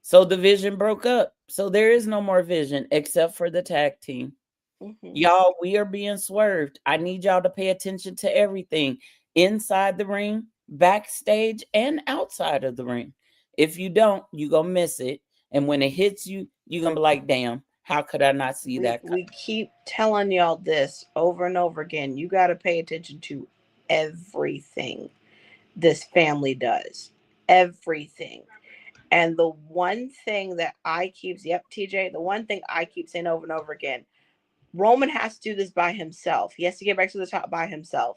So the Vision broke up. So there is no more Vision except for the tag team. Mm-hmm. Y'all, we are being swerved. I need y'all to pay attention to everything inside the ring, backstage, and outside of the ring. If you don't, you're going to miss it. And when it hits you, you're going to be like, damn, how could I not see that? We keep telling y'all this over and over again. You got to pay attention to everything this family does. Everything. And the one thing that I keep, TJ, the one thing I keep saying over and over again, Roman has to do this by himself. He has to get back to the top by himself.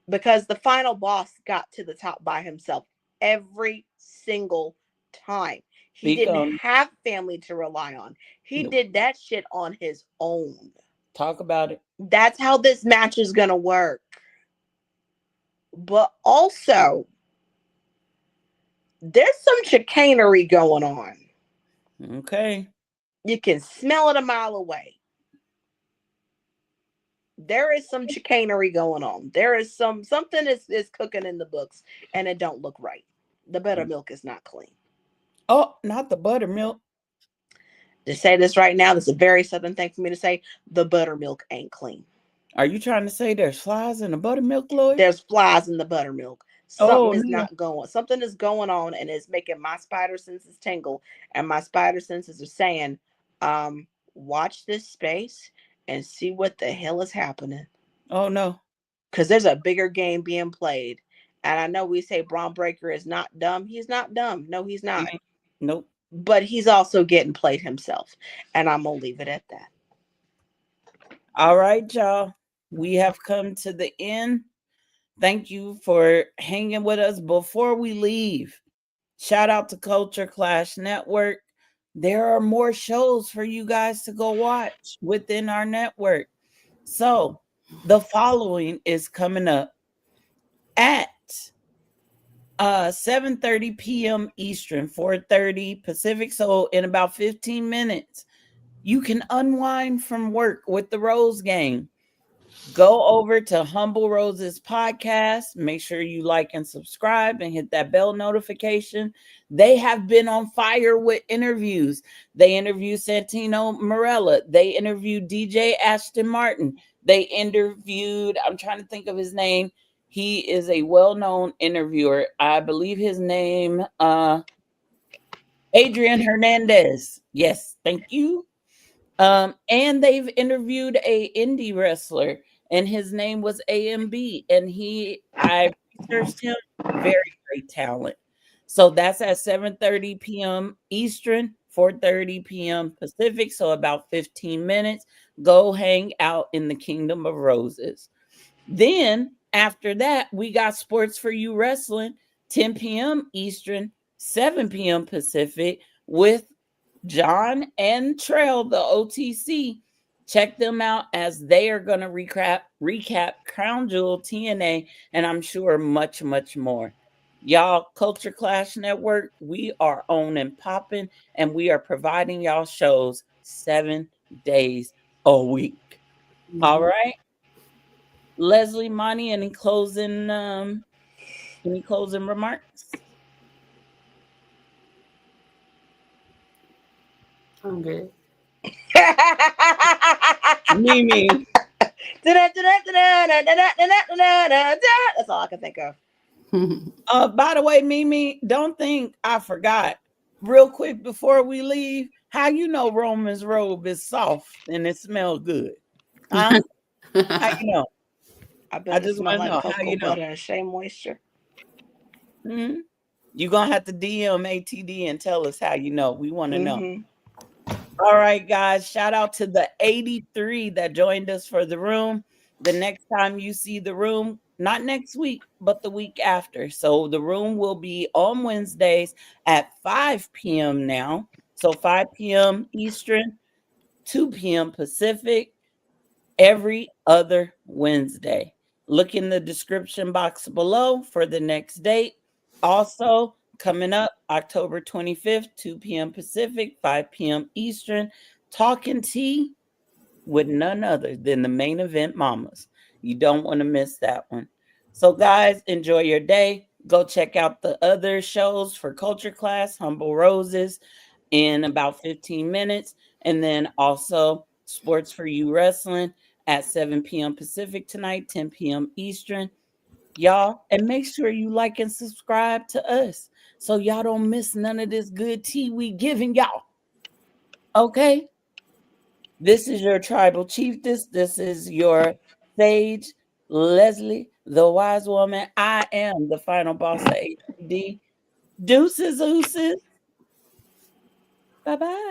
Because the final boss got to the top by himself every single time. He didn't have family to rely on. He did that shit on his own. Talk about it. That's how this match is going to work. But also, there's some chicanery going on. Okay. You can smell it a mile away. There is some chicanery going on. There is something is cooking in the books, and it don't look right. The buttermilk is not clean. Oh, not the buttermilk. To say this right now, this is a very southern thing for me to say. The buttermilk ain't clean. Are you trying to say there's flies in the buttermilk, Lloyd? There's flies in the buttermilk. Something is not going. Something is going on, and it's making my spider senses tingle. And my spider senses are saying, watch this space and see what the hell is happening. Oh, no. Because there's a bigger game being played. And I know we say Braun Breaker is not dumb. He's not dumb. No, he's not. Nope. But he's also getting played himself. And I'm going to leave it at that. All right, y'all. We have come to the end. Thank you for hanging with us. Before we leave, shout out to Culture Clash Network. There are more shows for you guys to go watch within our network. So the following is coming up at 7:30 p.m. Eastern, 4:30 Pacific. So in about 15 minutes, you can unwind from work with the Rose Gang. Go over to Humble Roses Podcast. Make sure you like and subscribe and hit that bell notification. They have been on fire with interviews. They interviewed Santino Marella. They interviewed DJ Ashton Martin. They interviewed, I'm trying to think of his name. He is a well-known interviewer. I believe his name, Adrian Hernandez. Yes, thank you. And they've interviewed a indie wrestler, and his name was AMB, and I researched him, very great talent. So that's at 7:30 p.m. Eastern, 4:30 p.m. Pacific, so about 15 minutes. Go hang out in the Kingdom of Roses. Then after that, we got Sports for You Wrestling, 10 p.m. Eastern, 7 p.m. Pacific, with John and Trail, the OTC. Check them out as they are going to recap Crown Jewel, TNA, and I'm sure much, much more. Y'all, Culture Clash Network, we are on and popping, and we are providing y'all shows 7 days a week. Mm-hmm. All right. Leslie, Monty, any closing remarks? I'm good. Mimi. That's all I can think of. By the way, Mimi, don't think I forgot. Real quick before we leave, how you know Roman's robe is soft and it smells good? Huh? How you know? I I bet it just smell want to like know how cocoa you know. butter and shea moisture. Hmm. You're gonna have to DM ATD and tell us how you know. We want to know. Mm-hmm. All right, guys. Shout out to the 83 that joined us for the room. The next time you see the room, not next week, but the week after. So the room will be on Wednesdays at 5 p.m. now. So 5 p.m. Eastern, 2 p.m. Pacific, every other Wednesday. Look in the description box below for the next date. Also, coming up October 25th, 2 p.m. Pacific, 5 p.m. Eastern, Talking Tea with none other than the main event mamas. You don't want to miss that one. So, guys, enjoy your day. Go check out the other shows for Culture Class, Humble Roses, in about 15 minutes. And then also Sports for You Wrestling at 7 p.m. Pacific tonight, 10 p.m. Eastern. Y'all, and make sure you like and subscribe to us so y'all don't miss none of this good tea we giving y'all. Okay? This is your tribal chiefess. This is your sage, Leslie, the wise woman. I am the final boss of HD. Deuces, ooses. Bye-bye.